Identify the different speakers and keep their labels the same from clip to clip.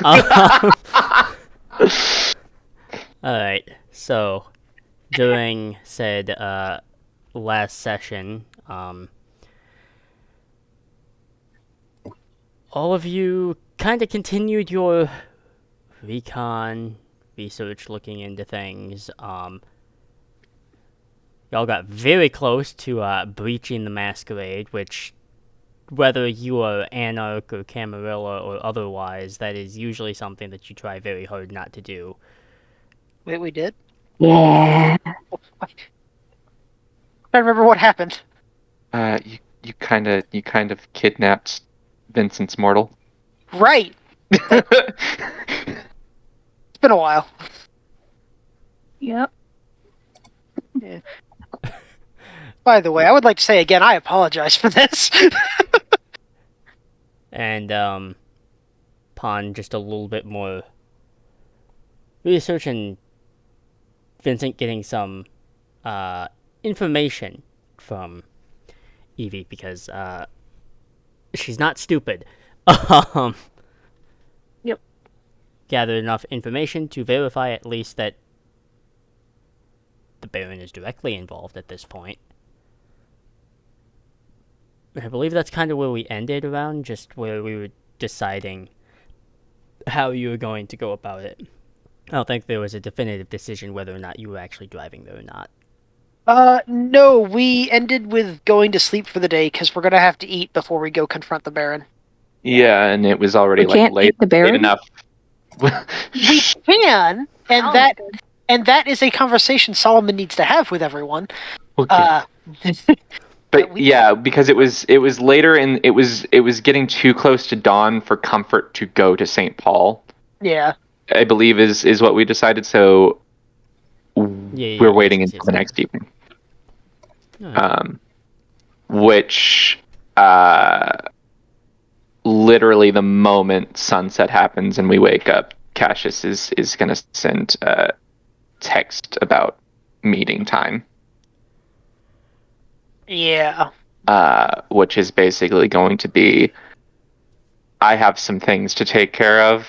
Speaker 1: Um, Alright, so during said last session, all of you kind of continued your recon research looking into things. Y'all got very close to breaching the Masquerade, which, whether you are Anarch or Camarilla or otherwise, that is usually something that you try very hard not to do.
Speaker 2: Wait, we did?
Speaker 3: Yeah.
Speaker 2: I remember what happened.
Speaker 4: You kind of kidnapped Vincent's mortal.
Speaker 2: Right. It's been a while.
Speaker 3: Yep.
Speaker 2: Yeah. By the way, I would like to say again, I apologize for this.
Speaker 1: And upon just a little bit more research and Vincent getting some information from Evie, because she's not stupid.
Speaker 3: Yep.
Speaker 1: Gathered enough information to verify at least that the Baron is directly involved at this point. I believe that's kind of where we ended around, just where we were deciding how you were going to go about it. I don't think there was a definitive decision whether or not you were actually driving there or not.
Speaker 2: No, we ended with going to sleep for the day because we're gonna have to eat before we go confront the Baron.
Speaker 4: Yeah, and it was already
Speaker 3: We can't
Speaker 4: late
Speaker 3: eat the Baron?
Speaker 4: enough.
Speaker 2: We can, and that is a conversation Solomon needs to have with everyone.
Speaker 4: Okay. But yeah, because it was later and it was getting too close to dawn for comfort to go to St. Paul.
Speaker 2: Yeah.
Speaker 4: I believe is what we decided. So we're waiting until the next evening.
Speaker 1: Alright.
Speaker 4: Which literally the moment sunset happens and we wake up, Cassius is gonna send a text about meeting time.
Speaker 2: Yeah.
Speaker 4: Which is basically going to be, I have some things to take care of,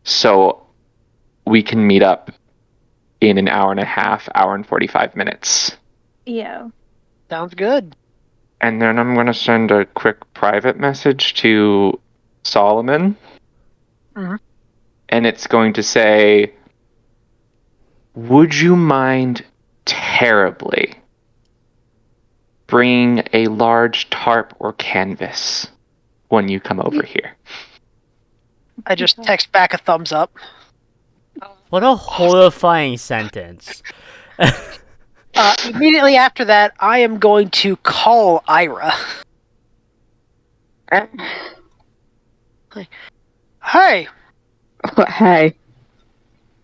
Speaker 4: so we can meet up in an hour and a half, hour and 45 minutes.
Speaker 3: Yeah.
Speaker 2: Sounds good.
Speaker 4: And then I'm going to send a quick private message to Solomon.
Speaker 2: Mhm.
Speaker 4: And it's going to say, would you mind terribly bringing a large tarp or canvas when you come over here?
Speaker 2: I just text back a thumbs up.
Speaker 1: What a horrifying sentence.
Speaker 2: Immediately after that, I am going to call Ira. Hey,
Speaker 3: Hey.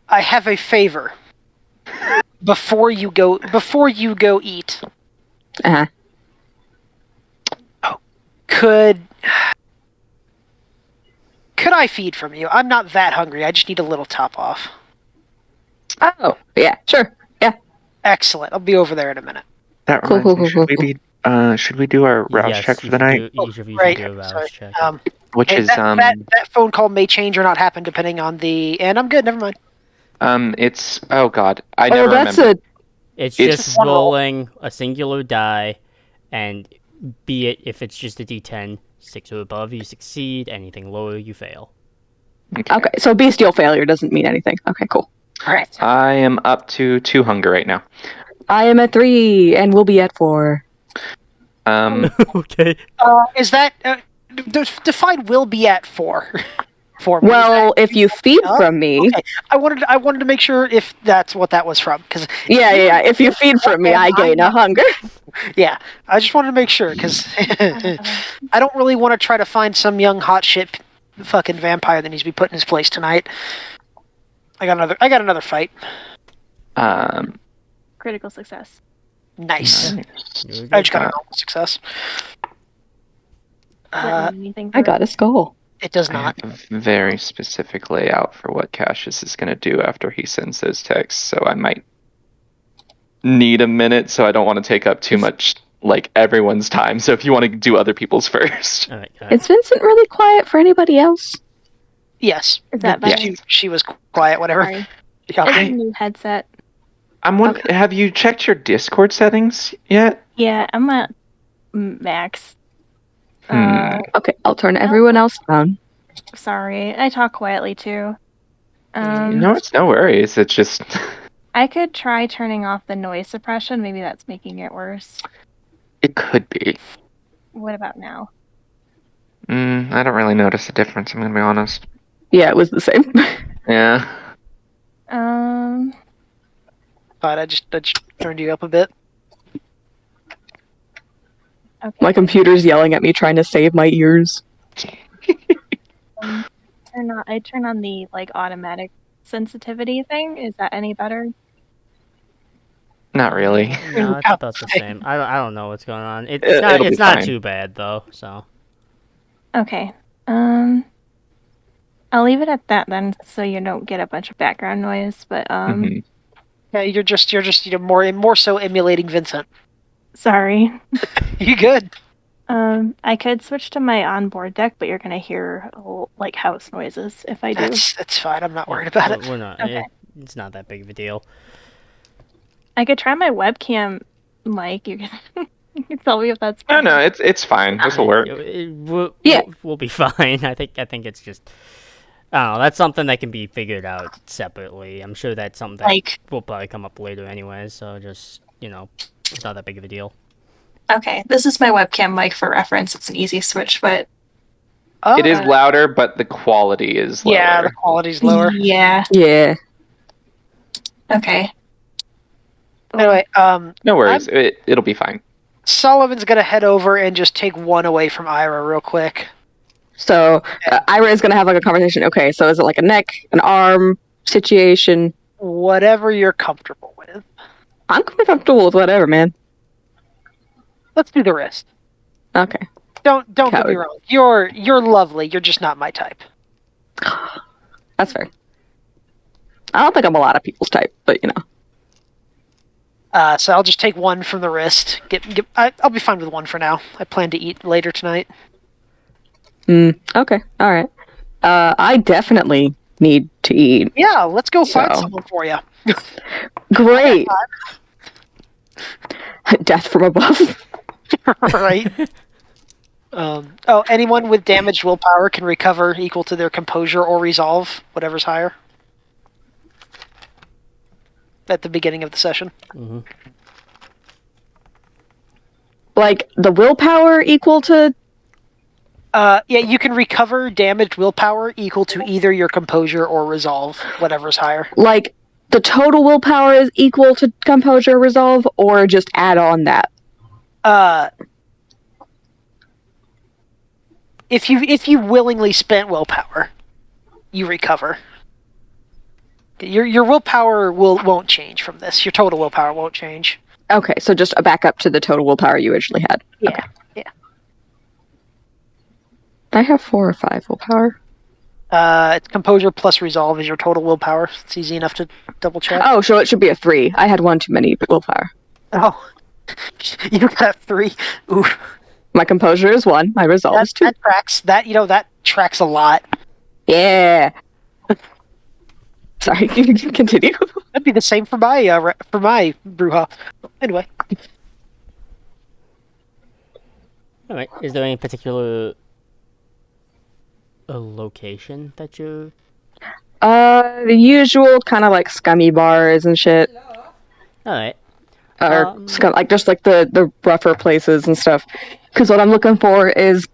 Speaker 2: I have a favor. Before you go eat,
Speaker 3: Uh-huh.
Speaker 2: could I feed from you? I'm not that hungry. I just need a little top off.
Speaker 3: Oh, yeah, sure. Yeah.
Speaker 2: Excellent. I'll be over there in a minute.
Speaker 4: That
Speaker 3: Cool,
Speaker 4: reminds
Speaker 3: cool,
Speaker 4: me, should we do our rouse
Speaker 1: Yes,
Speaker 4: check for
Speaker 1: you
Speaker 4: the
Speaker 1: should
Speaker 4: night?
Speaker 1: each of you
Speaker 2: Right.
Speaker 1: should do a rouse
Speaker 2: Sorry.
Speaker 1: check.
Speaker 4: Which
Speaker 2: Hey,
Speaker 4: is
Speaker 2: that phone call may change or not happen depending on the. And I'm good. Never mind.
Speaker 4: it's, oh god, I never
Speaker 3: that's
Speaker 4: remember.
Speaker 1: It's
Speaker 4: It's
Speaker 1: just
Speaker 2: one roll.
Speaker 1: rolling a singular die, and be it if it's just a d10, 6 or above, you succeed. Anything lower, you fail.
Speaker 3: Okay, so bestial failure doesn't mean anything. Okay, cool.
Speaker 2: All right.
Speaker 4: I am up to 2 hunger right now.
Speaker 3: I am at 3, and we'll be at 4.
Speaker 1: Okay.
Speaker 2: Is that define will be at 4? For me.
Speaker 3: Well, if you feed from me...
Speaker 2: Okay. I wanted to make sure if that's what that was from, because
Speaker 3: Yeah. If you feed from me, I gain a hunger.
Speaker 2: yeah, I just wanted to make sure because I don't really want to try to find some young hot shit fucking vampire that needs to be put in his place tonight. I got another fight.
Speaker 5: Critical success.
Speaker 2: Nice.
Speaker 1: You're
Speaker 2: I just
Speaker 1: good.
Speaker 2: got a normal success.
Speaker 5: Does that mean anything
Speaker 3: I got a skull.
Speaker 2: It does
Speaker 4: I
Speaker 2: not.
Speaker 4: have a very specific layout for what Cassius is going to do after he sends those texts, so I might need a minute, so I don't want to take up too much, like, everyone's time. So if you want to do other people's first.
Speaker 1: Alright,
Speaker 3: Is Vincent really quiet for anybody else?
Speaker 2: Yes.
Speaker 5: Is that
Speaker 2: The-
Speaker 5: better?
Speaker 2: she was quiet, whatever.
Speaker 5: Sorry.
Speaker 2: Yeah.
Speaker 5: It's a new headset.
Speaker 4: I'm wondering, have you checked your Discord settings yet?
Speaker 5: Yeah, I'm at max.
Speaker 3: Okay, I'll turn everyone else down.
Speaker 5: Sorry, I talk quietly too.
Speaker 4: No, it's no worries. It's just
Speaker 5: I could try turning off the noise suppression. Maybe that's making it worse.
Speaker 4: it could be.
Speaker 5: What about now?
Speaker 4: I don't really notice a difference. I'm gonna be honest.
Speaker 3: Yeah, it was the same.
Speaker 4: Yeah.
Speaker 2: But I just turned you up a bit.
Speaker 5: Okay.
Speaker 3: My computer's yelling at me, trying to save my ears.
Speaker 5: I turn on the like automatic sensitivity thing. Is that any better?
Speaker 4: Not really.
Speaker 1: No, it's about the same. I don't know what's going on. It's
Speaker 4: It'll be
Speaker 1: not
Speaker 4: fine.
Speaker 1: too bad though. So
Speaker 5: Okay. I'll leave it at that then, so you don't get a bunch of background noise. But
Speaker 4: Mhm.
Speaker 2: Yeah, you're just more so emulating Vincent.
Speaker 5: sorry.
Speaker 2: You good?
Speaker 5: I could switch to my onboard deck, but you're gonna hear like house noises if I do.
Speaker 2: That's fine. I'm not worried about it.
Speaker 1: we're not.
Speaker 5: Okay.
Speaker 1: It's not that big of a deal.
Speaker 5: I could try my webcam mic. You can, you can tell me if that's
Speaker 4: No,
Speaker 5: fine.
Speaker 4: no, it's fine. This will work.
Speaker 1: We'll be fine. I think it's just. I don't know. That's something that can be figured out separately. I'm sure that's something that
Speaker 6: Like,
Speaker 1: will probably come up later anyways. So just it's not that big of a deal.
Speaker 6: okay, this is my webcam mic for reference. It's an easy switch, but
Speaker 2: Oh,
Speaker 4: It is louder, but the quality is lower.
Speaker 2: yeah, the quality's lower.
Speaker 6: yeah.
Speaker 3: Yeah.
Speaker 6: Okay.
Speaker 2: Anyway,
Speaker 4: No worries. It'll be fine.
Speaker 2: Sullivan's gonna head over and just take one away from Ira real quick.
Speaker 3: So Ira is gonna have like a conversation. Okay, so is it like a neck, an arm situation?
Speaker 2: Whatever you're comfortable with.
Speaker 3: I'm quite comfortable with whatever, man.
Speaker 2: Let's do the wrist.
Speaker 3: Okay.
Speaker 2: Don't get me
Speaker 3: Coward.
Speaker 2: wrong. You're lovely. You're just not my type.
Speaker 3: That's fair. I don't think I'm a lot of people's type, but you know.
Speaker 2: So I'll just take one from the wrist. I'll be fine with one for now. I plan to eat later tonight.
Speaker 3: Okay. All right. I definitely need to eat.
Speaker 2: Yeah, let's go find
Speaker 3: So-
Speaker 2: someone for you.
Speaker 3: Great. Death from above.
Speaker 2: Right. Anyone with damaged willpower can recover equal to their composure or resolve, whatever's higher. At the beginning of the session.
Speaker 1: Mm-hmm.
Speaker 3: Like the willpower equal to.
Speaker 2: Yeah, you can recover damaged willpower equal to either your composure or resolve, whatever's higher.
Speaker 3: Like the total willpower is equal to composure resolve, or just add on that.
Speaker 2: If you willingly spent willpower, you recover. Your willpower won't change from this. Your total willpower won't change.
Speaker 3: Okay, so just a backup to the total willpower you originally had.
Speaker 2: Yeah,
Speaker 3: Okay.
Speaker 2: yeah.
Speaker 3: I have 4 or 5 willpower.
Speaker 2: It's composure plus resolve is your total willpower. It's easy enough to double check.
Speaker 3: Oh, so it should be a 3. I had 1 too many willpower.
Speaker 2: Oh, you got 3. Ooh,
Speaker 3: My composure is 1. My resolve is 2.
Speaker 2: that tracks. That tracks a lot.
Speaker 3: Yeah. Sorry, continue.
Speaker 2: That'd be the same for my Bruja. Anyway,
Speaker 1: All right. Is there any particular location that you're?
Speaker 3: The usual kind of like scummy bars and shit.
Speaker 1: All right.
Speaker 3: Or like just like the rougher places and stuff. Because what I'm looking for is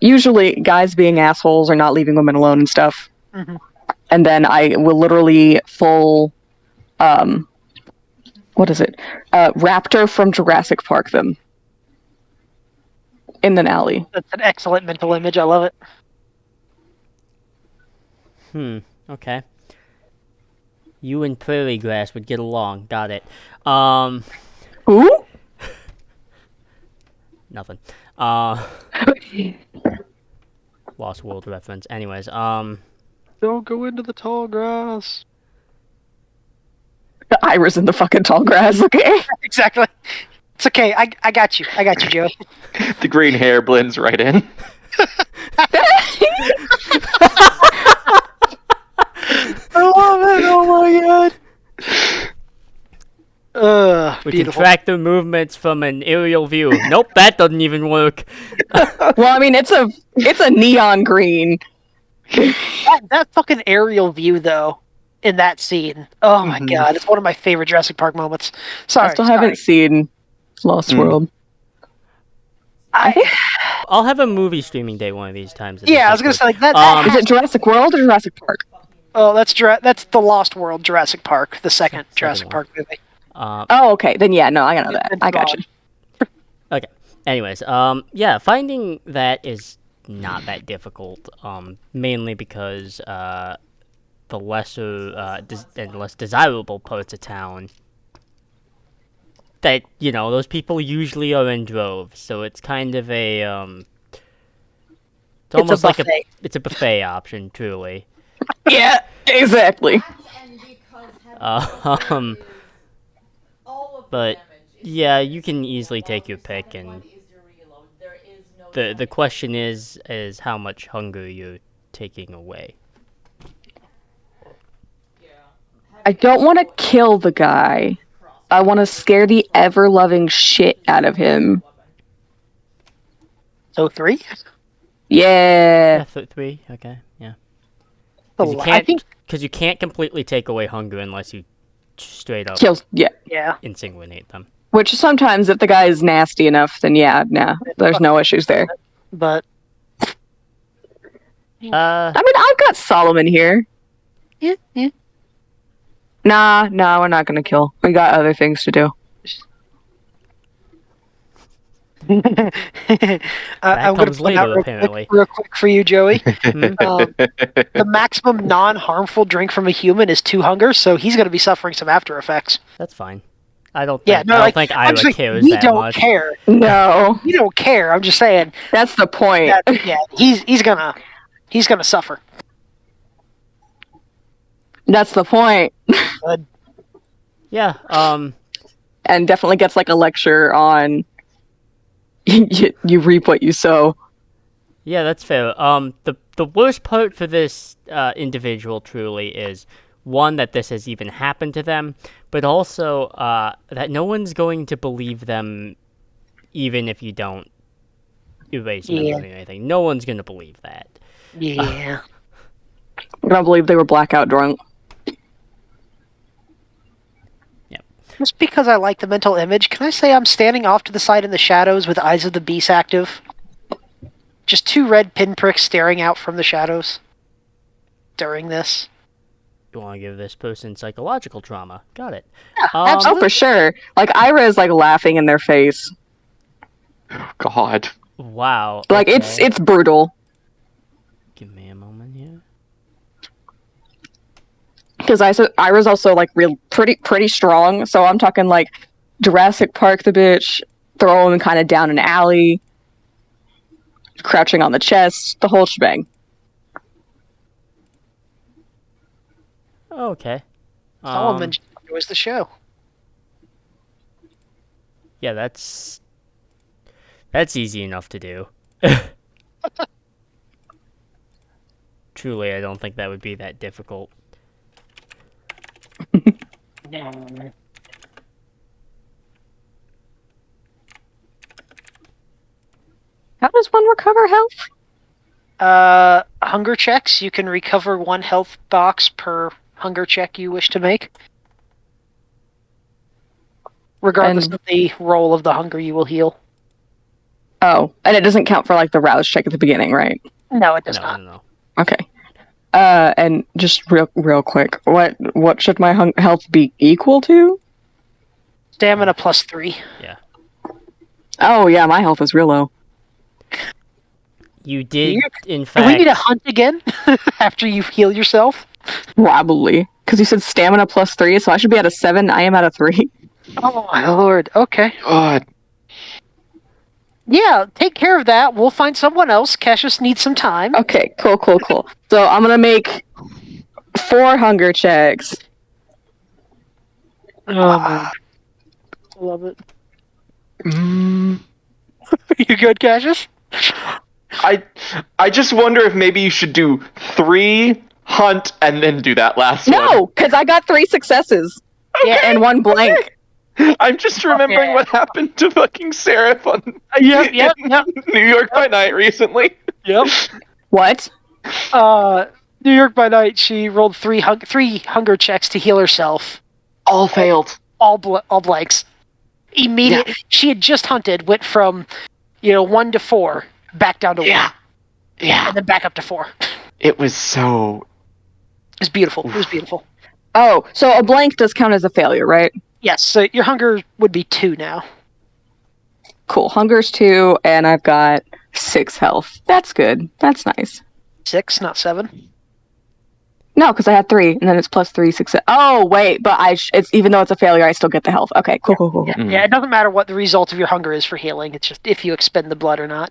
Speaker 3: usually guys being assholes or not leaving women alone and stuff.
Speaker 2: Mhm.
Speaker 3: And then I will literally full, what is it? Raptor from Jurassic Park them in an alley.
Speaker 2: that's an excellent mental image. I love it.
Speaker 1: Okay. You and Prairie Grass would get along. Got it.
Speaker 3: Who?
Speaker 1: Nothing. Lost World reference. Anyways,
Speaker 2: Don't go into the tall grass.
Speaker 3: The Ira's in the fucking tall grass, okay?
Speaker 2: Exactly. It's okay. I got you. I got you, Joe.
Speaker 4: The green hair blends right in.
Speaker 1: We
Speaker 2: Beautiful.
Speaker 1: can track their movements from an aerial view. Nope, that doesn't even work.
Speaker 3: Well, I mean, it's a neon green.
Speaker 2: That fucking aerial view, though, in that scene. Oh my god, it's one of my favorite Jurassic Park moments. Sorry,
Speaker 3: I still haven't seen Lost World.
Speaker 1: I'll have a movie streaming day one of these times.
Speaker 2: Yeah, I was gonna say like that.
Speaker 3: Is it Jurassic World or Jurassic Park?
Speaker 2: Oh, that's the Lost World Jurassic Park, the second Jurassic
Speaker 1: one.
Speaker 2: Park movie.
Speaker 3: Oh, okay. Then yeah, no, I know that. I got you.
Speaker 1: Okay. Anyways, yeah, finding that is not that difficult. Mainly because the lesser and less desirable parts of town, that those people usually are in droves, so it's kind of a it's almost like it's a buffet option, truly.
Speaker 3: Yeah, exactly.
Speaker 1: But yeah, you can easily take your pick, and the question is how much hunger you're taking away.
Speaker 3: I don't want to kill the guy. I want to scare the ever-loving shit out of him.
Speaker 2: So 3?
Speaker 3: Yeah.
Speaker 1: Yeah, 3. Okay, yeah.
Speaker 2: I think.
Speaker 1: Because you can't completely take away hunger unless you straight up
Speaker 3: Kills. Yeah.
Speaker 2: Yeah.
Speaker 1: insanguinate them.
Speaker 3: Which sometimes, if the guy is nasty enough, then yeah, nah, there's no issues there.
Speaker 2: But.
Speaker 3: I mean, I've got Solomon here.
Speaker 2: Yeah.
Speaker 3: Nah, we're not gonna kill. We got other things to do.
Speaker 2: I'm going to
Speaker 1: comes
Speaker 2: point out
Speaker 1: later, apparently.
Speaker 2: real quick for you, Joey. The maximum non-harmful drink from a human is 2 hunger, so he's going to be suffering some after effects.
Speaker 1: That's fine. I don't
Speaker 2: Yeah,
Speaker 1: think,
Speaker 2: no,
Speaker 1: I
Speaker 2: like,
Speaker 1: don't think
Speaker 2: I'm just
Speaker 1: Ira
Speaker 2: like,
Speaker 1: cares
Speaker 2: we
Speaker 1: that
Speaker 2: don't
Speaker 1: much.
Speaker 2: care.
Speaker 3: No,
Speaker 2: We don't care. I'm just saying.
Speaker 3: that's the point.
Speaker 2: Yeah, he's gonna suffer.
Speaker 3: That's the point.
Speaker 1: Yeah,
Speaker 3: And definitely gets like a lecture on you reap what you sow.
Speaker 1: yeah, that's fair. The worst part for this individual truly is, one, that this has even happened to them, but also that no one's going to believe them, even if you don't erase memory or anything. No one's going to believe that.
Speaker 2: Yeah.
Speaker 3: I don't believe they were blackout drunk.
Speaker 2: Just because I like the mental image, can I say I'm standing off to the side in the shadows with Eyes of the Beast active? Just 2 red pinpricks staring out from the shadows during this.
Speaker 1: You want to give this person psychological trauma. Got it.
Speaker 2: Yeah,
Speaker 3: Oh,
Speaker 2: absolutely.
Speaker 3: for sure. Like Ira is like laughing in their face.
Speaker 4: God.
Speaker 1: Wow.
Speaker 3: Like
Speaker 1: okay.
Speaker 3: it's brutal.
Speaker 1: Give me a moment here.
Speaker 3: Because Ira's also like pretty strong. So I'm talking like Jurassic Park the bitch, throw him kind of down an alley, crouching on the chest, the whole shebang.
Speaker 1: Okay.
Speaker 2: Solomon enjoys the show.
Speaker 1: Yeah, that's easy enough to do. Truly, I don't think that would be that difficult.
Speaker 3: How does one recover health?
Speaker 2: Hunger checks. You can recover 1 health box per hunger check you wish to make. Regardless of the roll of the hunger, you will heal.
Speaker 3: Oh, and it doesn't count for like the rouse check at the beginning, right?
Speaker 2: No, it does not.
Speaker 1: No.
Speaker 3: Okay. And just real quick, what should my health be equal to?
Speaker 2: Stamina plus 3.
Speaker 1: Yeah.
Speaker 3: Oh yeah, my health is real low.
Speaker 1: You did, in
Speaker 2: Do
Speaker 1: fact.
Speaker 2: we need to hunt again after you heal yourself?
Speaker 3: Probably. Because you said stamina plus 3, so I should be at a 7. I am at a 3.
Speaker 2: Oh my lord. Okay.
Speaker 4: God.
Speaker 2: Yeah, take care of that. We'll find someone else. Cassius needs some time.
Speaker 3: Okay, cool. So I'm gonna make 4 hunger checks.
Speaker 2: Oh man. Love it.
Speaker 4: Mm,
Speaker 2: You good, Cassius?
Speaker 4: I just wonder if maybe you should do 3 hunt and then do that last one.
Speaker 3: No, because I got 3 successes. Yeah, and 1 blank.
Speaker 4: I'm just remembering what happened to fucking Seraph on
Speaker 2: Yep.
Speaker 4: New York by Night recently.
Speaker 2: Yep.
Speaker 3: What?
Speaker 2: New York by Night. She rolled three hunger checks to heal herself.
Speaker 4: All failed.
Speaker 2: All blanks. Immediate.
Speaker 4: Yeah.
Speaker 2: She had just hunted, went from 1 to 4, back down to 1,
Speaker 4: Yeah.
Speaker 2: and then back up to 4.
Speaker 4: It was so.
Speaker 2: It was beautiful. It was beautiful.
Speaker 3: Oh, so a blank does count as a failure, right?
Speaker 2: Yes. So your hunger would be 2 now.
Speaker 3: Cool. Hunger's 2, and I've got 6 health. That's good. That's nice.
Speaker 2: 6, not 7.
Speaker 3: No, because I had 3, and then it's plus 3, 6. Oh, wait, but it's even though it's a failure, I still get the health. Okay, cool.
Speaker 2: Yeah, it doesn't matter what the result of your hunger is for healing. It's just if you expend the blood or not.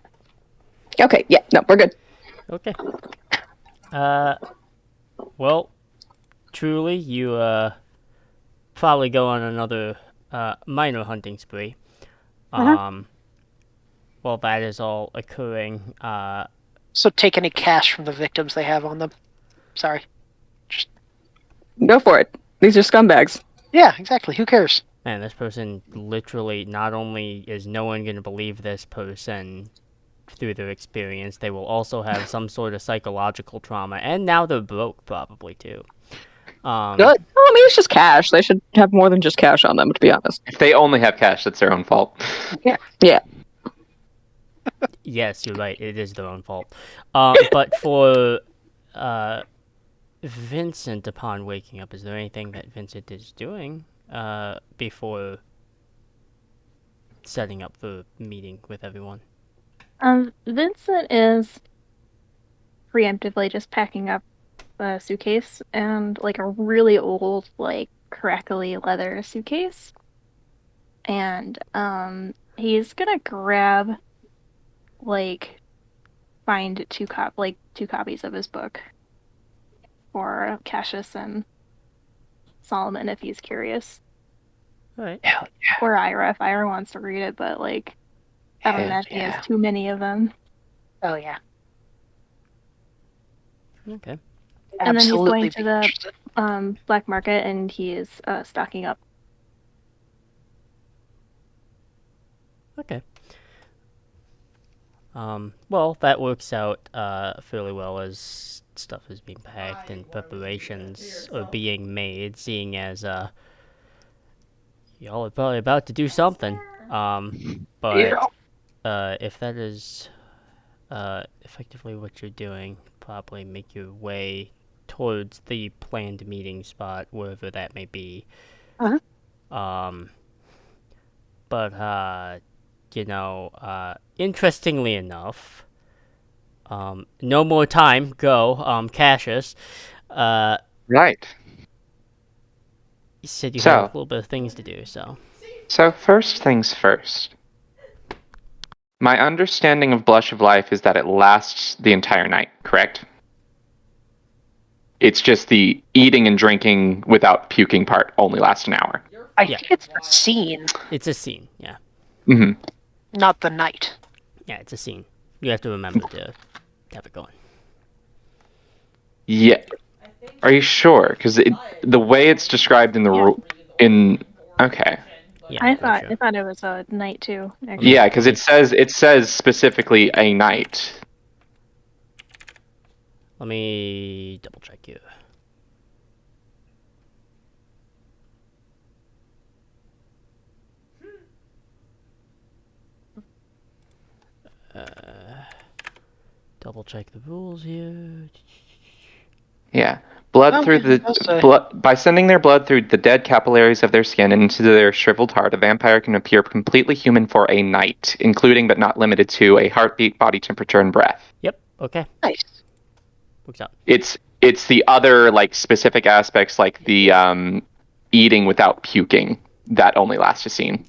Speaker 3: Okay, yeah, no, we're good.
Speaker 1: Okay. Well, truly, you probably go on another minor hunting spree. While that is all occurring,
Speaker 2: So take any cash from the victims they have on them. Sorry.
Speaker 3: Go for it. These are scumbags.
Speaker 2: Yeah, exactly. Who cares?
Speaker 1: man, this person literally, not only is no one going to believe this person through their experience, they will also have some sort of psychological trauma, and now they're broke probably too.
Speaker 2: Good.
Speaker 3: Well, I mean, it's just cash. They should have more than just cash on them, to be honest.
Speaker 4: If they only have cash, that's their own fault.
Speaker 3: Yeah.
Speaker 1: Yes, you're right. It is their own fault. But for Vincent, upon waking up, is there anything that Vincent is doing before setting up the meeting with everyone?
Speaker 5: Vincent is preemptively just packing up a suitcase and like a really old, like crackly leather suitcase. And he's gonna grab find two copies of his book for Cassius and Solomon if he's curious.
Speaker 1: All right.
Speaker 2: Hell
Speaker 5: Or Ira if Ira wants to read it, but I don't imagine he has too many of them.
Speaker 2: Oh yeah.
Speaker 1: Okay.
Speaker 5: And then he's
Speaker 2: Absolutely
Speaker 5: going to the
Speaker 2: interested.
Speaker 5: black market and he is stocking up.
Speaker 1: Okay. Well, that works out fairly well as stuff is being packed and preparations are being made, seeing as y'all are probably about to do something. But if that is effectively what you're doing, probably make your way towards the planned meeting spot, wherever that may be. But interestingly enough, no more time. Go, Cassius.
Speaker 4: Right.
Speaker 1: You said you
Speaker 4: So-
Speaker 1: had a little bit of things to do, so.
Speaker 4: So first things first. My understanding of Blush of Life is that it lasts the entire night, correct? It's just the eating and drinking without puking part only lasts an hour.
Speaker 2: I
Speaker 1: Yeah.
Speaker 2: think it's the scene,
Speaker 1: It's a scene, yeah.
Speaker 4: Mm-hmm.
Speaker 2: not the night.
Speaker 1: Yeah, it's a scene. You have to remember to have it going.
Speaker 4: Yeah. Are you sure? Because the way it's described in the okay.
Speaker 1: Yeah,
Speaker 5: I
Speaker 1: for
Speaker 5: thought
Speaker 1: sure.
Speaker 5: I thought it was a night too. Actually.
Speaker 4: Yeah, because it says specifically a night.
Speaker 1: Let me double check you. Double check the rules here.
Speaker 4: Yeah. Blood
Speaker 2: Oh,
Speaker 4: through the
Speaker 2: that's a-
Speaker 4: blood by sending their blood through the dead capillaries of their skin and into their shriveled heart, a vampire can appear completely human for a night, including but not limited to a heartbeat, body temperature, and breath.
Speaker 1: Yep, okay.
Speaker 2: Nice.
Speaker 1: Works out.
Speaker 4: It's the other specific aspects like the eating without puking that only lasts a scene.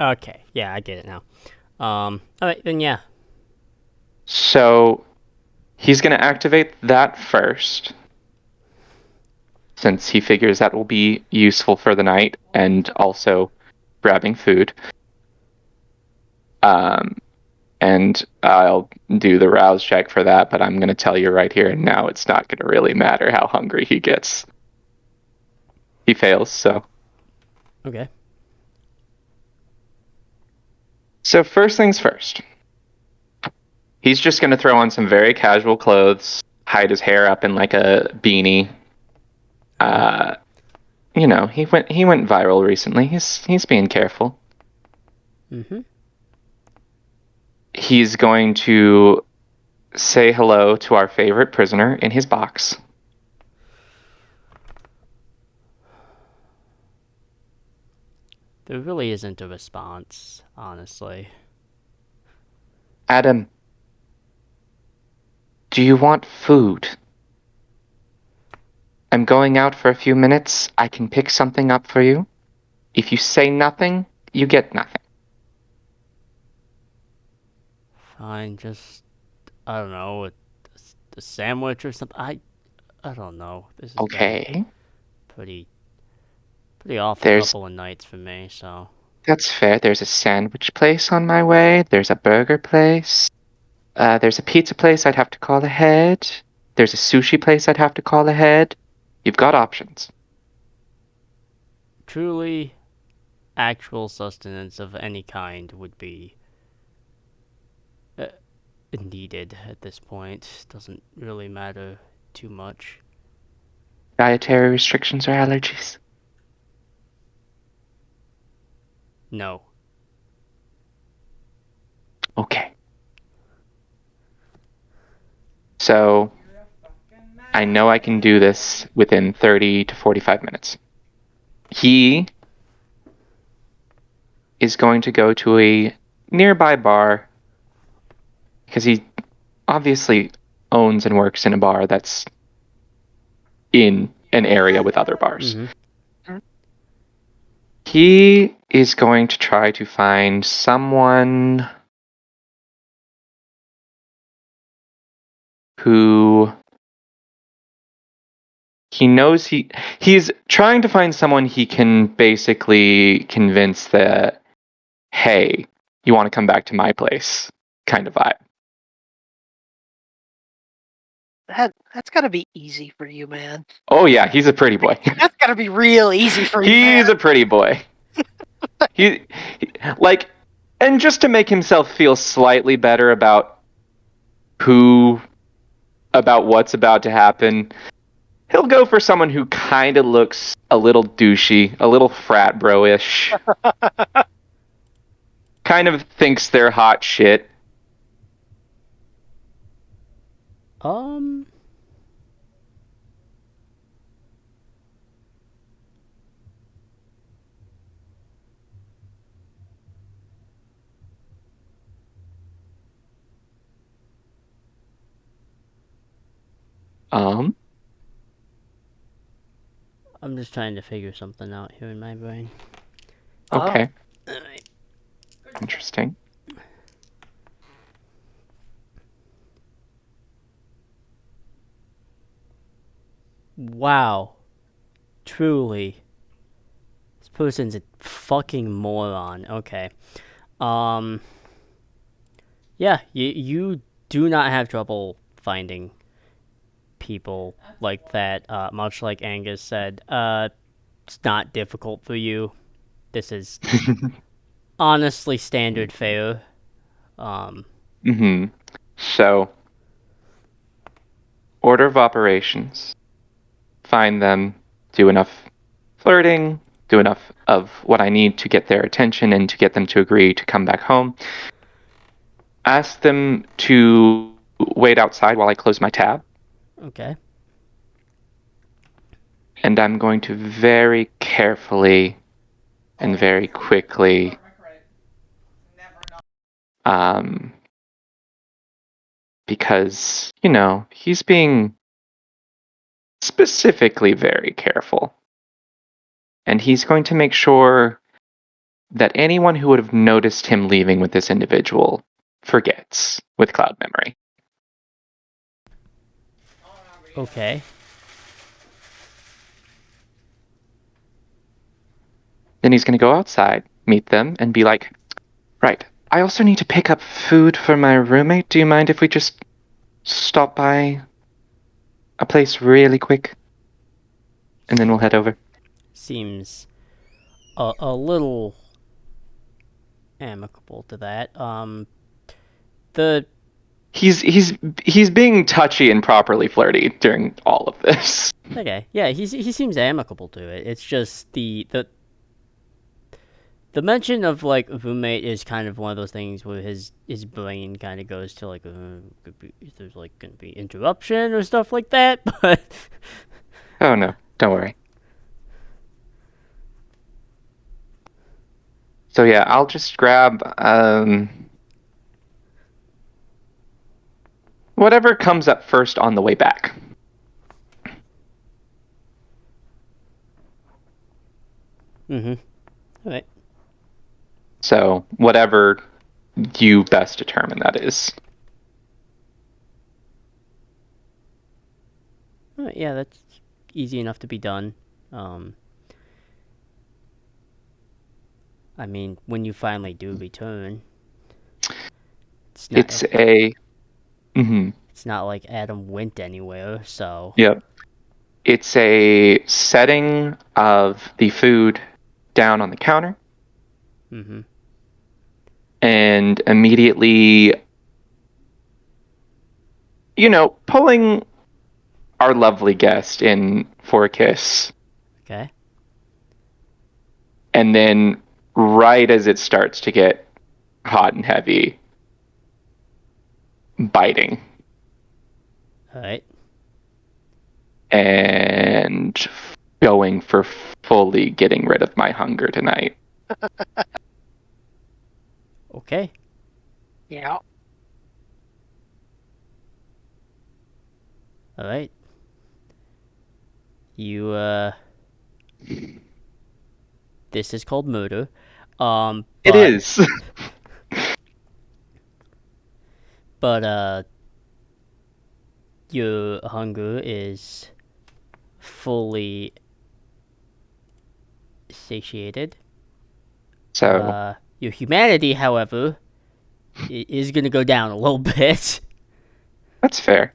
Speaker 1: Okay, yeah, I get it now. Alright, then yeah.
Speaker 4: So he's going to activate that first, since he figures that will be useful for the night and also grabbing food. And I'll do the rouse check for that, but I'm going to tell you right here and now it's not going to really matter how hungry he gets. He fails, so.
Speaker 1: Okay.
Speaker 4: So first things first. He's just going to throw on some very casual clothes, hide his hair up in like a beanie. You know, he went viral recently. He's being careful.
Speaker 1: Mm-hmm.
Speaker 4: He's going to say hello to our favorite prisoner in his box.
Speaker 1: There really isn't a response, honestly.
Speaker 4: Adam, do you want food? I'm going out for a few minutes. I can pick something up for you. If you say nothing, you get nothing.
Speaker 1: Fine, just I don't know, a sandwich or something. I don't know. This has been
Speaker 4: Okay,
Speaker 1: pretty awful
Speaker 4: there's
Speaker 1: couple of nights for me. So
Speaker 4: that's fair. There's a sandwich place on my way. There's a burger place. There's a pizza place I'd have to call ahead. There's a sushi place I'd have to call ahead. You've got options.
Speaker 1: truly, actual sustenance of any kind would be needed at this point. Doesn't really matter too much.
Speaker 4: Dietary restrictions or allergies?
Speaker 1: No.
Speaker 4: Okay. So, I know I can do this within 30 to 45 minutes. He is going to go to a nearby bar because he obviously owns and works in a bar that's in an area with other bars.
Speaker 1: Mm-hmm.
Speaker 4: He is going to try to find someone who he knows he's trying to find someone he can basically convince that, hey, you want to come back to my place kind of vibe.
Speaker 2: That's gotta be easy for you, man.
Speaker 4: Oh yeah, he's a pretty boy.
Speaker 2: That's gotta be real easy for you.
Speaker 4: He's a pretty boy. he like, and just to make himself feel slightly better about what's about to happen, he'll go for someone who kind of looks a little douchey, a little frat bro-ish. Kind of thinks they're hot shit.
Speaker 1: Um. I'm just trying to figure something out here in my brain.
Speaker 4: Okay.
Speaker 1: Alright.
Speaker 4: Interesting.
Speaker 1: Wow. Truly. This person's a fucking moron. Okay. Yeah, you do not have trouble finding people like that. Much like Angus said, it's not difficult for you. This is honestly standard fare.
Speaker 4: Mm-hmm. So, order of operations. Find them, do enough flirting, do enough of what I need to get their attention and to get them to agree to come back home. Ask them to wait outside while I close my tab.
Speaker 1: Okay.
Speaker 4: And I'm going to very carefully and very quickly because, you know, he's being specifically very careful. And he's going to make sure that anyone who would have noticed him leaving with this individual forgets with cloud memory.
Speaker 1: Okay.
Speaker 4: Then he's going to go outside, meet them, and be like, right, I also need to pick up food for my roommate. Do you mind if we just stop by a place really quick? And then we'll head over.
Speaker 1: Seems a little amicable to that. The
Speaker 4: He's being touchy and properly flirty during all of this.
Speaker 1: Okay, yeah, he seems amicable to it. It's just the mention of like roommate is kind of one of those things where his brain kind of goes to like if there's like gonna be interruption or stuff like that. But
Speaker 4: Oh no, don't worry. So yeah, I'll just grab whatever comes up first on the way back.
Speaker 1: all right.
Speaker 4: So whatever you best determine that is.
Speaker 1: All right, yeah, that's easy enough to be done. I mean, when you finally do return,
Speaker 4: It's a.
Speaker 1: it's not like Adam went anywhere, so.
Speaker 4: Yep. It's a setting of the food down on the counter. And immediately, pulling our lovely guest in for a kiss.
Speaker 1: Okay.
Speaker 4: And then, right as it starts to get hot and heavy, biting.
Speaker 1: All right.
Speaker 4: And going for fully getting rid of my hunger tonight.
Speaker 1: Okay.
Speaker 2: Yeah.
Speaker 1: All right. You this is called murder.
Speaker 4: It is.
Speaker 1: But your hunger is fully satiated.
Speaker 4: So
Speaker 1: Your humanity, however, is gonna go down a little bit.
Speaker 4: that's fair.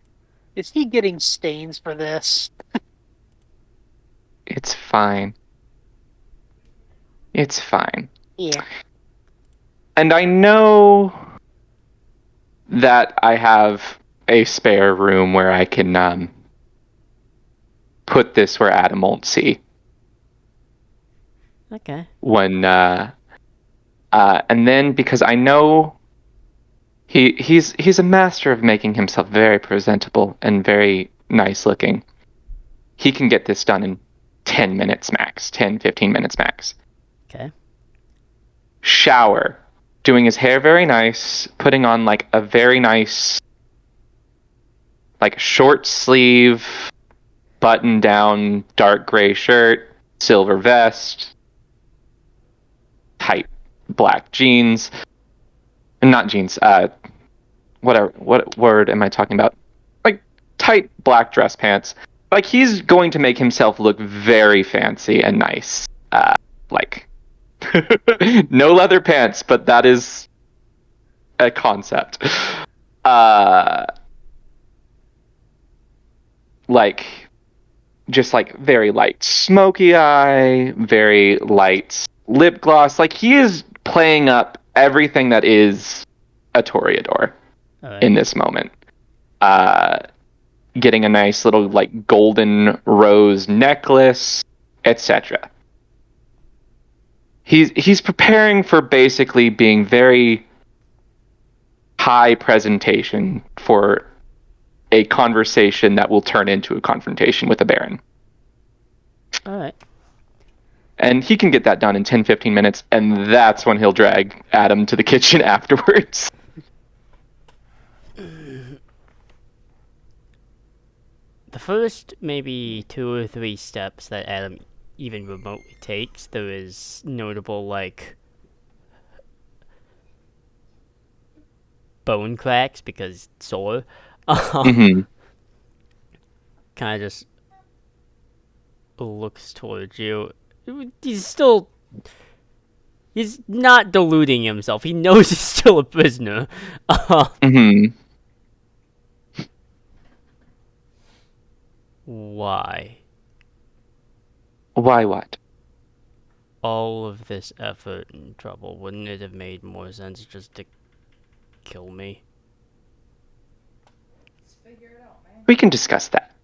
Speaker 2: Is he getting stains for this?
Speaker 4: It's fine. It's fine.
Speaker 2: Yeah.
Speaker 4: And I know that I have a spare room where I can put this where Adam won't see.
Speaker 1: Okay.
Speaker 4: When and then because I know he's a master of making himself very presentable and very nice looking. He can get this done in 10 minutes max, 10, 15 minutes max.
Speaker 1: Okay.
Speaker 4: Shower, doing his hair very nice, putting on like a very nice like short sleeve button down dark gray shirt, silver vest, tight black jeans. Not jeans, what word am I talking about? Like tight black dress pants. Like he's going to make himself look very fancy and nice. Like no leather pants, but that is a concept. Like just like very light smoky eye, very light lip gloss. Like he is playing up everything that is a Toreador in this moment. Getting a nice little like golden rose necklace, etc. He's preparing for basically being very high presentation for a conversation that will turn into a confrontation with a baron.
Speaker 1: All right.
Speaker 4: And he can get that done in 10, 15 minutes, and that's when he'll drag Adam to the kitchen afterwards.
Speaker 1: The first maybe 2 or 3 steps that Adam even remotely takes, there is notable like bone cracks because sore.
Speaker 4: Mm-hmm.
Speaker 1: Kind of just looks towards you. He's not deluding himself. He knows he's still a prisoner.
Speaker 4: Mm-hmm.
Speaker 1: Why?
Speaker 4: Why what?
Speaker 1: all of this effort and trouble, wouldn't it have made more sense just to kill me?
Speaker 4: We can discuss that.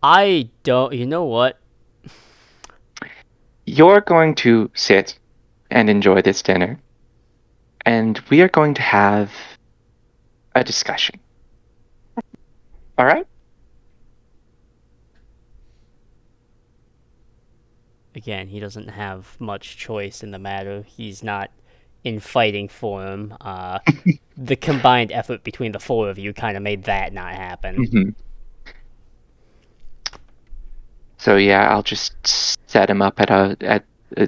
Speaker 1: I don't. You know what?
Speaker 4: You're going to sit and enjoy this dinner, and we are going to have a discussion. All right?
Speaker 1: Again, he doesn't have much choice in the matter. He's not in fighting form. The combined effort between the four of you kind of made that not happen.
Speaker 4: Mm-hmm. So yeah, I'll just set him up at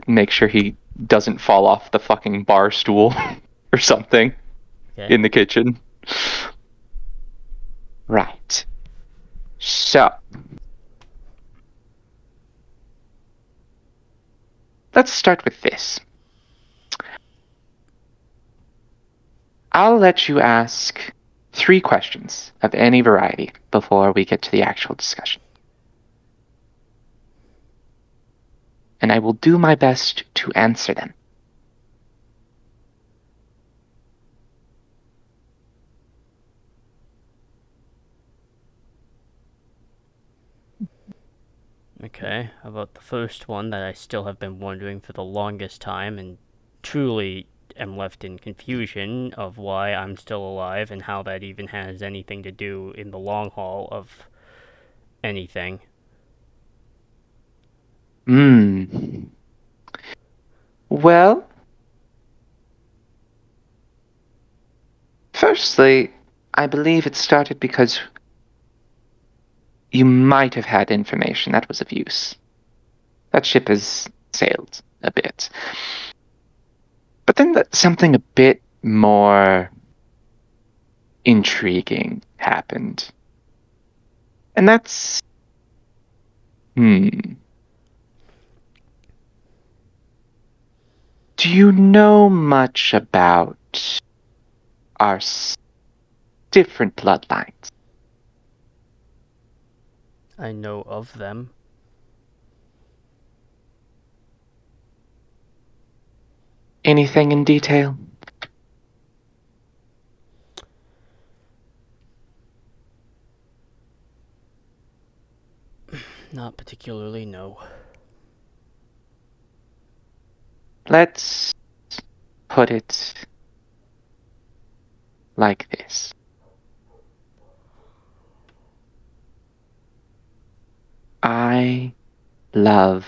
Speaker 4: make sure he doesn't fall off the fucking bar stool or something
Speaker 1: Okay.
Speaker 4: in the kitchen. Right. So let's start with this. I'll let you ask 3 questions of any variety before we get to the actual discussion. And I will do my best to answer them.
Speaker 1: Okay, how about the first one that I still have been wondering for the longest time and truly am left in confusion of why I'm still alive and how that even has anything to do in the long haul of anything.
Speaker 4: Well, firstly, I believe it started because you might have had information that was of use. That ship has sailed a bit. But then something a bit more intriguing happened. And that's... Do you know much about our different bloodlines?
Speaker 1: I know of them.
Speaker 4: Anything in detail?
Speaker 1: Not particularly, no.
Speaker 4: Let's put it like this. I love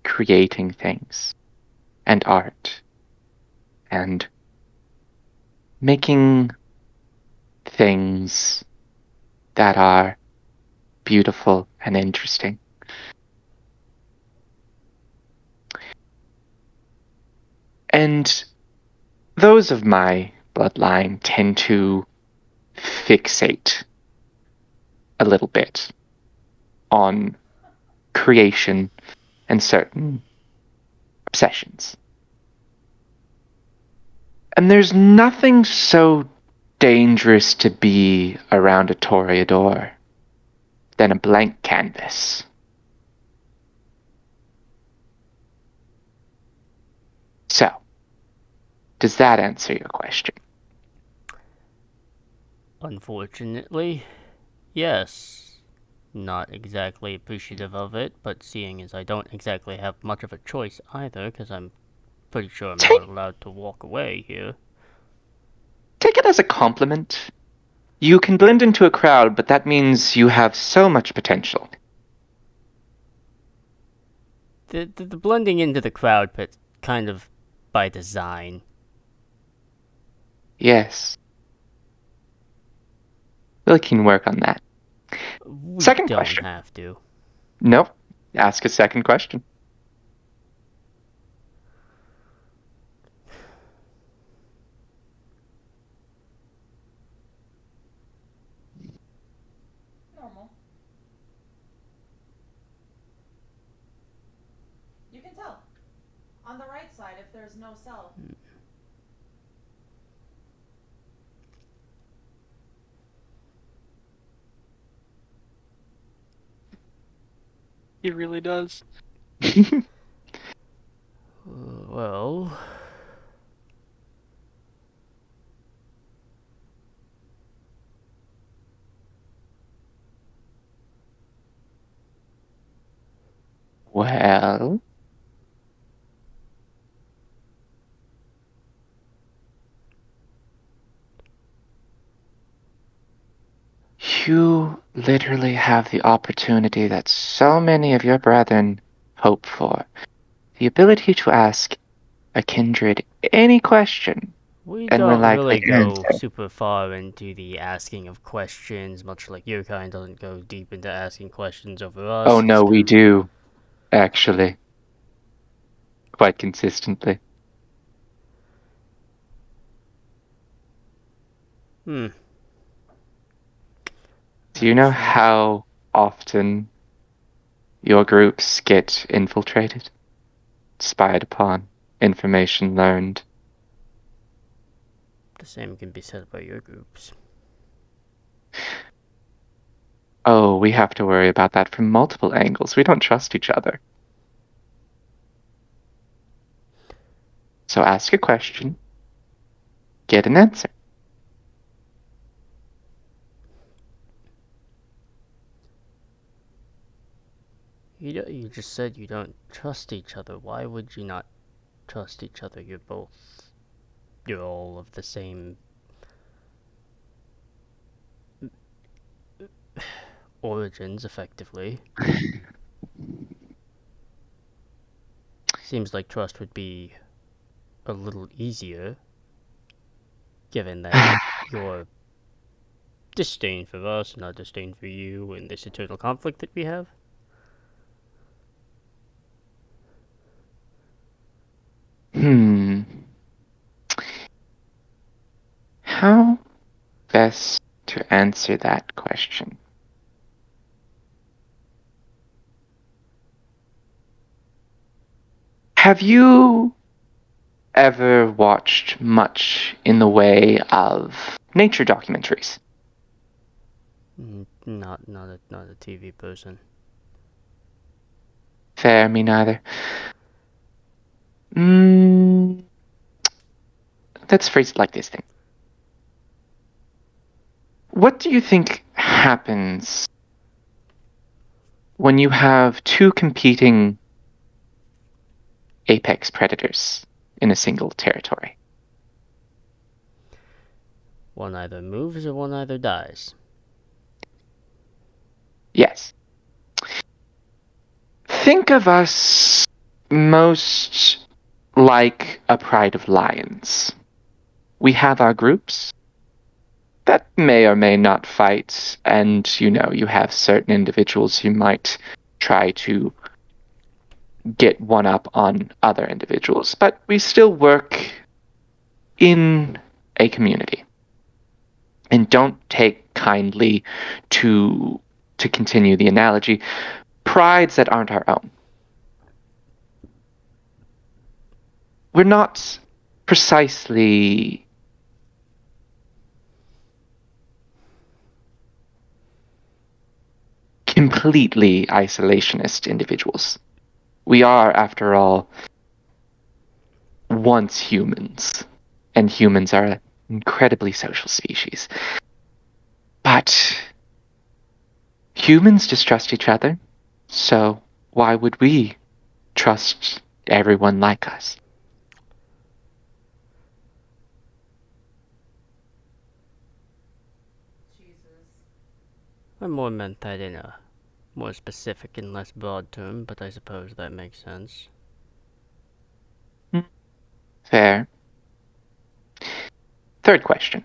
Speaker 4: creating things and art and making things that are beautiful and interesting. And those of my bloodline tend to fixate a little bit on creation and certain obsessions. And there's nothing so dangerous to be around a toreador than a blank canvas. So, does that answer your question?
Speaker 1: Unfortunately, yes. Not exactly appreciative of it, but seeing as I don't exactly have much of a choice either, because I'm pretty sure I'm not allowed to walk away here.
Speaker 4: Take it as a compliment. You can blend into a crowd, but that means you have so much potential.
Speaker 1: The blending into the crowd, but kind of by design.
Speaker 4: Yes. We can work on that.
Speaker 1: We
Speaker 4: Second
Speaker 1: don't
Speaker 4: question.
Speaker 1: have to.
Speaker 4: Nope. Ask a second question.
Speaker 7: Normal. You can tell. On the right side, if there's no cell.
Speaker 2: He really does.
Speaker 1: Well,
Speaker 4: Well, you literally have the opportunity that so many of your brethren hope for. The ability to ask a kindred any question,
Speaker 1: we
Speaker 4: and we're
Speaker 1: don't
Speaker 4: likely
Speaker 1: really
Speaker 4: to
Speaker 1: go
Speaker 4: answer.
Speaker 1: super far into the asking of questions, much like your kind doesn't go deep into asking questions over us.
Speaker 4: Oh
Speaker 1: It's
Speaker 4: no, we
Speaker 1: kind
Speaker 4: do, actually. Quite consistently.
Speaker 1: Hmm.
Speaker 4: Do you know
Speaker 1: Makes sense.
Speaker 4: how often your groups get infiltrated, spied upon, information learned?
Speaker 1: The same can be said about your groups.
Speaker 4: Oh, we have to worry about that from multiple angles. We don't trust each other. So ask a question, get an answer.
Speaker 1: You just said you don't trust each other. Why would you not trust each other? You're all of the same origins, effectively. Seems like trust would be a little easier, given that your disdain for us and our disdain for you and this eternal conflict that we have.
Speaker 4: Hmm. How best to answer that question? Have you ever watched much in the way of nature documentaries?
Speaker 1: Not a TV person.
Speaker 4: Fair, me neither. Mm, let's phrase it like this then. What do you think happens when you have two competing apex predators in a single territory?
Speaker 1: One either moves or one either dies.
Speaker 4: Yes. Think of us most like a pride of lions. We have our groups that may or may not fight, and you have certain individuals who might try to get one up on other individuals, but we still work in a community. And don't take kindly to continue the analogy, prides that aren't our own. We're not precisely completely isolationist individuals. We are, after all, once humans, and humans are an incredibly social species. But humans distrust each other, so why would we trust everyone like us?
Speaker 7: Jesus.
Speaker 1: I more meant that in a more specific and less broad term, but I suppose that makes sense.
Speaker 4: Fair. Third question.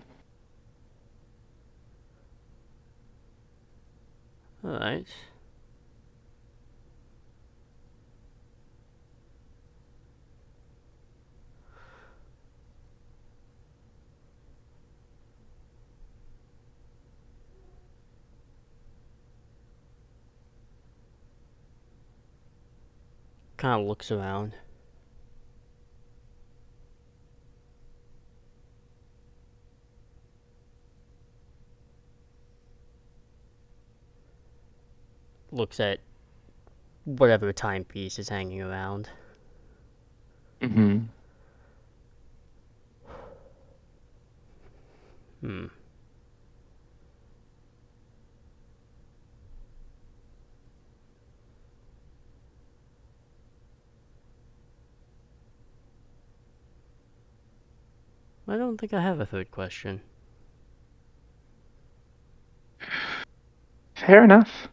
Speaker 1: Alright. Kind of looks around. Looks at whatever timepiece is hanging around.
Speaker 4: Mm-hmm.
Speaker 1: Hmm. I don't think I have a third question.
Speaker 4: Fair enough.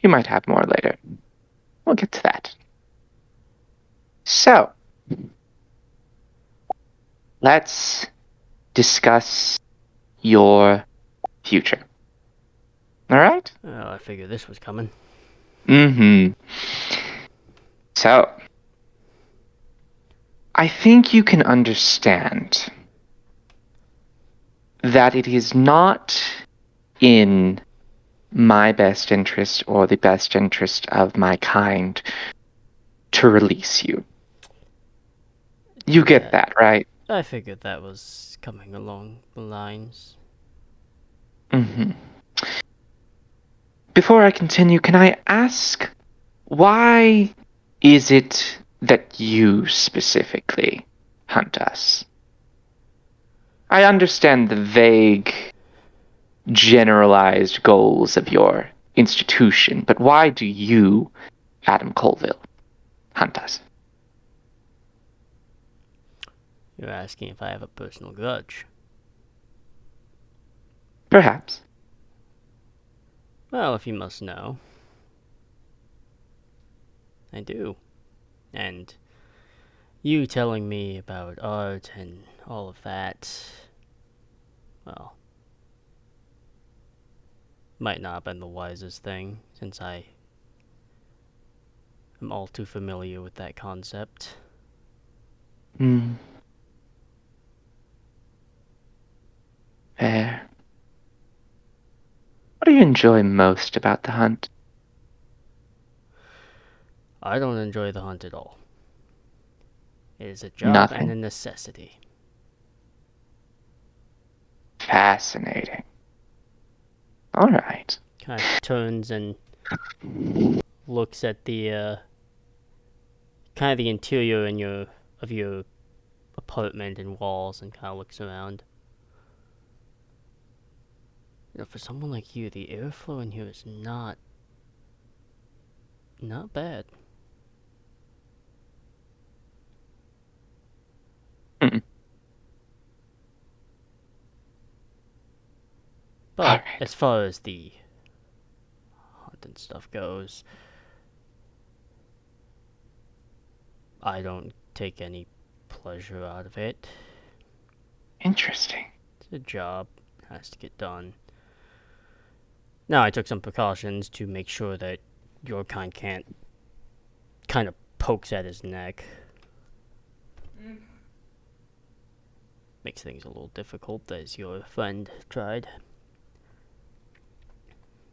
Speaker 4: You might have more later. We'll get to that. So, let's discuss your future. All right?
Speaker 1: Oh, I figured this was coming.
Speaker 4: Mm-hmm. So, I think you can understand that it is not in my best interest or the best interest of my kind to release you. You get
Speaker 1: Yeah.
Speaker 4: that, right?
Speaker 1: I figured that was coming along the lines.
Speaker 4: Mm-hmm. Before I continue, can I ask, why is it that you specifically hunt us? I understand the vague, generalized goals of your institution, but why do you, Adam Colville, hunt us?
Speaker 1: You're asking if I have a personal grudge.
Speaker 4: Perhaps.
Speaker 1: Well, if you must know, I do. And you telling me about art and all of that, well, might not have been the wisest thing, since I am all too familiar with that concept.
Speaker 4: Hmm. Fair. What do you enjoy most about the hunt?
Speaker 1: I don't enjoy the hunt at all. It is a job and
Speaker 4: Nothing.
Speaker 1: a necessity.
Speaker 4: Fascinating. All right.
Speaker 1: Kind of turns and looks at the kind of the interior of your apartment and walls, and kind of looks around. You know, for someone like you, the airflow in here is not bad.
Speaker 4: Mm.
Speaker 1: But
Speaker 4: All right.
Speaker 1: as far as the hunt and stuff goes, I don't take any pleasure out of it.
Speaker 4: Interesting.
Speaker 1: It's a job, has to get done. Now, I took some precautions to make sure that your can't kind of pokes at his neck. Makes things a little difficult, as your friend tried.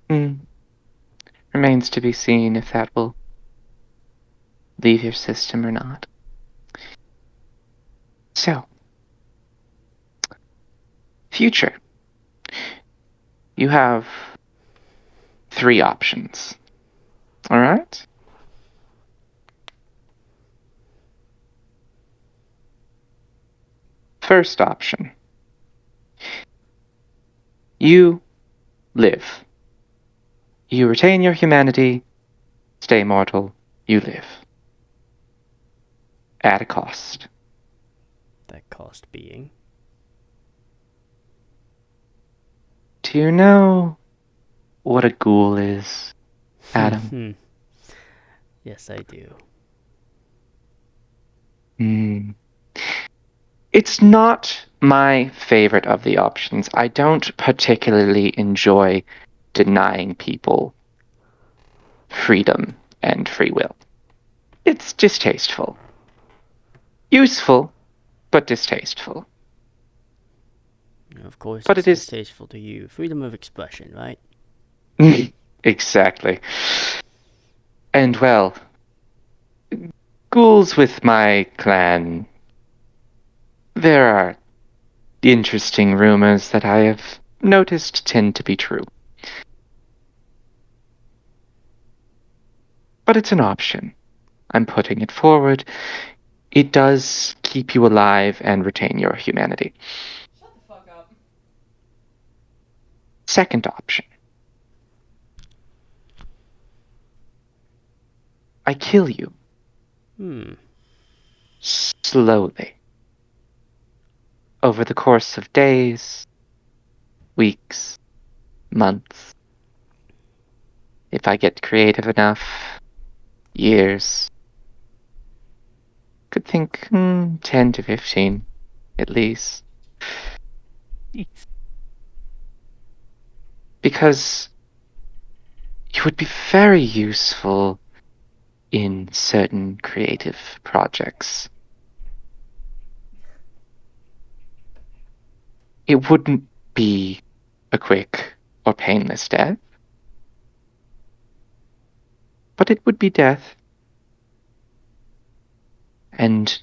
Speaker 4: Hmm. Remains to be seen if that will leave your system or not. So, future. You have 3 options. All right? First option. You live. You retain your humanity, stay mortal, you live. At a cost.
Speaker 1: That cost being.
Speaker 4: Do you know what a ghoul is, Adam?
Speaker 1: Yes, I do.
Speaker 4: It's not my favorite of the options. I don't particularly enjoy denying people freedom and free will. It's distasteful. Useful, but distasteful.
Speaker 1: Of course,
Speaker 4: But
Speaker 1: it's
Speaker 4: it is
Speaker 1: distasteful to you. Freedom of expression, right?
Speaker 4: exactly. And well, ghouls with my clan, there are interesting rumors that I have noticed tend to be true. But it's an option. I'm putting it forward. It does keep you alive and retain your humanity.
Speaker 7: Shut the fuck up.
Speaker 4: Second option. I kill you. Slowly. Over the course of days, weeks, months. If I get creative enough, years. Could think 10 to 15, at least. Because you would be very useful in certain creative projects. It wouldn't be a quick or painless death, but it would be death. And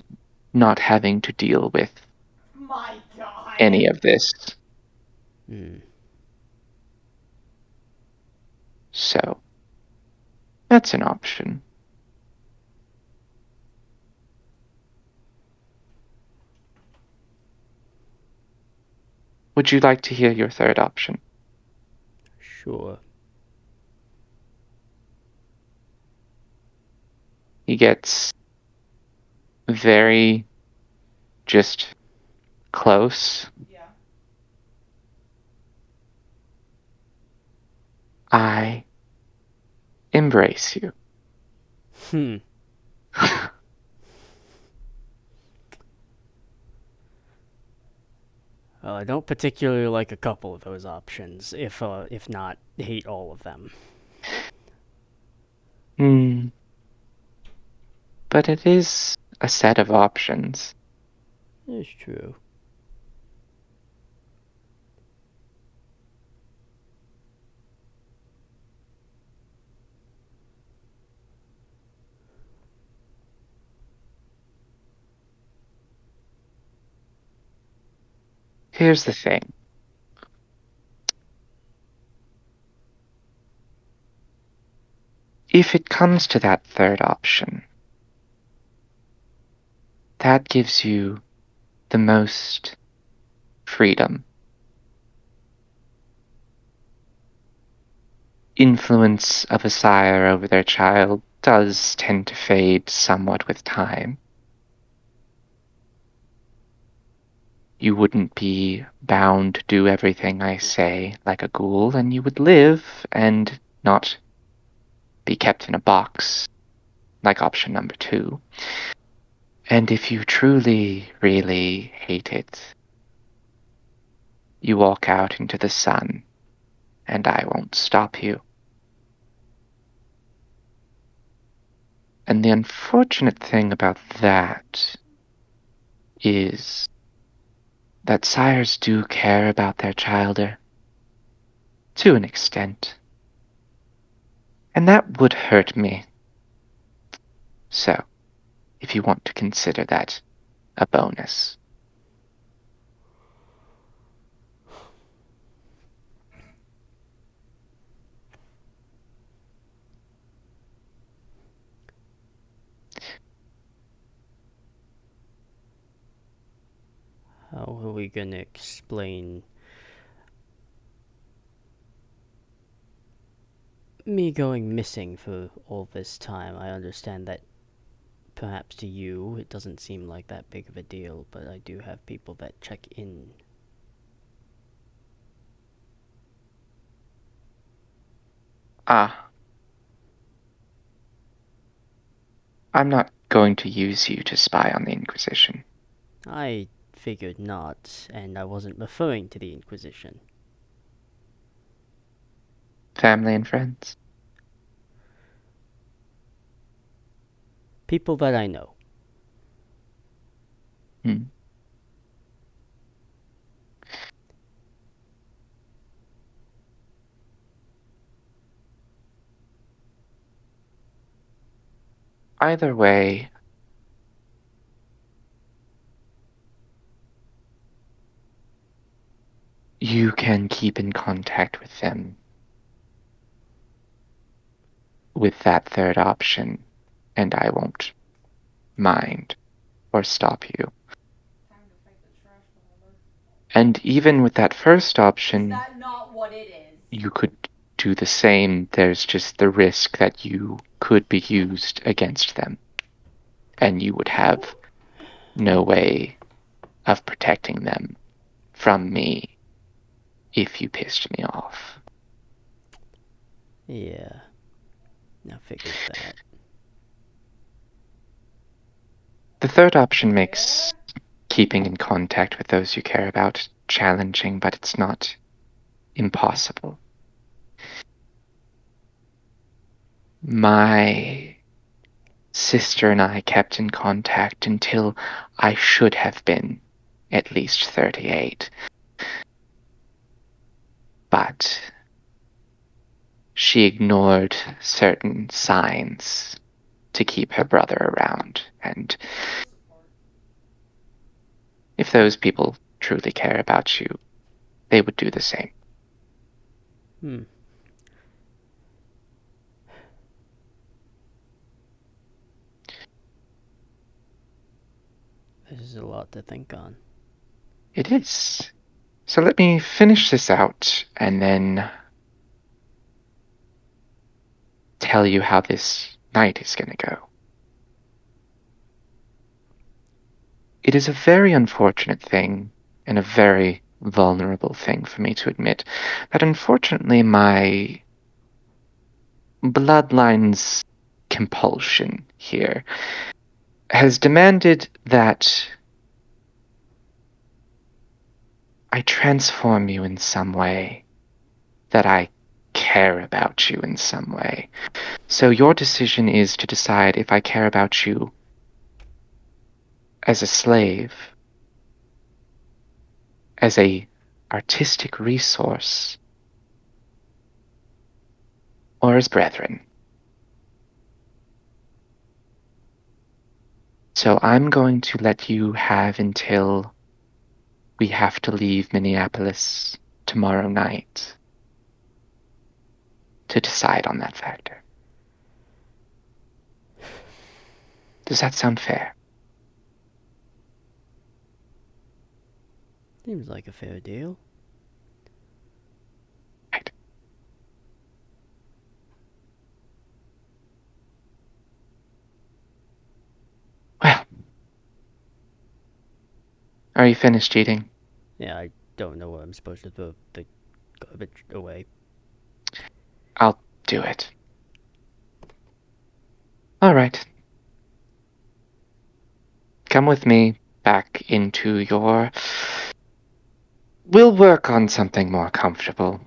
Speaker 4: not having to deal with
Speaker 7: My God.
Speaker 4: any of this. So, that's an option. Would you like to hear your third option?
Speaker 1: Sure.
Speaker 4: He gets very just close.
Speaker 7: Yeah.
Speaker 4: I embrace you.
Speaker 1: I don't particularly like a couple of those options, if not hate all of them.
Speaker 4: But it is a set of options.
Speaker 1: It's true.
Speaker 4: Here's the thing. If it comes to that third option, that gives you the most freedom. Influence of a sire over their child does tend to fade somewhat with time. You wouldn't be bound to do everything I say like a ghoul, and you would live and not be kept in a box like option number 2. And if you truly, really hate it, you walk out into the sun, and I won't stop you. And the unfortunate thing about that is that sires do care about their childer, to an extent. And that would hurt me. So, if you want to consider that a bonus.
Speaker 1: How are we gonna explain me going missing for all this time? I understand that perhaps to you it doesn't seem like that big of a deal, but I do have people that check in.
Speaker 4: I'm not going to use you to spy on the Inquisition.
Speaker 1: I figured not, and I wasn't referring to the Inquisition.
Speaker 4: Family and friends?
Speaker 1: People that I know.
Speaker 4: Either way, you can keep in contact with them with that third option, and I won't mind or stop you.
Speaker 7: Time to fight the trash beholder.
Speaker 4: And even with that first
Speaker 7: Is
Speaker 4: option,
Speaker 7: that not what it is?
Speaker 4: you could do the same. There's just the risk that you could be used against them, and you would have no way of protecting them from me if you pissed me off.
Speaker 1: Yeah. I figured that.
Speaker 4: The third option makes keeping in contact with those you care about challenging, but it's not impossible. My sister and I kept in contact until I should have been at least 38. But she ignored certain signs to keep her brother around, and if those people truly care about you, they would do the same.
Speaker 1: Hmm. This is a lot to think on.
Speaker 4: It is. So let me finish this out and then tell you how this night is going to go. It is a very unfortunate thing and a very vulnerable thing for me to admit that unfortunately my bloodline's compulsion here has demanded that I transform you in some way, that I care about you in some way. So your decision is to decide if I care about you as a slave, as a artistic resource, or as brethren. So I'm going to let you have until we have to leave Minneapolis tomorrow night to decide on that factor. Does that sound fair?
Speaker 1: Seems like a fair deal.
Speaker 4: Right. Well, are you finished eating?
Speaker 1: Yeah, I don't know what I'm supposed to throw the garbage away.
Speaker 4: I'll do it. All right. Come with me back into your... We'll work on something more comfortable,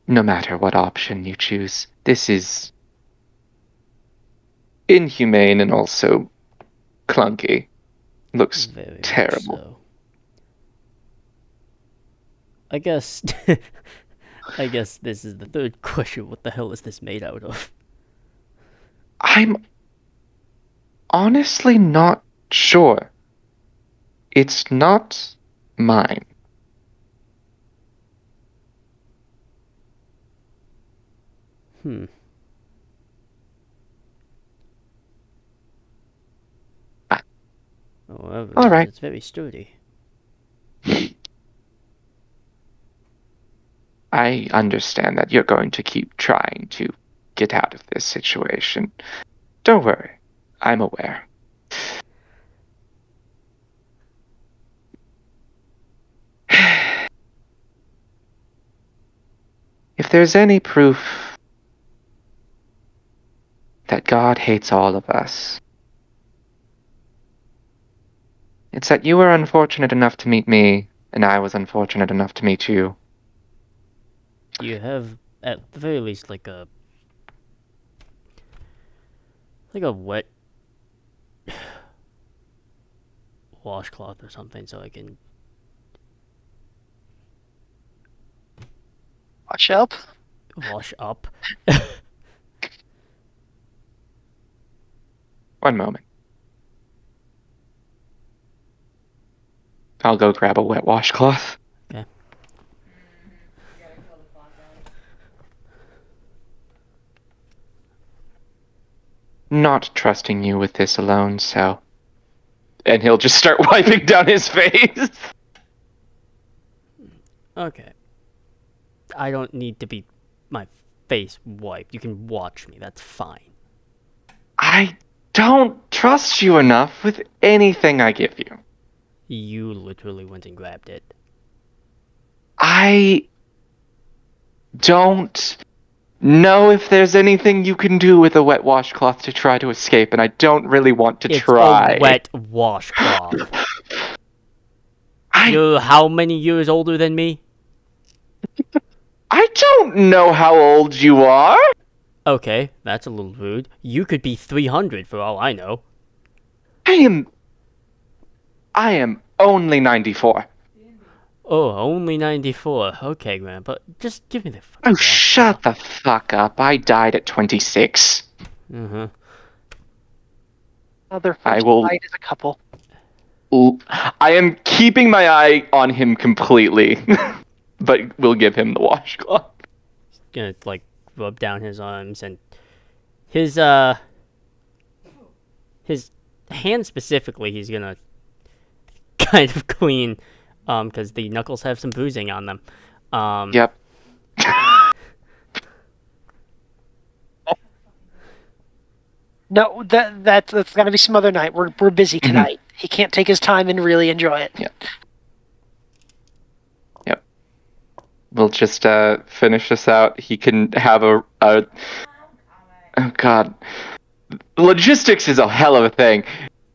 Speaker 4: no matter what option you choose. This is inhumane and also clunky. Looks
Speaker 1: Very much
Speaker 4: terrible.
Speaker 1: so. I guess I guess this is the third question. What the hell is this made out of?
Speaker 4: I'm honestly not sure. It's not mine.
Speaker 1: Hmm. However,
Speaker 4: All right.
Speaker 1: it's very sturdy.
Speaker 4: I understand that you're going to keep trying to get out of this situation. Don't worry. I'm aware. If there's any proof that God hates all of us, it's that you were unfortunate enough to meet me, and I was unfortunate enough to meet you.
Speaker 1: You have, at the very least, like a wet washcloth or something, so I can
Speaker 2: Watch up.
Speaker 1: wash up.
Speaker 4: One moment. I'll go grab a wet washcloth.
Speaker 1: Okay.
Speaker 7: You gotta kill the clock, guys.
Speaker 4: not trusting you with this alone, so... And he'll just start wiping down his face.
Speaker 1: Okay. I don't need to be my face wiped. You can watch me. That's fine.
Speaker 4: I don't trust you enough with anything I give you.
Speaker 1: You literally went and grabbed it.
Speaker 4: I don't know if there's anything you can do with a wet washcloth to try to escape, and I don't really want to
Speaker 1: It's
Speaker 4: try.
Speaker 1: a wet washcloth.
Speaker 4: I
Speaker 1: You're how many years older than me?
Speaker 4: I don't know how old you are.
Speaker 1: Okay, that's a little rude. You could be 300 for all I know.
Speaker 4: I am only 94.
Speaker 1: Oh, only 94. Okay, Grandpa. Just give me the fucking
Speaker 4: Oh,
Speaker 1: washcloth.
Speaker 4: shut the fuck up. I died at 26.
Speaker 1: Mm-hmm.
Speaker 2: Other
Speaker 4: I
Speaker 2: first
Speaker 4: will-
Speaker 2: night is a couple.
Speaker 4: I am keeping my eye on him completely, but we'll give him the washcloth.
Speaker 1: Gonna, like, rub down his arms and... His hand specifically, he's gonna kind of clean, because the knuckles have some bruising on them.
Speaker 4: Yep.
Speaker 2: No, that's gotta be some other night. We're busy tonight. He can't take his time and really enjoy it.
Speaker 4: Yep. We'll just finish this out. He can have a oh god. Logistics is a hell of a thing.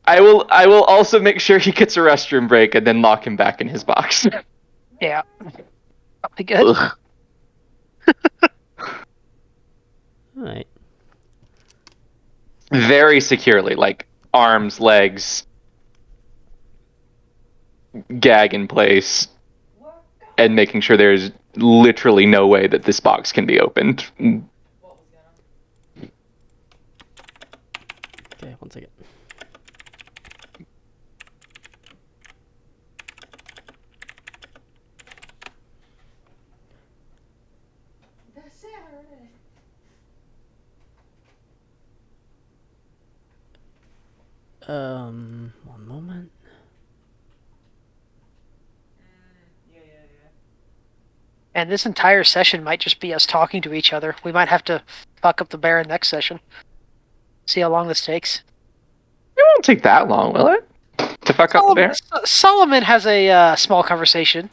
Speaker 4: I will also make sure he gets a restroom break and then lock him back in his box.
Speaker 2: Yeah. Probably good.
Speaker 4: Ugh.
Speaker 1: Alright.
Speaker 4: Very securely, like arms, legs, gag in place, and making sure there's literally no way that this box can be opened.
Speaker 1: Okay, one second. One moment.
Speaker 2: And this entire session might just be us talking to each other. We might have to fuck up the Baron next session. See how long this takes.
Speaker 4: It won't take that long, will it? To fuck up the bear?
Speaker 2: Solomon has a small conversation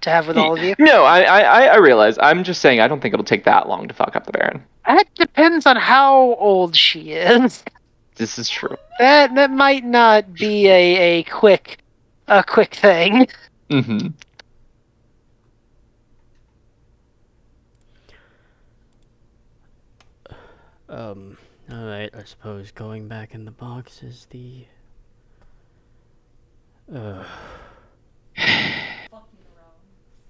Speaker 2: to have with all of you.
Speaker 4: No, I realize. I'm just saying I don't think it'll take that long to fuck up the Baron.
Speaker 2: That depends on how old she is.
Speaker 4: This is true.
Speaker 2: That might not be a quick thing.
Speaker 4: Mm-hmm.
Speaker 1: Alright, I suppose going back in the box is the...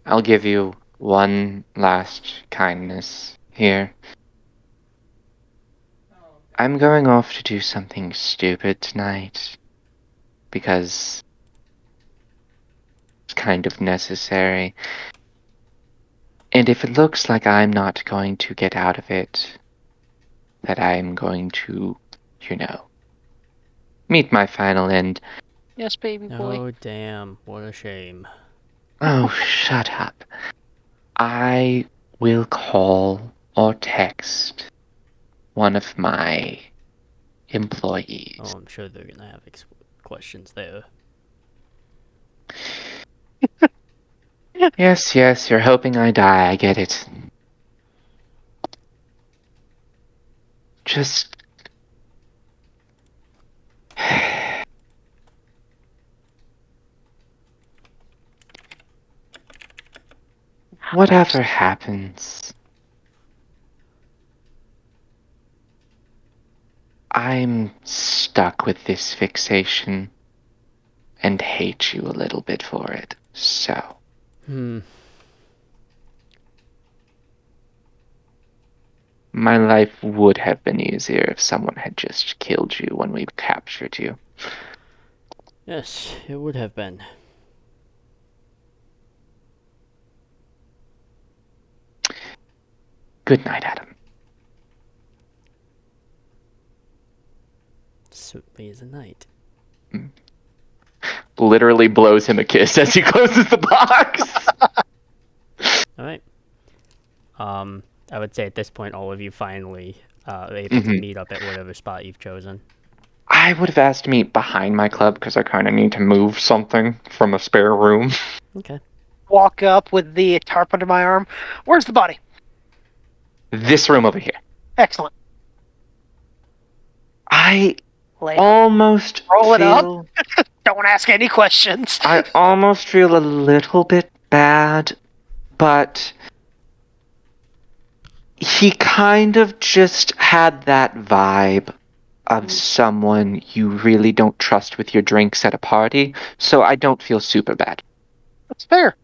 Speaker 4: I'll give you one last kindness here. I'm going off to do something stupid tonight. Because it's kind of necessary. And if it looks like I'm not going to get out of it, that I'm going to, meet my final end.
Speaker 2: Yes, baby boy.
Speaker 1: Oh, damn. What a shame.
Speaker 4: Oh, shut up. I will call or text one of my employees.
Speaker 1: Oh, I'm sure they're gonna have questions there.
Speaker 4: Yes, you're hoping I die, I get it. Just... Whatever happens, I'm stuck with this fixation and hate you a little bit for it, so... My life would have been easier if someone had just killed you when we captured you.
Speaker 1: Yes, it would have been.
Speaker 4: Good night, Adam.
Speaker 1: certainly is a knight.
Speaker 4: Literally blows him a kiss as he closes the box.
Speaker 1: All right. I would say at this point, all of you finally are able to meet up at whatever spot you've chosen.
Speaker 4: I would have asked to meet behind my club because I kind of need to move something from a spare room.
Speaker 1: Okay.
Speaker 2: Walk up with the tarp under my arm. Where's the body?
Speaker 4: This room over here.
Speaker 2: Excellent.
Speaker 4: I
Speaker 2: Lay.
Speaker 4: almost
Speaker 2: Roll it
Speaker 4: feel...
Speaker 2: up. Don't ask any questions.
Speaker 4: I almost feel a little bit bad, but he kind of just had that vibe of someone you really don't trust with your drinks at a party, so I don't feel super bad.
Speaker 2: That's fair.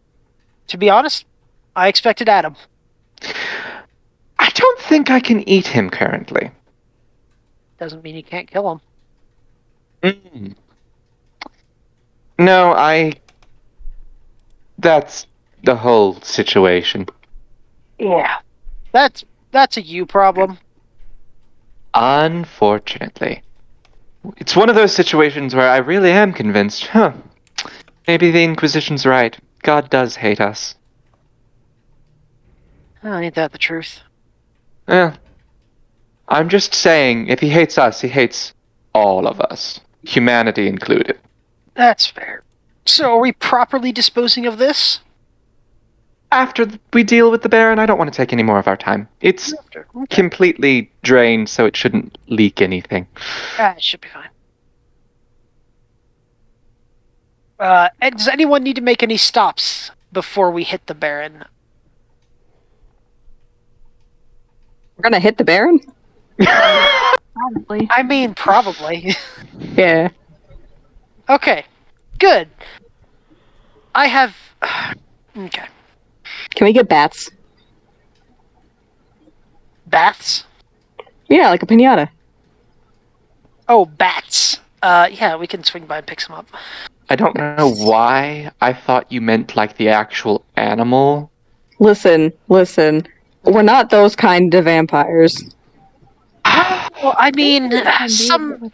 Speaker 2: To be honest, I expected Adam.
Speaker 4: I don't think I can eat him currently.
Speaker 2: Doesn't mean you can't kill him.
Speaker 4: No, that's the whole situation.
Speaker 2: Yeah. That's a you problem.
Speaker 4: Unfortunately. It's one of those situations where I really am convinced, maybe the Inquisition's right. God does hate us.
Speaker 2: Oh, ain't that the truth?
Speaker 4: Yeah. I'm just saying, if he hates us, he hates all of us. Humanity included.
Speaker 2: That's fair. So are we properly disposing of this?
Speaker 4: After we deal with the Baron, I don't want to take any more of our time. It's completely drained, so it shouldn't leak anything.
Speaker 2: It should be fine. And does anyone need to make any stops before we hit the Baron?
Speaker 3: We're gonna hit the Baron?
Speaker 5: Probably.
Speaker 2: I mean, probably.
Speaker 3: Yeah.
Speaker 2: Okay, good. I have... Okay.
Speaker 3: Can we get bats?
Speaker 2: Bats?
Speaker 3: Yeah, like a pinata.
Speaker 2: Oh, bats. Yeah, we can swing by and pick some up.
Speaker 4: I don't know why I thought you meant like the actual animal.
Speaker 3: Listen. We're not those kind of vampires.
Speaker 2: Well, I mean,
Speaker 5: Some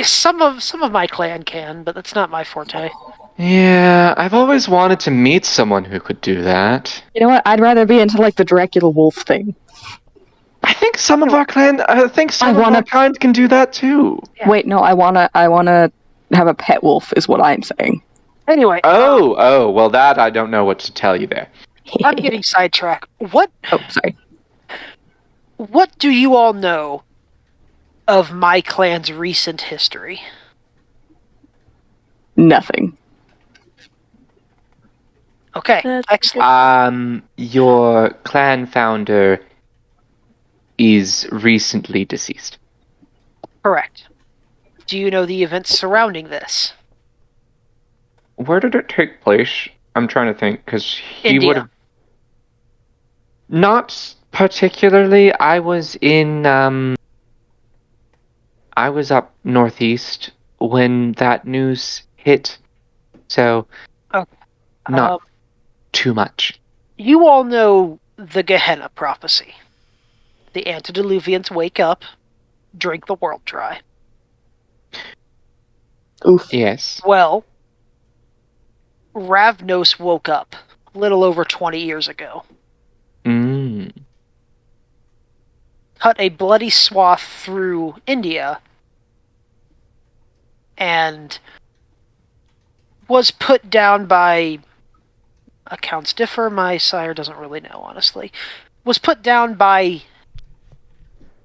Speaker 2: some of my clan can, but that's not my forte.
Speaker 4: Yeah, I've always wanted to meet someone who could do that.
Speaker 3: You know what? I'd rather be into like the Dracula wolf thing.
Speaker 4: I think some of our clan, our kind can do that too.
Speaker 2: Yeah.
Speaker 3: Wait, no, I wanna have a pet wolf is what I'm saying.
Speaker 2: Anyway.
Speaker 4: Well, that I don't know what to tell you there.
Speaker 2: I'm getting sidetracked. What
Speaker 3: Sorry.
Speaker 2: What do you all know of my clan's recent history?
Speaker 3: Nothing.
Speaker 2: Okay, excellent.
Speaker 4: Your clan founder is recently deceased.
Speaker 2: Correct. Do you know the events surrounding this?
Speaker 4: Where did it take place? I'm trying to think, because he
Speaker 2: India.
Speaker 4: would have... Not particularly. I was up northeast when that news hit, so not too much.
Speaker 2: You all know the Gehenna prophecy. The antediluvians wake up, drink the world dry.
Speaker 3: Oof.
Speaker 4: Yes.
Speaker 2: Well, Ravnos woke up a little over 20 years ago. Cut a bloody swath through India and was put down by... Accounts differ, my sire doesn't really know, honestly. Was put down by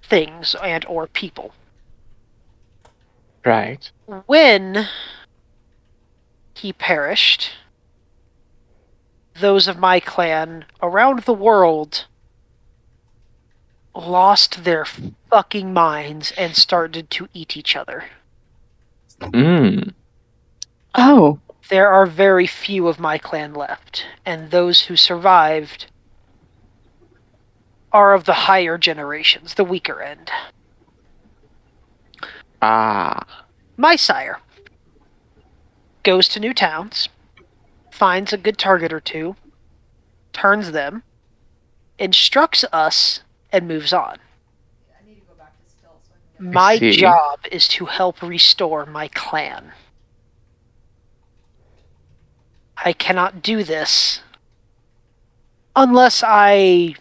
Speaker 2: things and or people.
Speaker 4: Right.
Speaker 2: When he perished, those of my clan around the world lost their fucking minds and started to eat each other.
Speaker 3: Oh.
Speaker 2: There are very few of my clan left, and those who survived are of the higher generations, the weaker end. My sire goes to new towns, finds a good target or two, turns them, instructs us, and moves on.
Speaker 7: I need to go back to still so I can
Speaker 2: My
Speaker 4: see.
Speaker 2: job is to help restore my clan. I cannot do this unless I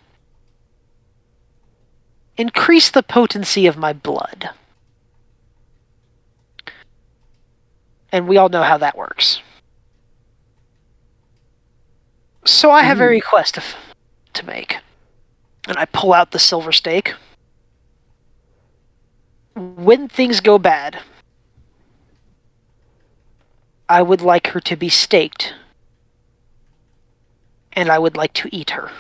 Speaker 2: increase the potency of my blood. And we all know how that works. So I have a request to make. And I pull out the silver stake. When things go bad, I would like her to be staked. And I would like to eat her.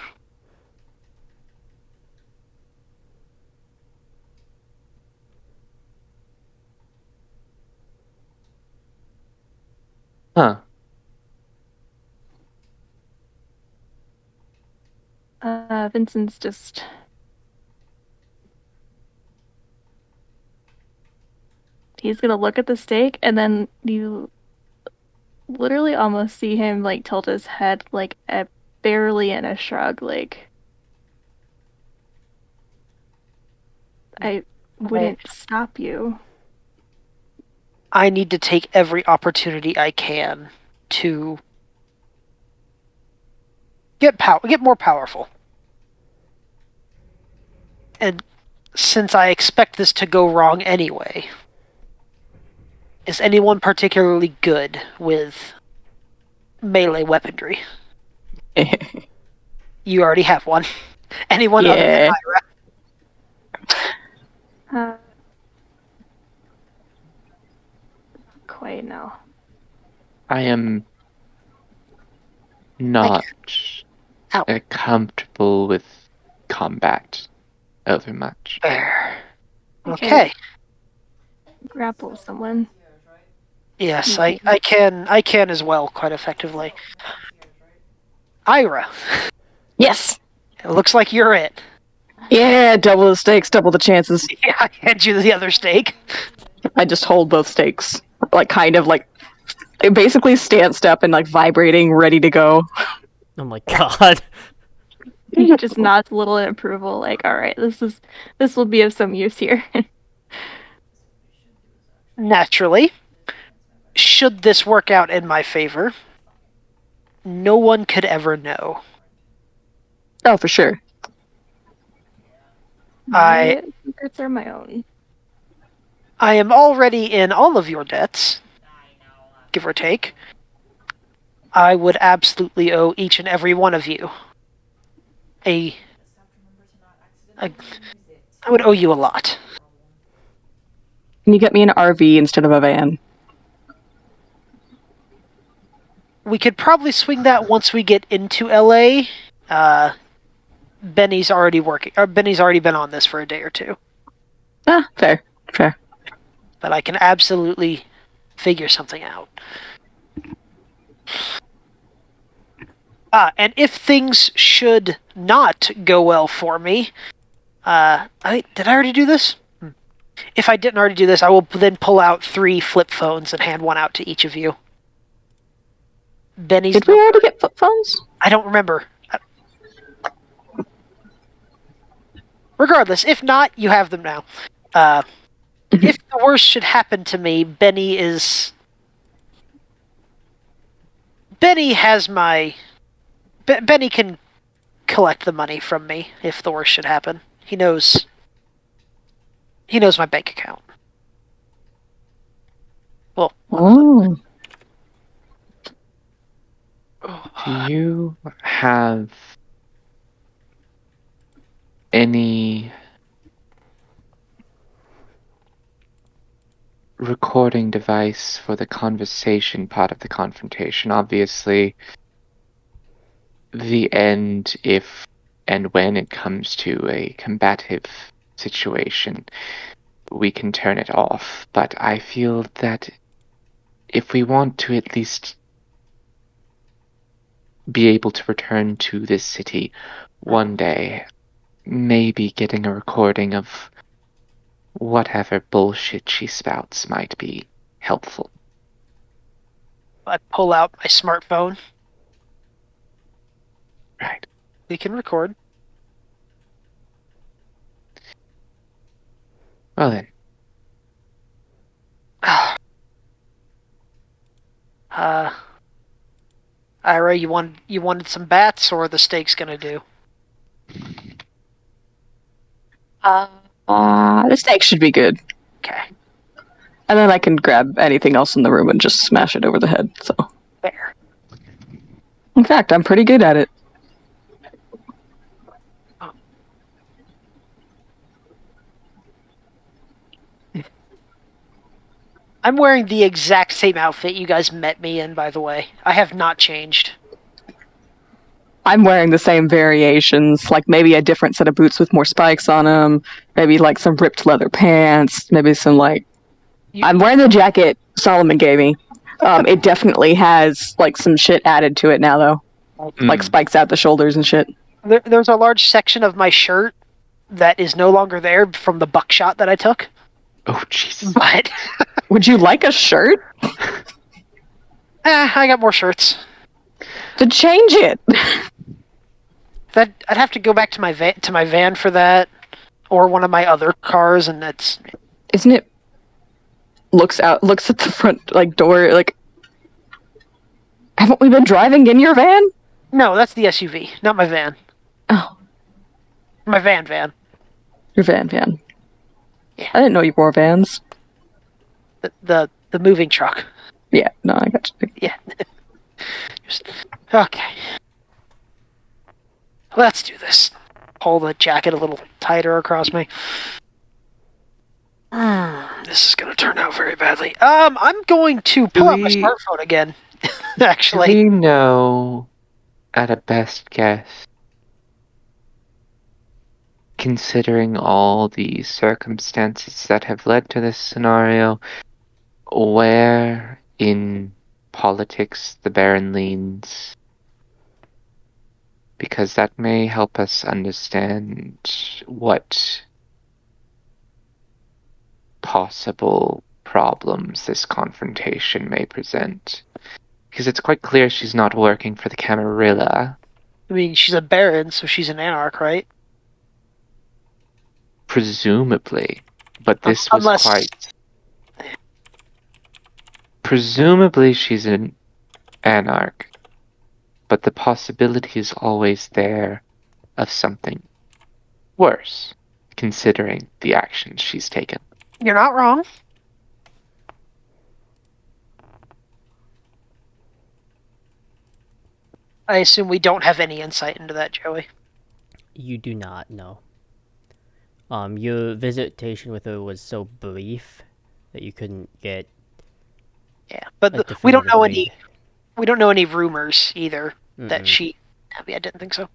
Speaker 4: Huh.
Speaker 5: Vincent's just he's gonna look at the steak, and then you literally almost see him like tilt his head like barely in a shrug, like I wouldn't stop you.
Speaker 2: I need to take every opportunity I can to get more powerful. And since I expect this to go wrong anyway, is anyone particularly good with melee weaponry? You already have one. Anyone other than
Speaker 3: Yeah.
Speaker 5: Ira? Quite no.
Speaker 4: I am not
Speaker 2: Ow.
Speaker 4: comfortable with combat overmuch.
Speaker 2: There. Okay.
Speaker 5: Grapple someone.
Speaker 2: Yes, I can as well, quite effectively. Ira,
Speaker 3: Yes.
Speaker 2: it looks like you're it.
Speaker 3: Yeah, double the stakes, double the chances.
Speaker 2: Yeah, I hand you the other stake.
Speaker 3: I just hold both stakes. Like, kind of like, basically stanced up and, like, vibrating, ready to go.
Speaker 1: Oh my god.
Speaker 5: He just nods a little in approval, like, alright, this will be of some use here.
Speaker 2: Naturally, should this work out in my favor, no one could ever know.
Speaker 3: Oh, for sure.
Speaker 5: My secrets are my own.
Speaker 2: I am already in all of your debts, give or take. I would absolutely owe each and every one of you I would owe you a lot.
Speaker 3: Can you get me an RV instead of a van?
Speaker 2: We could probably swing that once we get into LA. Benny's already been on this for a day or two.
Speaker 3: Ah, fair.
Speaker 2: But I can absolutely figure something out. And if things should not go well for me, did I already do this? If I didn't already do this, I will then pull out 3 flip phones and hand one out to each of you. Benny's
Speaker 3: Did we already get flip phones?
Speaker 2: I don't remember. Regardless, if not, you have them now. If the worst should happen to me, Benny has my... Benny can collect the money from me if the worst should happen. He knows my bank account. Well,
Speaker 3: Oh.
Speaker 4: Do you have any recording device for the conversation part of the confrontation? Obviously, the end, if and when it comes to a combative situation, we can turn it off. But I feel that if we want to at least be able to return to this city one day, maybe getting a recording of whatever bullshit she spouts might be helpful.
Speaker 2: I pull out my smartphone.
Speaker 4: Right.
Speaker 2: We can record.
Speaker 4: Well then,
Speaker 2: Ira, you wanted some bats, or the steak's gonna do?
Speaker 3: The steak should be good.
Speaker 2: Okay,
Speaker 3: And then I can grab anything else in the room and just smash it over the head, so.
Speaker 2: fair.
Speaker 3: In fact, I'm pretty good at it.
Speaker 2: I'm wearing the exact same outfit you guys met me in, by the way. I have not changed.
Speaker 3: I'm wearing the same variations, like maybe a different set of boots with more spikes on them, maybe like some ripped leather pants, maybe some like... I'm wearing the jacket Solomon gave me. It definitely has like some shit added to it now, though. Like spikes out the shoulders and shit.
Speaker 2: There's a large section of my shirt that is no longer there from the buckshot that I took.
Speaker 4: Oh, Jesus.
Speaker 2: But
Speaker 3: would you like a shirt?
Speaker 2: I got more shirts.
Speaker 3: To change it.
Speaker 2: That I'd have to go back to my van for that, or one of my other cars, and that's.
Speaker 3: Isn't it? Looks at the front like door like. Haven't we been driving in your van?
Speaker 2: No, that's the SUV, not my van.
Speaker 3: Oh.
Speaker 2: My van.
Speaker 3: Your van.
Speaker 2: Yeah.
Speaker 3: I didn't know you wore vans.
Speaker 2: The moving truck.
Speaker 3: Yeah, no, I got you.
Speaker 2: Yeah. Okay. Let's do this. Pull the jacket a little tighter across me. This is going to turn out very badly. I'm going to pull out my smartphone again. Actually.
Speaker 4: Do we know, at a best guess, considering all the circumstances that have led to this scenario, where in politics the Baron leans? Because that may help us understand what possible problems this confrontation may present. Because it's quite clear she's not working for the Camarilla.
Speaker 2: I mean, she's a Baron, so she's an anarch, right?
Speaker 4: Presumably. But this was
Speaker 2: Unless...
Speaker 4: quite... Presumably she's an anarch. But the possibility is always there of something worse, considering the actions she's taken.
Speaker 2: You're not wrong. I assume we don't have any insight into that, Joey.
Speaker 1: You do not know. Your visitation with her was so brief that you couldn't get.
Speaker 2: Yeah, but we don't know any. We don't know any rumors either that she. I mean, I didn't think so.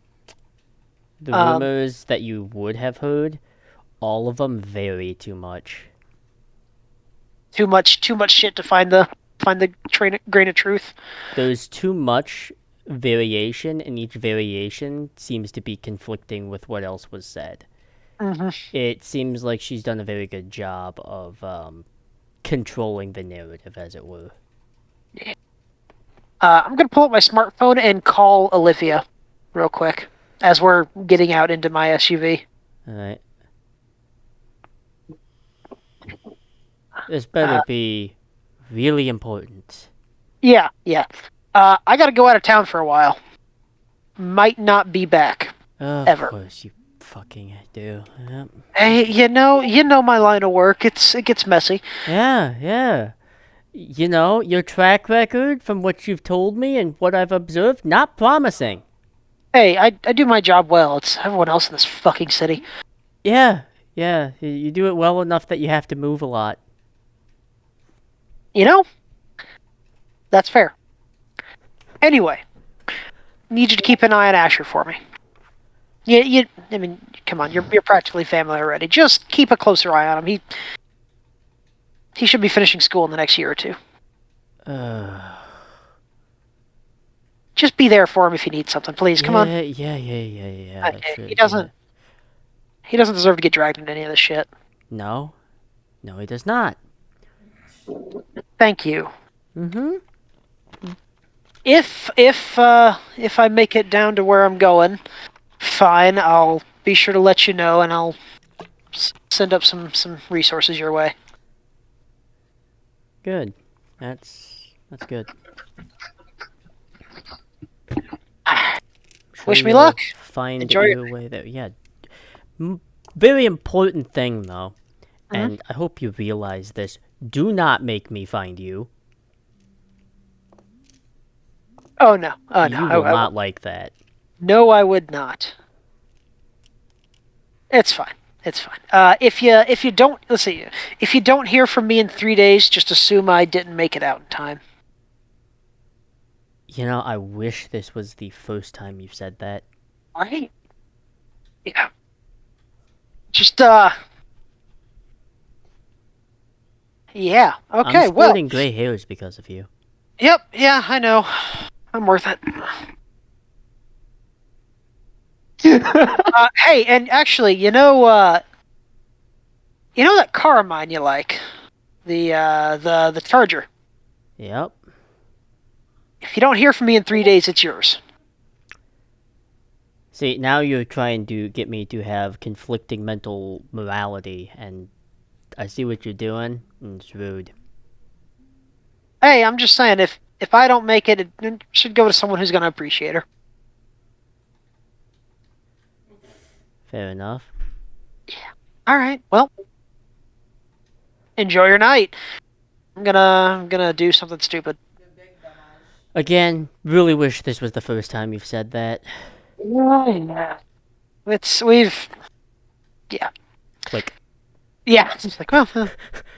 Speaker 1: The rumors that you would have heard, all of them vary too much.
Speaker 2: Too much shit to find the grain of truth.
Speaker 1: There's too much variation, and each variation seems to be conflicting with what else was said. It seems like she's done a very good job of controlling the narrative, as it were.
Speaker 2: I'm going to pull up my smartphone and call Olivia real quick as we're getting out into my SUV.
Speaker 1: Alright. This better be really important.
Speaker 2: Yeah. I got to go out of town for a while. Might not be back. Ever.
Speaker 1: Of course you fucking do. Yep.
Speaker 2: Hey, you know my line of work. It gets messy.
Speaker 1: Yeah. You know, your track record, from what you've told me and what I've observed, not promising.
Speaker 2: Hey, I do my job well. It's everyone else in this fucking city.
Speaker 1: Yeah. You do it well enough that you have to move a lot.
Speaker 2: You know? That's fair. Anyway, need you to keep an eye on Asher for me. I mean, come on, you're practically family already. Just keep a closer eye on him. He should be finishing school in the next year or two. Just be there for him if he needs something, please. Come on.
Speaker 1: Yeah.
Speaker 2: He doesn't deserve to get dragged into any of this shit.
Speaker 1: No, he does not.
Speaker 2: Thank you. If I make it down to where I'm going, fine. I'll be sure to let you know, and I'll send up some resources your way.
Speaker 1: Good. That's good. Sure
Speaker 2: Wish me
Speaker 1: you'll
Speaker 2: luck.
Speaker 1: Find
Speaker 2: Enjoy
Speaker 1: your way there. Yeah. Very important thing, though.
Speaker 2: Mhm.
Speaker 1: And I hope you realize this. Do not make me find you.
Speaker 2: Oh no. Oh no.
Speaker 1: You will not like that.
Speaker 2: No, I would not. It's fine. It's fine. If you don't, let's see, if you don't hear from me in 3 days, just assume I didn't make it out in time.
Speaker 1: You know, I wish this was the first time you've said that.
Speaker 2: Right? Yeah. Just Yeah. Okay.
Speaker 1: I'm
Speaker 2: Well.
Speaker 1: sporting gray hairs because of you.
Speaker 2: Yep. Yeah. I know. I'm worth it. Hey, and actually, you know that car of mine you like, the Charger.
Speaker 1: Yep.
Speaker 2: If you don't hear from me in 3 days, it's yours.
Speaker 1: See, now you're trying to get me to have conflicting mental morality, and I see what you're doing, and it's rude.
Speaker 2: Hey, I'm just saying, if I don't make it, it should go to someone who's gonna appreciate her.
Speaker 1: Fair enough.
Speaker 2: All right. Well, enjoy your night. I'm gonna do something stupid.
Speaker 1: Again, really wish this was the first time you've said that.
Speaker 2: Yeah. We've. Yeah.
Speaker 1: Like,
Speaker 2: Yeah. It's like, well,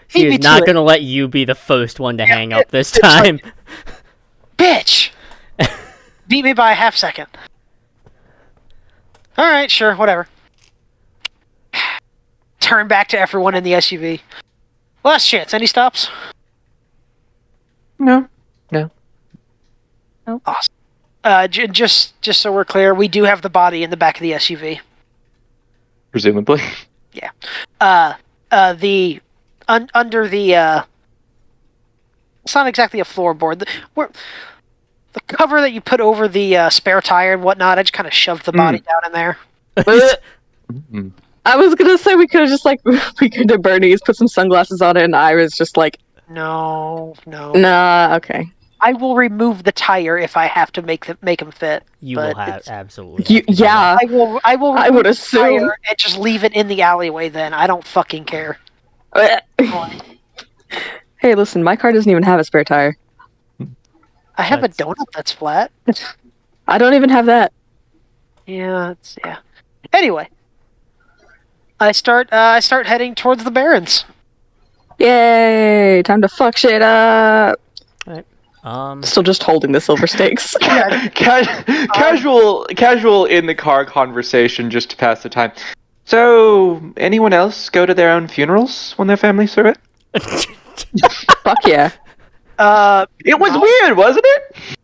Speaker 1: she
Speaker 2: beat me
Speaker 1: is not
Speaker 2: to it.
Speaker 1: gonna let you be the first one to hang up this time.
Speaker 2: Bitch! Beat me by a half second. Alright, sure, whatever. Turn back to everyone in the SUV. Last chance, any stops?
Speaker 4: No.
Speaker 2: Awesome. Just so we're clear, we do have the body in the back of the SUV.
Speaker 4: Presumably.
Speaker 2: Yeah. Under the, it's not exactly a floorboard. The cover that you put over the spare tire and whatnot, I just kind of shoved the body down in there.
Speaker 4: Mm.
Speaker 3: I was gonna say we could have just like we could have Bernie's put some sunglasses on it, and Ira's just like,
Speaker 2: No.
Speaker 3: nah, okay.
Speaker 2: I will remove the tire if I have to make them fit.
Speaker 1: You
Speaker 2: but
Speaker 1: will have
Speaker 2: it's-
Speaker 1: absolutely. Have to do
Speaker 3: Yeah,
Speaker 2: I will.
Speaker 3: I
Speaker 2: remove
Speaker 3: would
Speaker 2: the
Speaker 3: assume.
Speaker 2: tire and just leave it in the alleyway. Then I don't fucking care.
Speaker 3: Hey, listen, my car doesn't even have a spare tire.
Speaker 2: I have
Speaker 1: That's-
Speaker 2: a donut that's flat.
Speaker 3: I don't even have that.
Speaker 2: Yeah. Anyway, I start heading towards the Barrens.
Speaker 3: Yay! Time to fuck shit up.
Speaker 1: that.
Speaker 3: Still just holding the silver stakes.
Speaker 4: Casual in the car conversation just to pass the time. So, anyone else go to their own funerals when their families throw it?
Speaker 3: Fuck yeah.
Speaker 4: It was weird, wasn't it?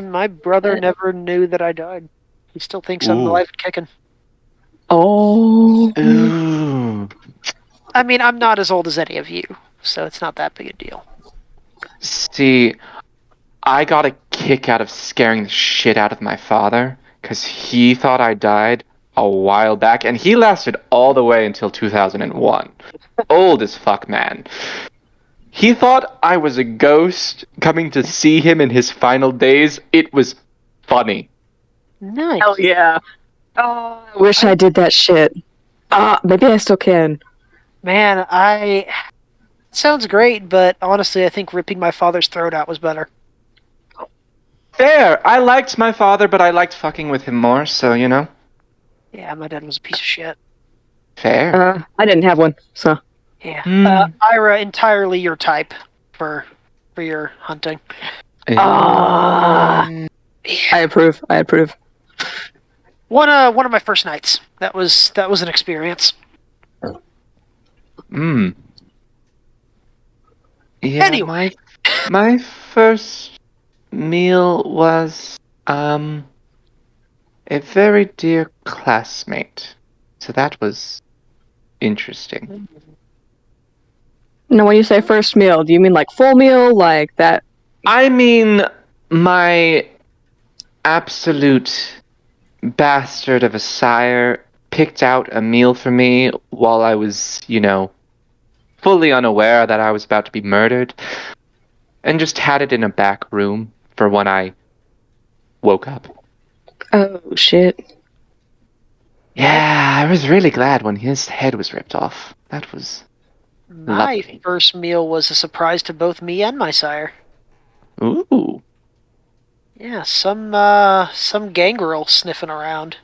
Speaker 2: My brother never knew that I died. He still thinks I'm
Speaker 4: Ooh.
Speaker 2: alive and kicking.
Speaker 3: Oh.
Speaker 4: Ooh.
Speaker 2: I mean, I'm not as old as any of you, so it's not that big a deal.
Speaker 4: See, I got a kick out of scaring the shit out of my father because he thought I died a while back, and he lasted all the way until 2001. Old as fuck, man. He thought I was a ghost coming to see him in his final days. It was funny.
Speaker 2: Nice.
Speaker 3: Hell yeah. Oh, I wish I did that shit. Maybe I still can.
Speaker 2: Man, sounds great, but honestly, I think ripping my father's throat out was better.
Speaker 4: Fair. I liked my father, but I liked fucking with him more, so, you know.
Speaker 2: Yeah, my dad was a piece of shit.
Speaker 4: Fair.
Speaker 3: I didn't have one, so.
Speaker 2: Yeah. Ira, entirely your type for your hunting.
Speaker 3: I approve.
Speaker 2: One of my first nights. That was an experience.
Speaker 4: Yeah,
Speaker 2: Anyway.
Speaker 4: my first meal was a very dear classmate. So that was interesting.
Speaker 3: Now, when you say first meal, do you mean like full meal, like that?
Speaker 4: I mean, my absolute bastard of a sire picked out a meal for me while I was, fully unaware that I was about to be murdered, and just had it in a back room for when I woke up.
Speaker 3: Oh shit.
Speaker 4: Yeah, I was really glad when his head was ripped off. That was
Speaker 2: My
Speaker 4: lovely.
Speaker 2: first meal was a surprise to both me and my sire.
Speaker 4: Ooh.
Speaker 2: Yeah, some gangrel sniffing around.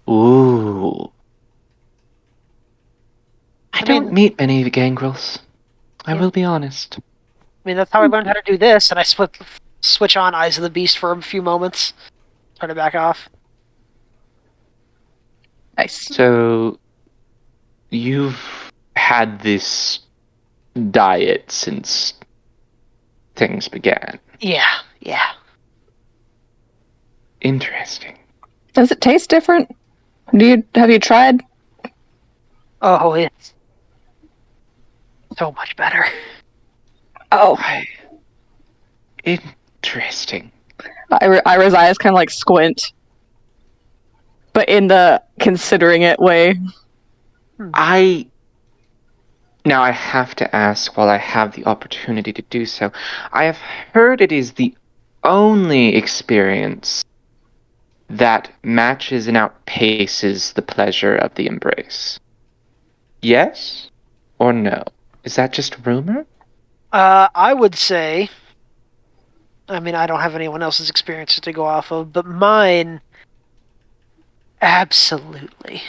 Speaker 4: Ooh. I
Speaker 2: I
Speaker 4: don't
Speaker 2: mean,
Speaker 4: meet many gangrels. I will be honest.
Speaker 2: that's how I learned how to do this, and I switch on Eyes of the Beast for a few moments. Turn it back off.
Speaker 3: Nice.
Speaker 4: So, you've had this diet since things began.
Speaker 2: Yeah.
Speaker 4: Interesting.
Speaker 3: Does it taste different? Have you tried?
Speaker 2: Oh, it's so much better.
Speaker 3: Oh,
Speaker 4: Interesting.
Speaker 3: Ira's eyes kind of like squint, but in the considering it way.
Speaker 4: Now I have to ask while I have the opportunity to do so. I have heard it is the only experience that matches and outpaces the pleasure of the embrace. Yes or no? Is that just rumor?
Speaker 2: I would say. I mean, I don't have anyone else's experiences to go off of, but mine, absolutely.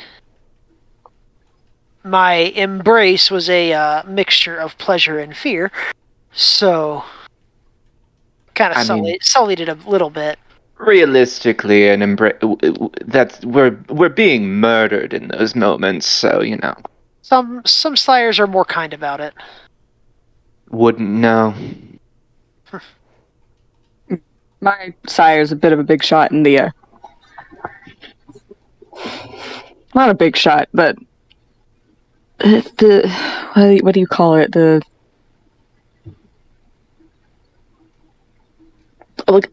Speaker 2: My embrace was a mixture of pleasure and fear, so kind of
Speaker 4: I mean,
Speaker 2: sullied it a little bit.
Speaker 4: realistically, an embrace that's we're being murdered in those moments, so
Speaker 2: Some sires are more kind about it.
Speaker 4: wouldn't know.
Speaker 3: My sire's a bit of a big shot in the not a big shot, but the what do you call it? The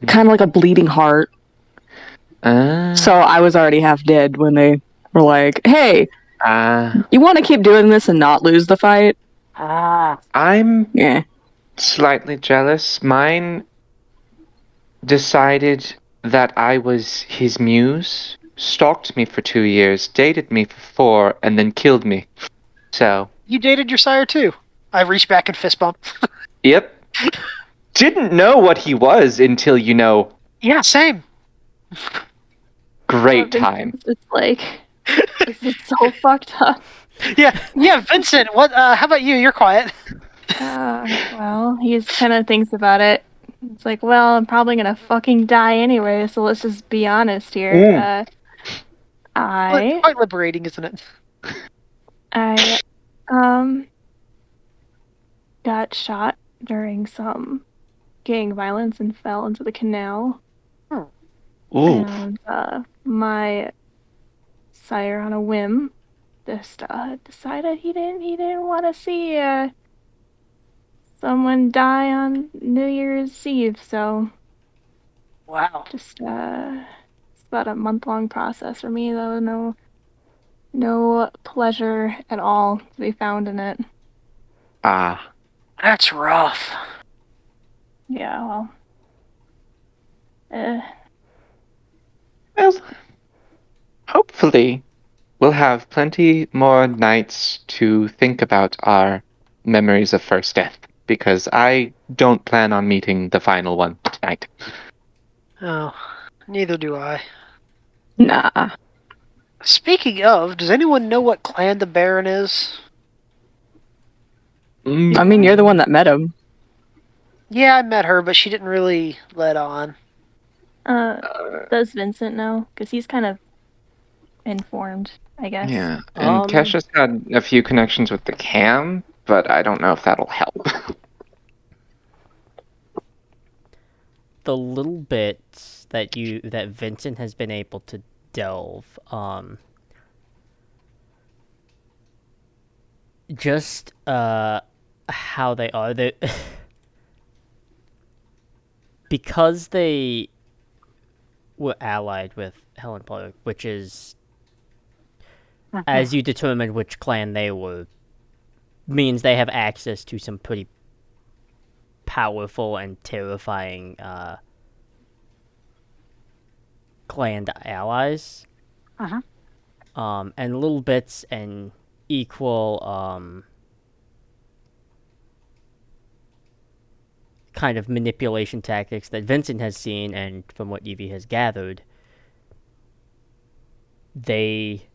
Speaker 3: kind of like a bleeding heart. So I was already half dead when they were like, "Hey, you want to keep doing this and not lose the fight?"
Speaker 4: I'm
Speaker 3: Yeah.
Speaker 4: slightly jealous. Mine decided that I was his muse, stalked me for 2 years, dated me for 4, and then killed me. So,
Speaker 2: You dated your sire too. I reached back and fist bump.
Speaker 4: yep. Didn't know what he was until,
Speaker 2: Yeah, same.
Speaker 4: great time.
Speaker 5: Vincent's just like, this is so fucked up.
Speaker 2: Yeah, Vincent. What? How about you? You're quiet.
Speaker 5: Well, he just kind of thinks about it. It's like, well, I'm probably gonna fucking die anyway, so let's just be honest here. I,
Speaker 2: Quite liberating, isn't it?
Speaker 5: I, got shot during some gang violence and fell into the canal.
Speaker 4: Ooh.
Speaker 5: And my sire, on a whim, just decided he didn't want to see someone die on New Year's Eve. So
Speaker 2: Wow.
Speaker 5: just it's about a month-long process for me, though. No pleasure at all to be found in it.
Speaker 2: That's rough.
Speaker 5: Yeah, well,
Speaker 4: Well, hopefully we'll have plenty more nights to think about our memories of first death, because I don't plan on meeting the final one tonight.
Speaker 2: Oh, neither do I.
Speaker 3: Nah.
Speaker 2: Speaking of, does anyone know what clan the Baron is?
Speaker 3: I mean, you're the one that met him.
Speaker 2: Yeah, I met her, but she didn't really let on.
Speaker 5: does Vincent know? Because he's kind of informed, I guess.
Speaker 4: Yeah, and Kesha's had a few connections with the cam, but I don't know if that'll help.
Speaker 1: The little bits that Vincent has been able to delve, just how they are, because they were allied with Helen Potter, which is, as you determine which clan they were, means they have access to some pretty powerful and terrifying clan allies.
Speaker 2: Uh-huh.
Speaker 1: And little bits and equal kind of manipulation tactics that Vincent has seen, and from what Evie has gathered, they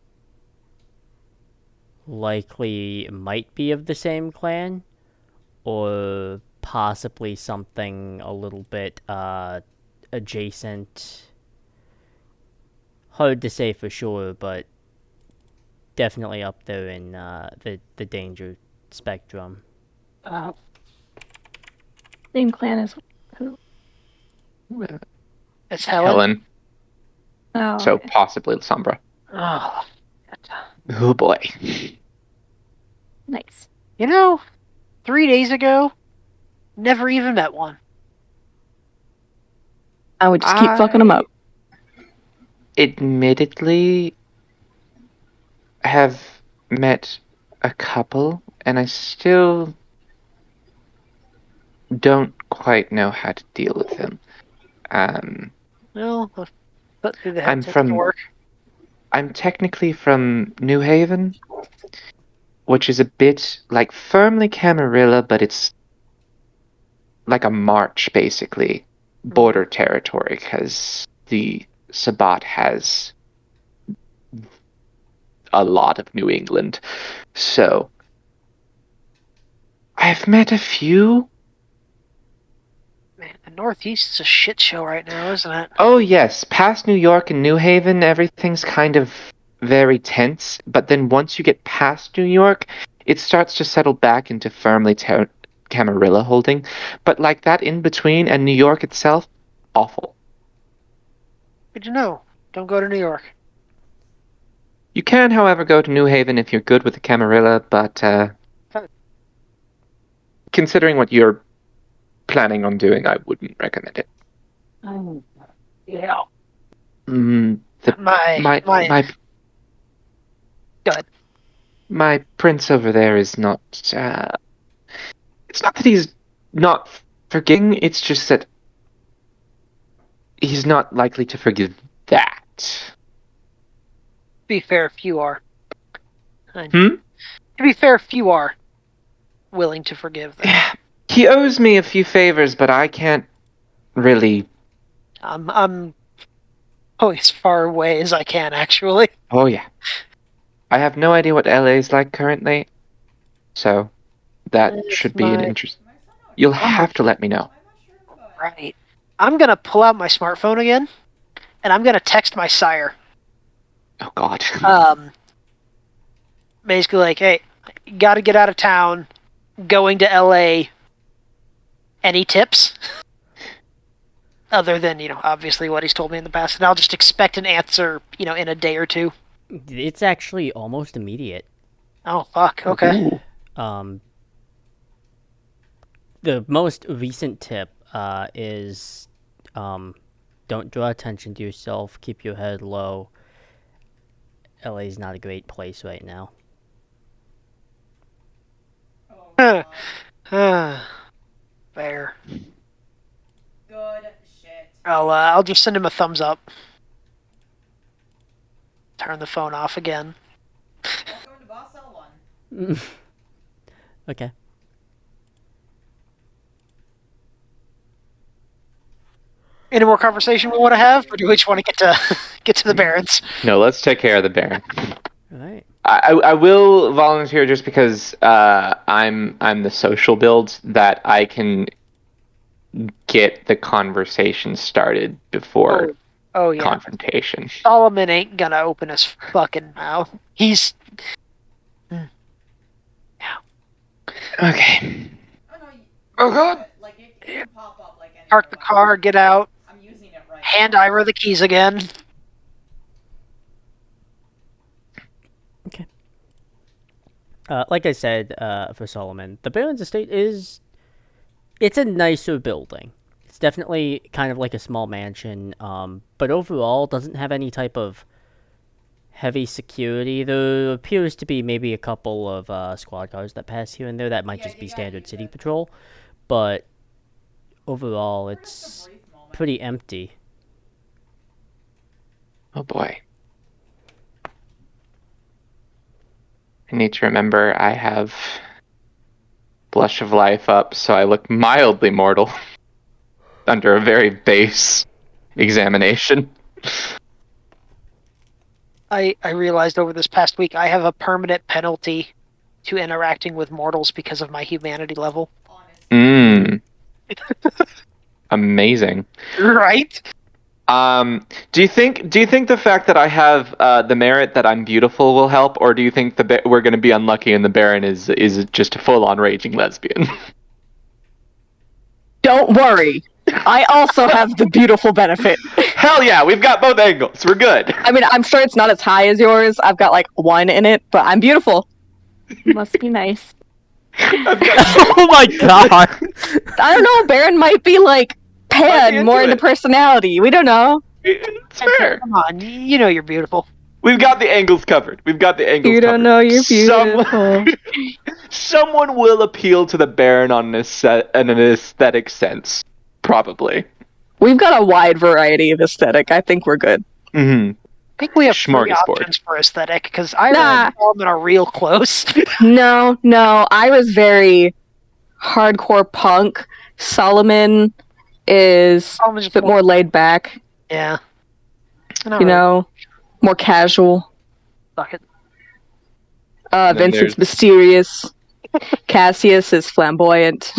Speaker 1: likely might be of the same clan, or possibly something a little bit adjacent. Hard to say for sure, but definitely up there in the danger spectrum.
Speaker 5: Same clan as who?
Speaker 2: It's Helen.
Speaker 4: Helen.
Speaker 5: Oh,
Speaker 4: So
Speaker 5: okay.
Speaker 4: possibly Sombra.
Speaker 2: Oh.
Speaker 4: Oh boy.
Speaker 5: Nice.
Speaker 2: 3 days ago, never even met one.
Speaker 3: I would just keep fucking them up.
Speaker 4: Admittedly, have met a couple, and I still don't quite know how to deal with them.
Speaker 2: Well, put through the
Speaker 4: I'm
Speaker 2: head
Speaker 4: from-
Speaker 2: work.
Speaker 4: I'm technically from New Haven, which is a bit like firmly Camarilla, but it's like a march, basically, border territory, because the Sabbat has a lot of New England. So, I've met a few.
Speaker 2: Man, the Northeast is a shit show right now, isn't it?
Speaker 4: Oh yes, past New York and New Haven, everything's kind of very tense, but then once you get past New York, it starts to settle back into firmly Camarilla holding. But like that in between and New York itself, awful.
Speaker 2: Good to know. Don't go to New York.
Speaker 4: You can, however, go to New Haven if you're good with the Camarilla, but considering what you're planning on doing, I wouldn't recommend it.
Speaker 2: Yeah.
Speaker 4: My
Speaker 2: Go ahead.
Speaker 4: My prince over there is not. It's not that he's not forgiving. It's just that he's not likely to forgive that.
Speaker 2: To be fair, few are.
Speaker 4: Hmm?
Speaker 2: To be fair, few are willing to forgive them.
Speaker 4: Yeah. He owes me a few favors, but I can't really.
Speaker 2: I'm going as far away as I can, actually.
Speaker 4: Oh yeah. I have no idea what LA is like currently, so that should be an interest. You'll have to let me know.
Speaker 2: Right. I'm gonna pull out my smartphone again, and I'm gonna text my sire.
Speaker 4: Oh God.
Speaker 2: Basically like, hey, gotta get out of town, going to LA. Any tips? Other than, obviously what he's told me in the past. And I'll just expect an answer, in a day or two.
Speaker 1: It's actually almost immediate.
Speaker 2: Oh, fuck. Okay.
Speaker 1: The most recent tip is don't draw attention to yourself. Keep your head low. LA's not a great place right now.
Speaker 2: Fair.
Speaker 7: Good shit.
Speaker 2: I'll just send him a thumbs up. Turn the phone off again.
Speaker 7: Let's go into Boss L1.
Speaker 1: Okay.
Speaker 2: Any more conversation we want to have, or do we just want to get to the Barons?
Speaker 4: No, let's take care of the Baron.
Speaker 1: All right.
Speaker 4: I will volunteer just because I'm the social build that I can get the conversation started before
Speaker 2: yeah.
Speaker 4: confrontation.
Speaker 2: Solomon ain't gonna open his fucking mouth. He's
Speaker 4: Okay.
Speaker 7: Oh, no,
Speaker 4: Oh God.
Speaker 7: like it can pop up like any
Speaker 2: park the
Speaker 7: other
Speaker 2: car,
Speaker 7: one.
Speaker 2: get out,
Speaker 7: I'm using it right
Speaker 2: hand
Speaker 7: now.
Speaker 2: Ira the keys again.
Speaker 1: Okay. Like I said, for Solomon, the Baron's estate it's a nicer building. It's definitely kind of like a small mansion, but overall doesn't have any type of heavy security. There appears to be maybe a couple of squad cars that pass here and there. That might just be standard city patrol, but overall it's pretty empty.
Speaker 4: Oh boy. I need to remember I have Blush of Life up, so I look mildly mortal under a very base examination.
Speaker 2: I realized over this past week I have a permanent penalty to interacting with mortals because of my humanity level.
Speaker 4: Mmm. Amazing.
Speaker 2: Right?
Speaker 4: Do you think the fact that I have the merit that I'm beautiful will help, or do you think we're going to be unlucky and the Baron is just a full-on raging lesbian?
Speaker 3: Don't worry. I also have the beautiful benefit.
Speaker 4: Hell yeah, we've got both angles. We're good.
Speaker 3: I mean, I'm sure it's not as high as yours. I've got like 1 in it, but I'm beautiful.
Speaker 5: Must be nice.
Speaker 1: Oh my god!
Speaker 3: I don't know. Baron might be like
Speaker 4: Might be
Speaker 3: pan,
Speaker 4: into
Speaker 3: more into
Speaker 4: it.
Speaker 3: personality. We don't know.
Speaker 4: It's fair.
Speaker 2: Come on, you know you're beautiful.
Speaker 4: We've got the angles covered.
Speaker 3: You don't know you're beautiful.
Speaker 4: Someone will appeal to the Baron on an aesthetic sense. Probably.
Speaker 3: We've got a wide variety of aesthetic. I think we're good.
Speaker 4: Mm-hmm.
Speaker 2: I think we have 3
Speaker 4: Smorgasbord.
Speaker 2: options for aesthetic, because Ira
Speaker 3: Nah.
Speaker 2: and Solomon are real close.
Speaker 3: No, I was very hardcore punk. Solomon is
Speaker 2: Solomon's
Speaker 3: a bit more laid back,
Speaker 2: Yeah. Not
Speaker 3: you
Speaker 2: really.
Speaker 3: know, more casual.
Speaker 2: Fuck it.
Speaker 4: then
Speaker 3: Vincent's
Speaker 4: there's-
Speaker 3: mysterious. Cassius is flamboyant.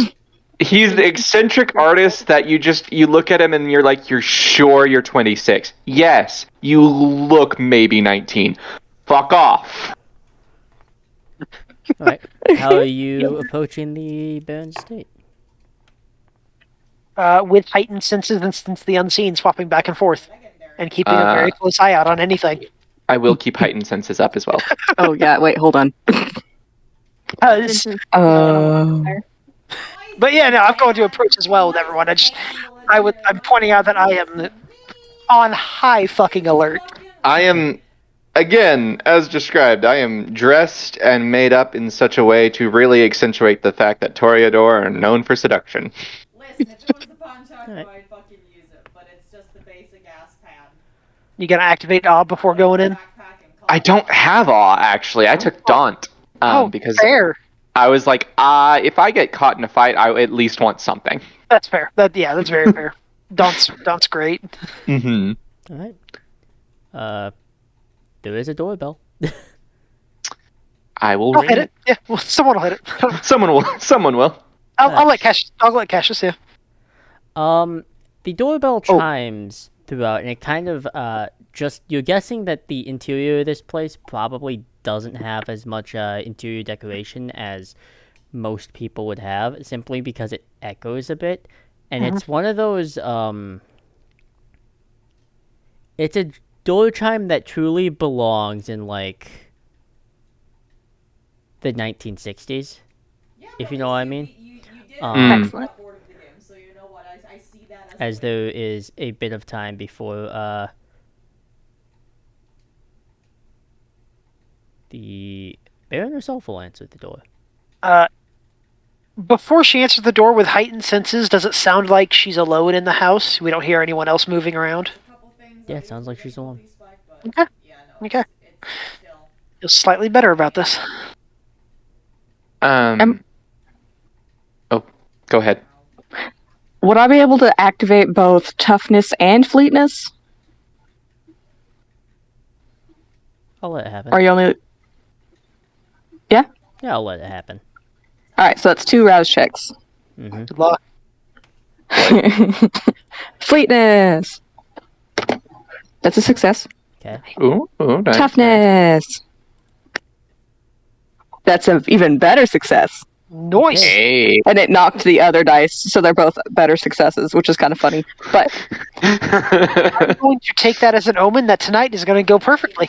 Speaker 4: He's the eccentric artist that you look at him and you're sure you're 26. Yes, you look maybe 19. Fuck off.
Speaker 1: Alright, how are you approaching the Baron's estate?
Speaker 2: With heightened senses and sense the unseen, swapping back and forth, and keeping a very close eye out on anything.
Speaker 4: I will keep heightened senses up as well.
Speaker 3: Oh yeah, wait, hold on.
Speaker 5: Vincent,
Speaker 2: But yeah, no, I'm going to approach as well with everyone. I'm pointing out that I am on high fucking alert.
Speaker 4: I am, again, as described, I am dressed and made up in such a way to really accentuate the fact that Toreador are known for seduction.
Speaker 7: Listen, if it was the Ponchaco,
Speaker 1: Alright.
Speaker 7: I'd fucking use it, but it's just the basic ass pad.
Speaker 2: You gonna activate awe before going in?
Speaker 7: Backpack and
Speaker 4: I don't have awe, actually. I took Daunt. Because
Speaker 2: fair.
Speaker 4: I was like, if I get caught in a fight, I at least want something.
Speaker 2: That's fair. That's very fair. Daunt's great.
Speaker 4: Mm-hmm.
Speaker 1: Alright. There is a doorbell.
Speaker 4: I will
Speaker 2: I'll
Speaker 4: ring
Speaker 2: hit it. Yeah, well, someone will hit it.
Speaker 4: Someone will.
Speaker 2: I'll let Cassius. Yeah.
Speaker 1: The doorbell chimes throughout, and it kind of, you're guessing that the interior of this place probably doesn't have as much, interior decoration as most people would have, simply because it echoes a bit, and it's one of those, it's a door chime that truly belongs in, like, the 1960s, if you know what I mean.
Speaker 7: you did
Speaker 5: Excellent.
Speaker 7: board of the game, so you know what, I see that
Speaker 1: As there is a bit of time before the Baron herself will answer the door.
Speaker 2: Before she answers the door with heightened senses, does it sound like she's alone in the house? We don't hear anyone else moving around.
Speaker 1: Yeah, it sounds like she's alone.
Speaker 2: Okay. Okay. Feel slightly better about this.
Speaker 4: Oh, go ahead.
Speaker 3: Would I be able to activate both toughness and fleetness?
Speaker 1: I'll let it happen.
Speaker 3: Are you only? Yeah.
Speaker 1: Yeah, I'll let it happen.
Speaker 3: All right, so that's 2 rouse checks.
Speaker 1: Mm-hmm.
Speaker 2: Good luck.
Speaker 3: Fleetness. That's a success.
Speaker 1: Okay.
Speaker 4: Ooh, nice.
Speaker 3: Toughness. That's an even better success.
Speaker 2: Nice.
Speaker 4: Hey.
Speaker 3: And it knocked the other dice, so they're both better successes, which is kind of funny. But
Speaker 2: I'm going to take that as an omen that tonight is going to go perfectly.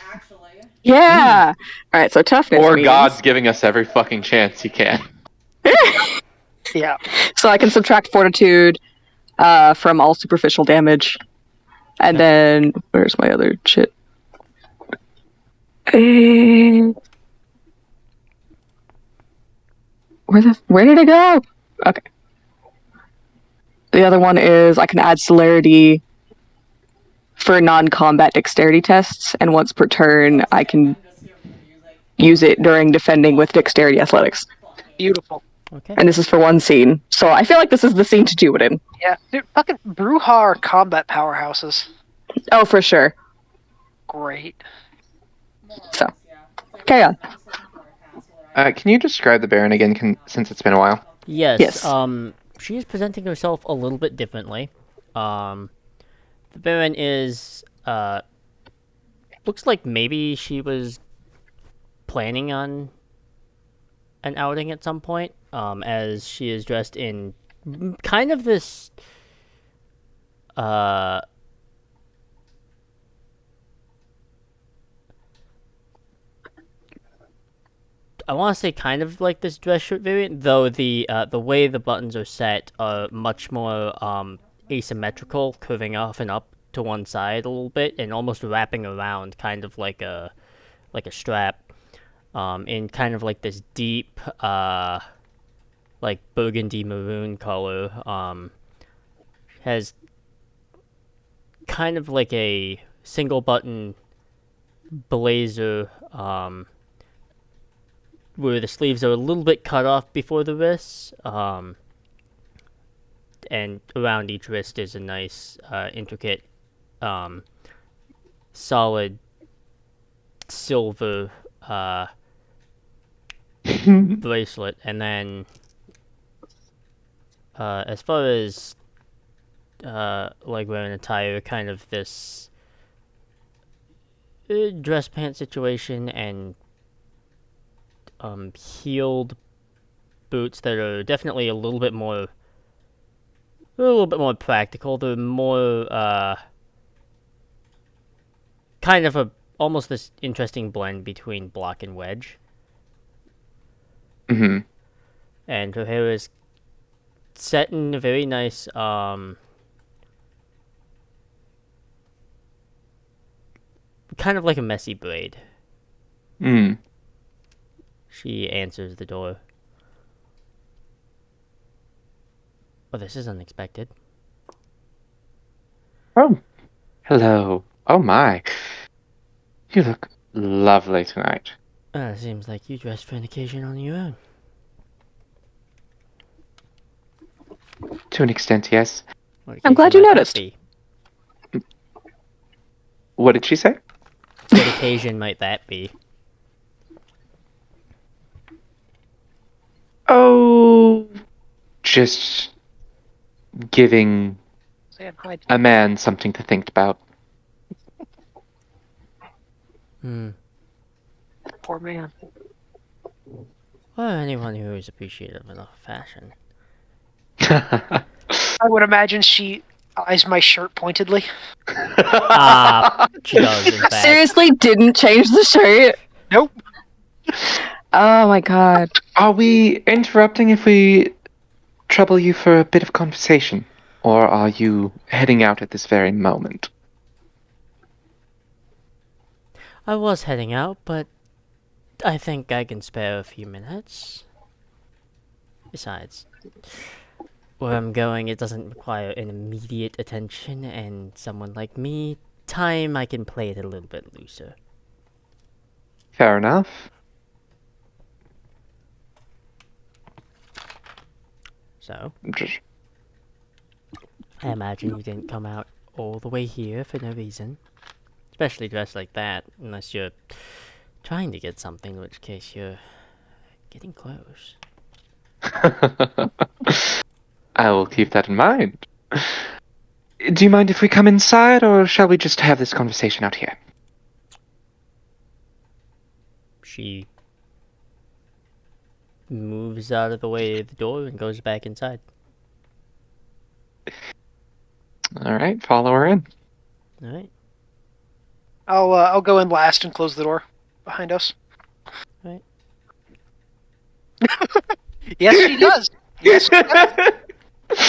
Speaker 3: yeah. All right, so toughness.
Speaker 4: Or
Speaker 3: means-
Speaker 4: God's giving us every fucking chance he can.
Speaker 2: Yeah.
Speaker 3: So I can subtract fortitude from all superficial damage. And then, where's my other shit? Where did it go? Okay. The other one is I can add celerity for non-combat dexterity tests, and once per turn, I can use it during defending with dexterity athletics.
Speaker 2: Beautiful.
Speaker 1: Okay.
Speaker 3: And this is for one scene, so I feel like this is the scene to do it in.
Speaker 2: Yeah, dude, fucking Bruja are combat powerhouses.
Speaker 3: Oh, for sure.
Speaker 2: Great.
Speaker 3: So, carry on.
Speaker 4: Can you describe the Baron again, since it's been a while?
Speaker 1: Yes.
Speaker 3: Yes.
Speaker 1: She is presenting herself a little bit differently. The Baron is looks like maybe she was planning on an outing at some point. As she is dressed in kind of this I want to say kind of like this dress shirt variant, though the way the buttons are set are much more asymmetrical, curving off and up to one side a little bit, and almost wrapping around, kind of like a strap, in kind of like this deep like burgundy maroon color. Has kind of like a single button blazer. Where the sleeves are a little bit cut off before the wrists, and around each wrist is a nice, intricate, solid silver bracelet. And then, as far as like wearing attire, kind of this dress pants situation and heeled boots that are definitely a little bit more practical. They're more kind of almost this interesting blend between block and wedge.
Speaker 4: Mm-hmm.
Speaker 1: And her hair is set in a very nice kind of like a messy braid.
Speaker 4: Mm.
Speaker 1: She answers the door. Oh, this is unexpected.
Speaker 4: Oh. Hello. Oh my. You look lovely tonight.
Speaker 1: Seems like you dressed for an occasion on your own.
Speaker 4: To an extent, yes.
Speaker 3: I'm glad you noticed.
Speaker 4: What did she say?
Speaker 1: What occasion might that be?
Speaker 4: Oh, just giving
Speaker 2: Saying hi to
Speaker 4: a man something to think about.
Speaker 2: poor man.
Speaker 1: Well, anyone who is appreciative enough of fashion.
Speaker 2: I would imagine she eyes my shirt pointedly.
Speaker 1: She does, in fact.
Speaker 3: Seriously, didn't change the shirt?
Speaker 2: Nope.
Speaker 3: Oh my god.
Speaker 4: Are we interrupting if we trouble you for a bit of conversation? Or are you heading out at this very moment?
Speaker 1: I was heading out, but I think I can spare a few minutes. Besides, where I'm going, it doesn't require an immediate attention, and someone like me, I can play it a little bit looser.
Speaker 4: Fair enough.
Speaker 1: So,
Speaker 4: Just-
Speaker 1: I imagine you didn't come out all the way here for no reason. Especially dressed like that, unless you're trying to get something, in which case you're getting close.
Speaker 4: I will keep that in mind. Do you mind if we come inside, or shall we just have this conversation out here?
Speaker 1: She moves out of the way of the door and goes back inside.
Speaker 4: Alright, follow her in.
Speaker 1: Alright.
Speaker 2: I'll go in last and close the door behind us.
Speaker 1: Right.
Speaker 2: Yes, she does. Yes, she does.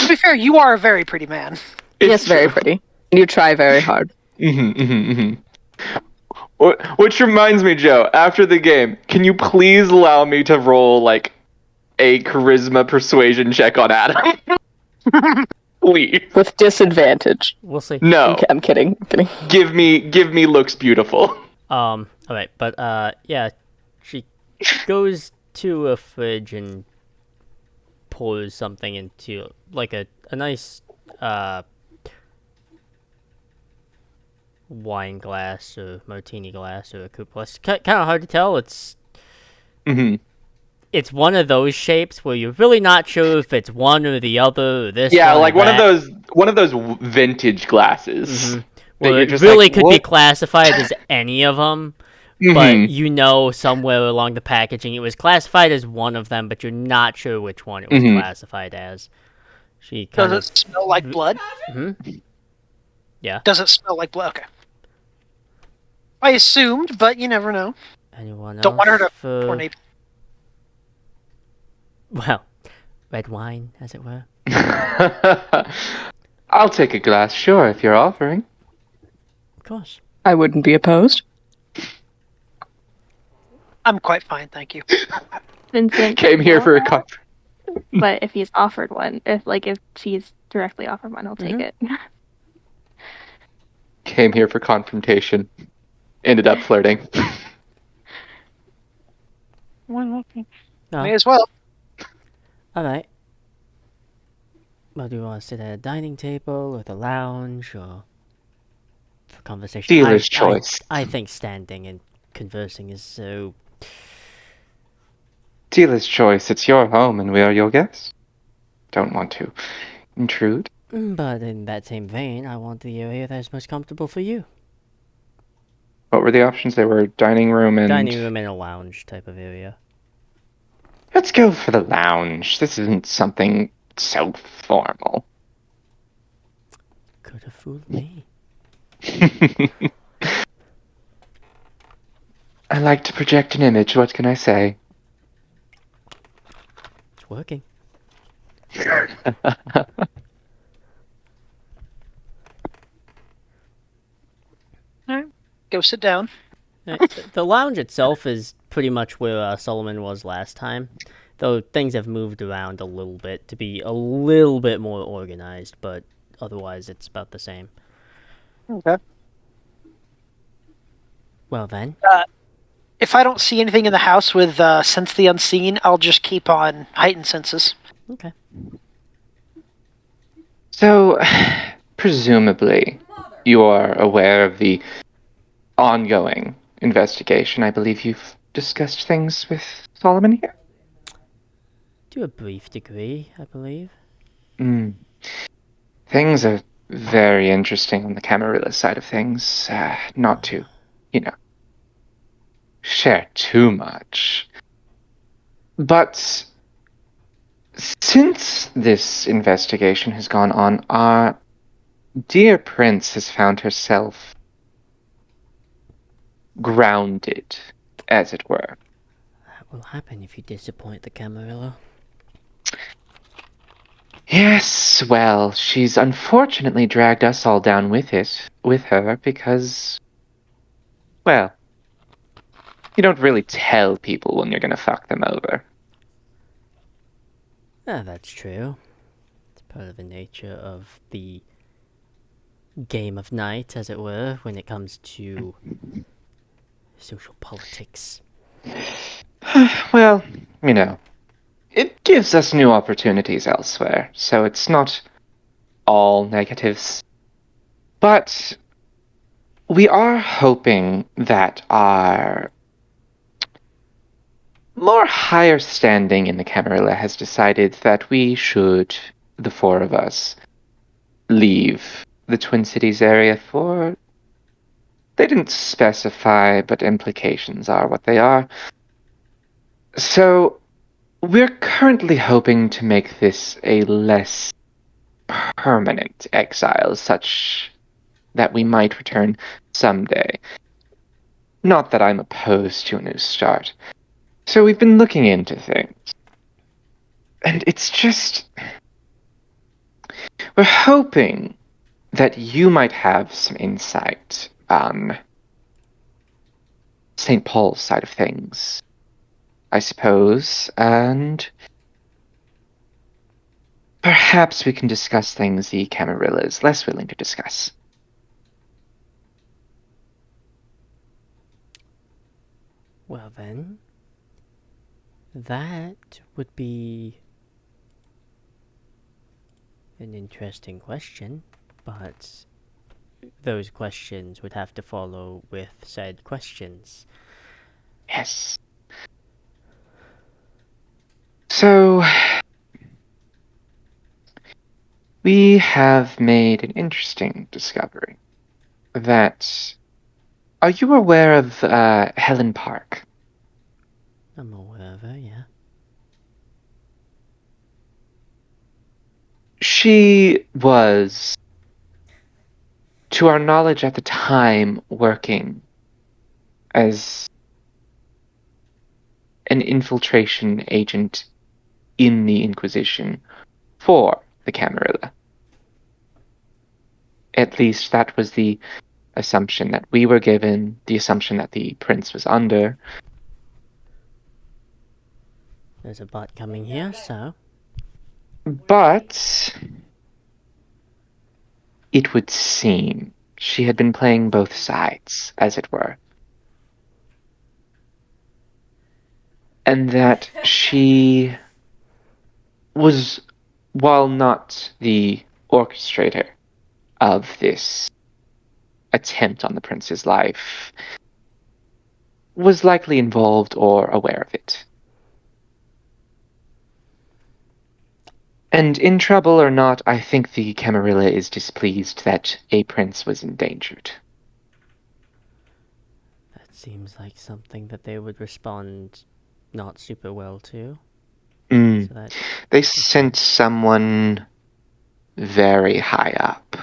Speaker 2: To be fair, you are a very pretty man.
Speaker 3: Yes, very pretty. You try very hard.
Speaker 4: Which reminds me, Joe, after the game, can you please allow me to roll, like, a charisma persuasion check on Adam? Please.
Speaker 3: With disadvantage.
Speaker 1: We'll see.
Speaker 4: No.
Speaker 3: I'm kidding. I'm kidding.
Speaker 4: Give me looks beautiful.
Speaker 1: All right, but yeah, she goes to a fridge and pours something into like a nice wine glass or martini glass or a coupe glass. Kind of hard to tell. It's it's one of those shapes where you're really not sure if it's one or the other or this.
Speaker 4: Yeah,
Speaker 1: one
Speaker 4: like
Speaker 1: or that.
Speaker 4: one of those vintage glasses.
Speaker 1: Well,
Speaker 4: you're
Speaker 1: it
Speaker 4: just
Speaker 1: really
Speaker 4: like,
Speaker 1: could be
Speaker 4: what?
Speaker 1: classified as any of them, but
Speaker 4: Mhm.
Speaker 1: you know somewhere along the packaging it was classified as one of them, but you're not sure which one it was classified as. She kind
Speaker 2: Does it smell like blood?
Speaker 1: Yeah.
Speaker 2: Does it smell like blood? Okay. I assumed, but you never know.
Speaker 1: Anyone else?
Speaker 2: Don't want her to
Speaker 1: for...
Speaker 2: pour Nate.
Speaker 1: Well, red wine, as it were.
Speaker 4: I'll take a glass, sure, if you're offering.
Speaker 1: Of course.
Speaker 3: I wouldn't be opposed.
Speaker 2: I'm quite fine, thank you.
Speaker 5: Vincent
Speaker 4: Came here for a cup.
Speaker 5: But if he's offered one, if she's directly offered one, he'll take it.
Speaker 4: Came here for confrontation. Ended up flirting.
Speaker 1: No.
Speaker 2: May as well.
Speaker 1: Alright. Well, do you want to sit at a dining table or the lounge or for conversation?
Speaker 4: Dealer's choice.
Speaker 1: I think standing and conversing is so...
Speaker 4: Dealer's choice. It's your home and we are your guests. Don't want to intrude.
Speaker 1: But in that same vein, I want the area that's most comfortable for you.
Speaker 4: What were the options? They were dining room and...
Speaker 1: Dining room and a lounge type of area.
Speaker 4: Let's go for the lounge. This isn't something so formal.
Speaker 1: Could have fooled me.
Speaker 4: I like to project an image, what can I say?
Speaker 1: It's working.
Speaker 2: Go sit down.
Speaker 1: The lounge itself is pretty much where Solomon was last time, though things have moved around a little bit to be a little bit more organized, but otherwise it's about the same.
Speaker 2: Okay.
Speaker 1: Well then.
Speaker 2: If I don't see anything in the house with Sense the Unseen, I'll just keep on heightened senses.
Speaker 1: Okay.
Speaker 4: So, presumably, you are aware of the ongoing investigation. I believe you've discussed things with Solomon here?
Speaker 1: To a brief degree, I believe.
Speaker 4: Things are very interesting on the Camarilla side of things. Not to, share too much. But since this investigation has gone on, our dear Prince has found herself grounded, as it were.
Speaker 1: That will happen if you disappoint the Camarilla.
Speaker 4: Yes, well, she's unfortunately dragged us all down with her, because, well, you don't really tell people when you're gonna fuck them over.
Speaker 1: That's true. It's part of the nature of the game of night, as it were, when it comes to social politics.
Speaker 4: Well, it gives us new opportunities elsewhere, so it's not all negatives. But we are hoping that our more higher standing in the Camarilla has decided that we should, the four of us, leave the Twin Cities area for... They didn't specify, but implications are what they are. So, we're currently hoping to make this a less permanent exile, such that we might return someday. Not that I'm opposed to a new start. So we've been looking into things. And it's just... We're hoping that you might have some insight on St. Paul's side of things, I suppose, and perhaps we can discuss things the Camarilla is less willing to discuss.
Speaker 1: Well then, that would be an interesting question, but those questions would have to follow with said questions.
Speaker 4: Yes. So, we have made an interesting discovery. That... Are you aware of Helen Park?
Speaker 1: I'm aware of her, yeah.
Speaker 4: She was, to our knowledge at the time, working as an infiltration agent in the Inquisition for the Camarilla. At least that was the assumption that we were given, the assumption that the prince was under.
Speaker 1: There's a bot coming here, so...
Speaker 4: But it would seem she had been playing both sides, as it were. And that she was, while not the orchestrator of this attempt on the prince's life, was likely involved or aware of it. And in trouble or not, I think the Camarilla is displeased that a prince was endangered.
Speaker 1: That seems like something that they would respond not super well to.
Speaker 4: So
Speaker 1: that
Speaker 4: they sent someone very high up.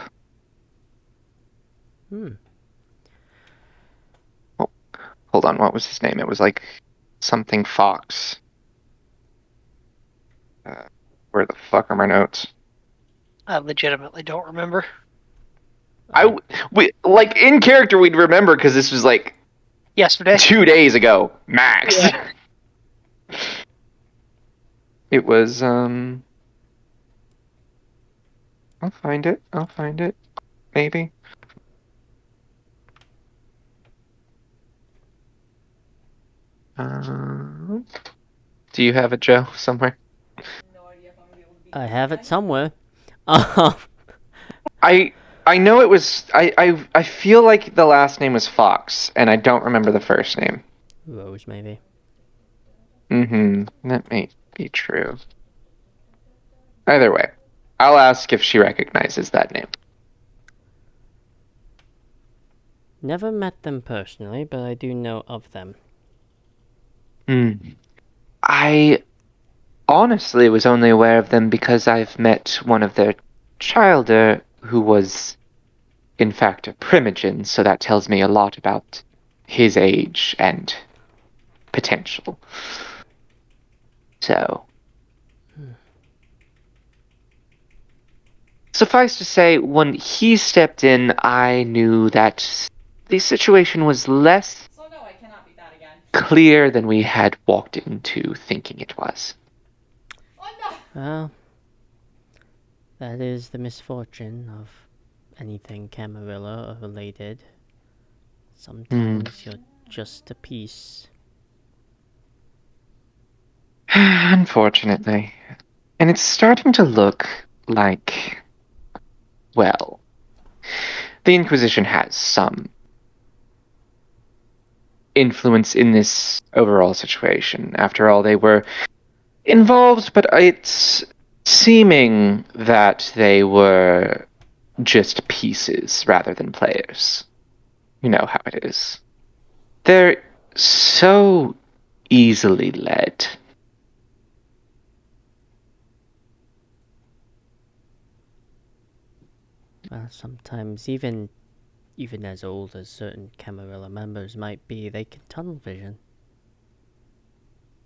Speaker 4: Oh, hold on, what was his name? It was like something Fox. Where the fuck are my notes?
Speaker 2: I legitimately don't remember.
Speaker 4: Like in character we'd remember because this was like
Speaker 2: yesterday,
Speaker 4: 2 days ago, max.
Speaker 2: Yeah.
Speaker 4: It was I'll find it. Maybe. Do you have it, Joe, somewhere?
Speaker 1: I have it somewhere.
Speaker 4: I know it was. I feel like the last name was Fox, and I don't remember the first name.
Speaker 1: Rose, maybe.
Speaker 4: That may be true. Either way, I'll ask if she recognizes that name.
Speaker 1: Never met them personally, but I do know of them.
Speaker 4: I honestly was only aware of them because I've met one of their childer who was, in fact, a primogen, so that tells me a lot about his age and potential. So, suffice to say, when he stepped in, I knew that the situation was less clear than we had walked into thinking it was.
Speaker 1: Well, that is the misfortune of anything Camarilla or related. Sometimes you're just a piece.
Speaker 4: Unfortunately. And it's starting to look like, well, the Inquisition has some influence in this overall situation. After all, they were involved, but it's seeming that they were just pieces rather than players. You know how it is. They're so easily led.
Speaker 1: Well, sometimes even as old as certain Camarilla members might be, they can tunnel vision.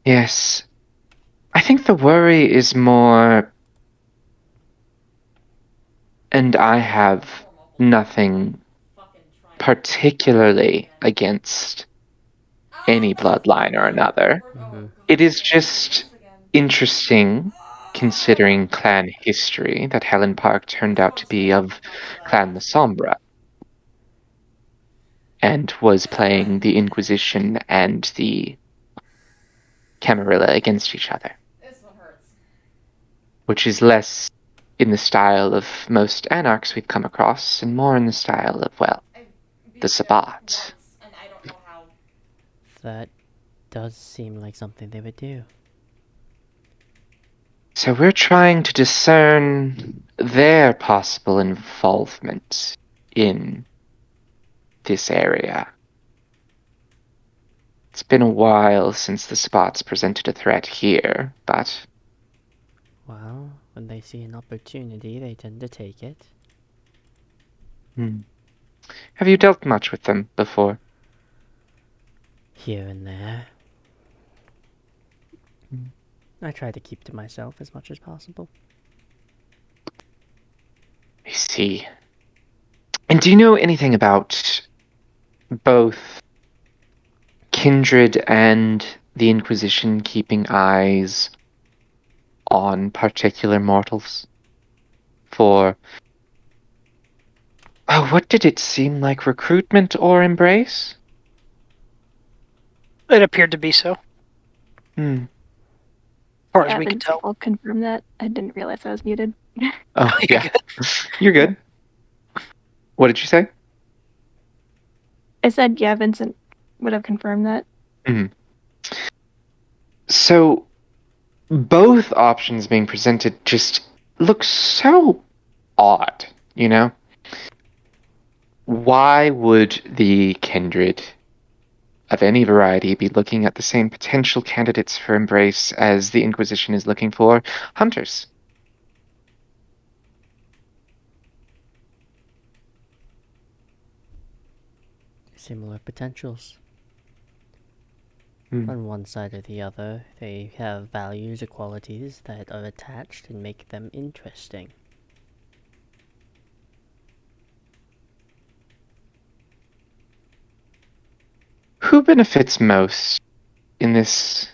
Speaker 4: Yes. I think the worry is more... And I have nothing particularly against any bloodline or another. It is just interesting considering clan history, that Helen Park turned out to be of Clan the Sombra, and was playing the Inquisition and the Camarilla against each other.
Speaker 7: This one hurts.
Speaker 4: Which is less in the style of most anarchs we've come across, and more in the style of, well, the Sabbats.
Speaker 7: And I don't know how.
Speaker 1: That does seem like something they would do.
Speaker 4: So we're trying to discern their possible involvement in this area. It's been a while since the Sabbats presented a threat here, but
Speaker 1: Well, when they see an opportunity, they tend to take it.
Speaker 4: have you dealt much with them before?
Speaker 1: Here and there. I try to keep to myself as much as possible.
Speaker 4: I see. And do you know anything about both Kindred and the Inquisition keeping eyes on particular mortals? For, oh, what did it seem like? Recruitment or embrace?
Speaker 2: It appeared to be so, as far as we could tell.
Speaker 5: I'll confirm that. I didn't realize I was muted.
Speaker 4: Oh,
Speaker 2: You're
Speaker 4: yeah.
Speaker 2: good.
Speaker 4: You're good. What did you say?
Speaker 5: I said, yeah, Vincent would have confirmed that.
Speaker 4: So, both options being presented just look so odd, you know? Why would the Kindred of any variety be looking at the same potential candidates for embrace as the Inquisition is looking for hunters?
Speaker 1: Similar potentials.
Speaker 4: Hmm.
Speaker 1: On one side or the other, they have values or qualities that are attached and make them interesting.
Speaker 4: Who benefits most in this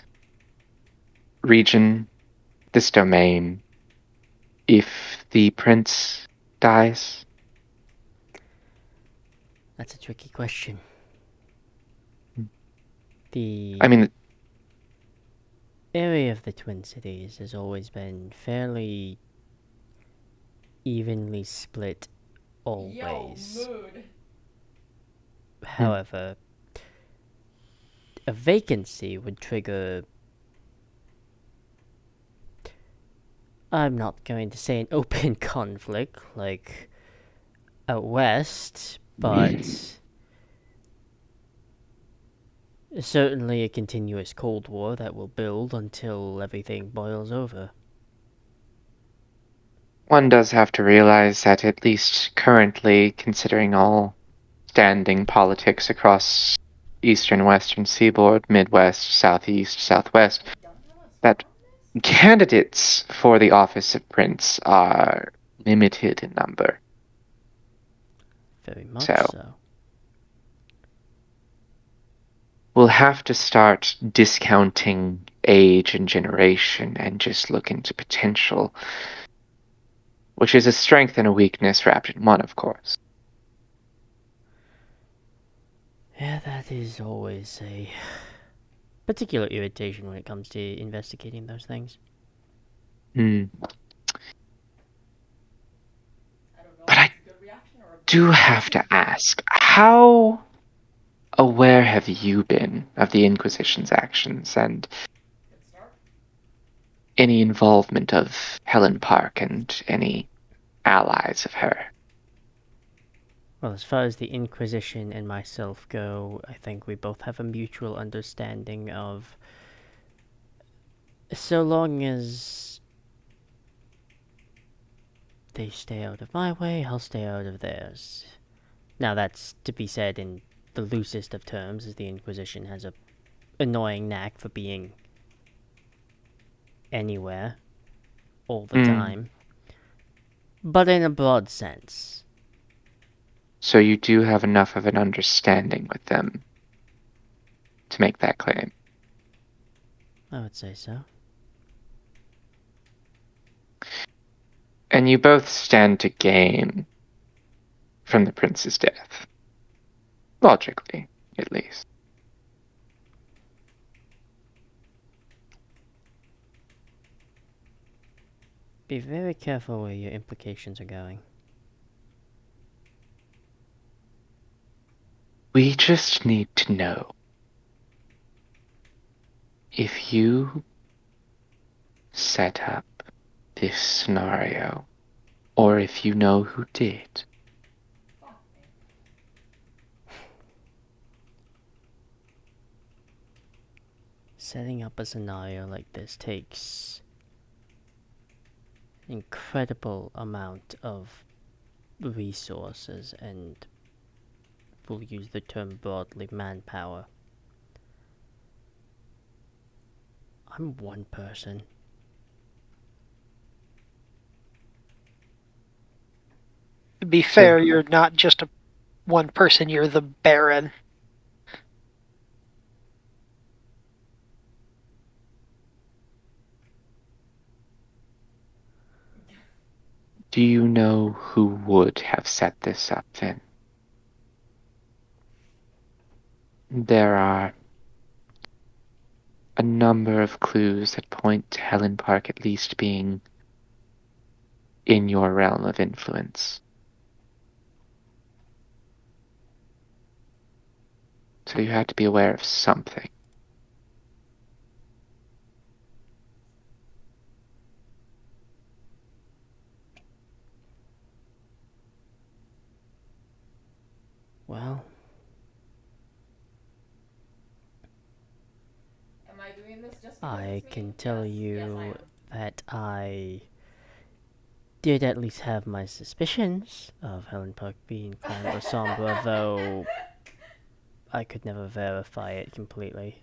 Speaker 4: region, this domain, if the prince dies?
Speaker 1: That's a tricky question.
Speaker 4: I mean,
Speaker 1: area of the Twin Cities has always been fairly evenly split always.
Speaker 7: Mood.
Speaker 1: However, a vacancy would trigger, I'm not going to say an open conflict like out west, but certainly a continuous Cold War that will build until everything boils over.
Speaker 4: one does have to realize that, at least currently, considering all standing politics across eastern western seaboard, midwest, southeast, southwest, that candidates for the office of prince are limited in number.
Speaker 1: Very much
Speaker 4: So.
Speaker 1: so.
Speaker 4: We'll have to start discounting age and generation and just look into potential, which is a strength and a weakness wrapped in one, of course.
Speaker 1: Yeah, that is always a particular irritation when it comes to investigating those things.
Speaker 4: But I do have to ask, how aware have you been of the Inquisition's actions and any involvement of Helen Park and any allies of her?
Speaker 1: Well, as far as the Inquisition and myself go, I think we both have a mutual understanding of, so long as they stay out of my way, I'll stay out of theirs. Now that's to be said in the loosest of terms, as the Inquisition has a annoying knack for being anywhere, all the time. But in a broad sense.
Speaker 4: So you do have enough of an understanding with them to make that claim?
Speaker 1: I would say so.
Speaker 4: And you both stand to gain from the prince's death. Logically, at least.
Speaker 1: Be very careful where your implications are going.
Speaker 4: We just need to know if you set up this scenario, or if you know who did.
Speaker 1: Setting up a scenario like this takes an incredible amount of resources and, we'll use the term broadly, manpower. I'm one person.
Speaker 2: To be fair, you're not just one person, you're the Baron.
Speaker 4: Do you know who would have set this up then? There are a number of clues that point to Helen Park at least being in your realm of influence. So you had to be aware of something.
Speaker 1: Well,
Speaker 7: Am I doing this just because
Speaker 1: I
Speaker 7: it's me?
Speaker 1: can tell
Speaker 7: Yes,
Speaker 1: you
Speaker 7: yes, I am.
Speaker 1: that I did at least have my suspicions of Helen Park being kind of sombre, though I could never verify it completely.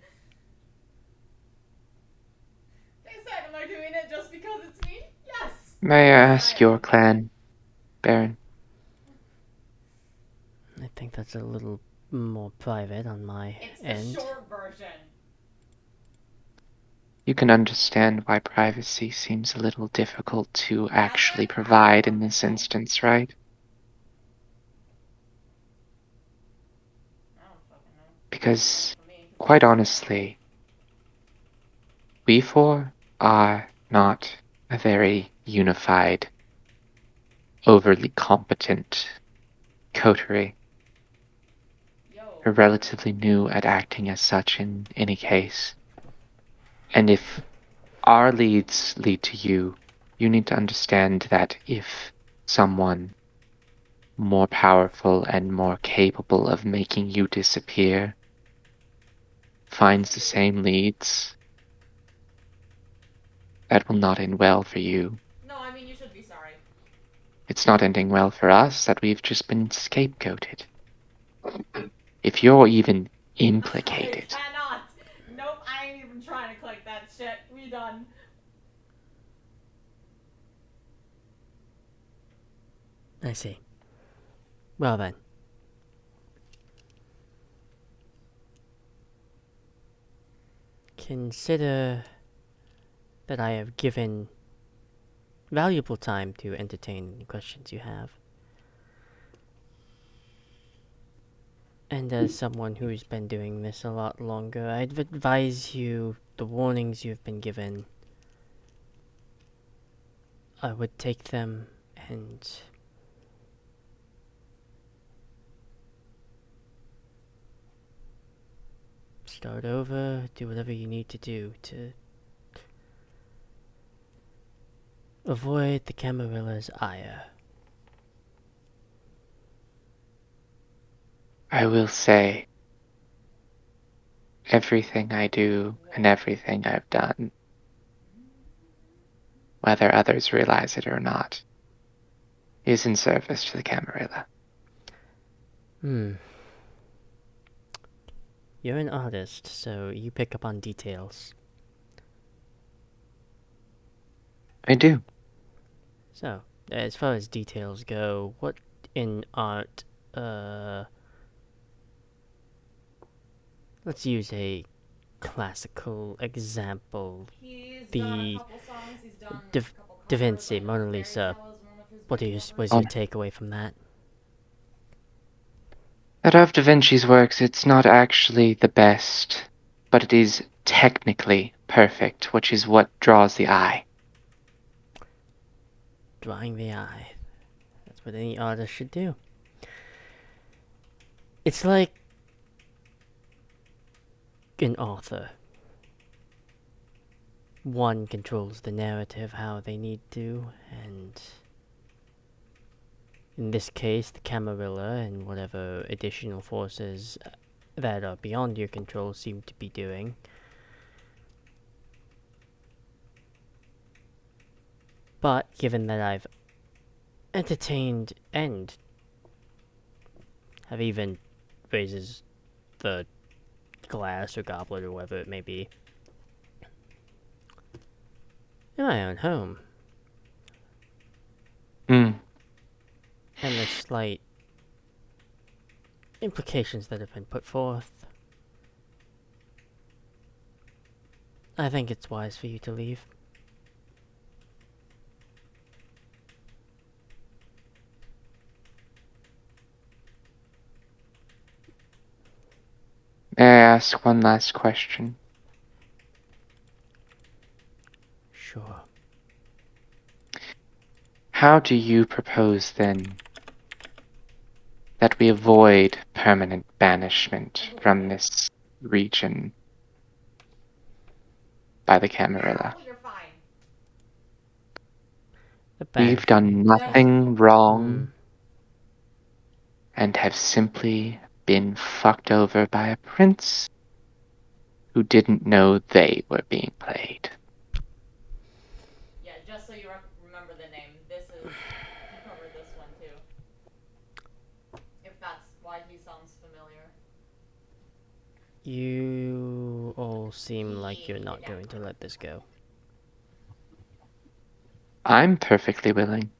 Speaker 7: They said, am I doing it just because it's me? Yes.
Speaker 4: May I
Speaker 7: Yes,
Speaker 4: ask
Speaker 7: I
Speaker 4: your
Speaker 7: am.
Speaker 4: clan, Baron?
Speaker 1: I think that's a little more private on my
Speaker 7: It's the
Speaker 1: end.
Speaker 7: short version.
Speaker 4: You can understand why privacy seems a little difficult to actually provide in this instance, right?
Speaker 7: I don't fucking know.
Speaker 4: Because,
Speaker 7: For me,
Speaker 4: quite honestly, we four are not a very unified, overly competent coterie.
Speaker 7: yo.
Speaker 4: We're relatively new at acting as such in any case. And if our leads lead to you, you need to understand that if someone more powerful and more capable of making you disappear finds the same leads, that will not end well for you.
Speaker 7: No, I mean, you should be sorry.
Speaker 4: It's not ending well for us that we've just been scapegoated. If you're even implicated,
Speaker 7: I cannot. Nope, I ain't even trying to click that shit. We done.
Speaker 1: I see. Well then. Consider that I have given valuable time to entertain any questions you have. And as someone who's been doing this a lot longer, I'd advise you the warnings you've been given. I would take them and start over, do whatever you need to do to avoid the Camarilla's ire.
Speaker 4: I will say everything I do and everything I've done, whether others realize it or not, is in service to the Camarilla.
Speaker 1: You're an artist, so you pick up on details.
Speaker 4: I do.
Speaker 1: So, as far as details go, what in art, let's use a classical example.
Speaker 7: He's
Speaker 1: The
Speaker 7: done a couple songs. He's done
Speaker 1: Da
Speaker 7: a couple
Speaker 1: Da
Speaker 7: covers,
Speaker 1: Vinci,
Speaker 7: like
Speaker 1: Mona
Speaker 7: Fairy
Speaker 1: Lisa.
Speaker 7: Tale is
Speaker 1: What was your takeaway from that?
Speaker 4: That of Da Vinci's works, it's not actually the best, but it is technically perfect, which is what draws the eye.
Speaker 1: Drawing the eye. That's what any artist should do. It's like an author. One controls the narrative how they need to, and in this case, the Camarilla and whatever additional forces that are beyond your control seem to be doing. But given that I've entertained and have even raises the glass or goblet or whatever it may be in my own home, and the slight implications that have been put forth, I think it's wise for you to leave.
Speaker 4: May I ask one last question?
Speaker 1: Sure.
Speaker 4: How do you propose, then, that we avoid permanent banishment from this region by the Camarilla?
Speaker 7: Oh, you're fine.
Speaker 4: We've done nothing wrong and have simply been fucked over by a prince who didn't know they were being played.
Speaker 7: Yeah, just so you remember the name, this is, you covered this one too. If that's why he sounds familiar.
Speaker 1: You all seem like you're not going to let this go.
Speaker 4: I'm perfectly willing.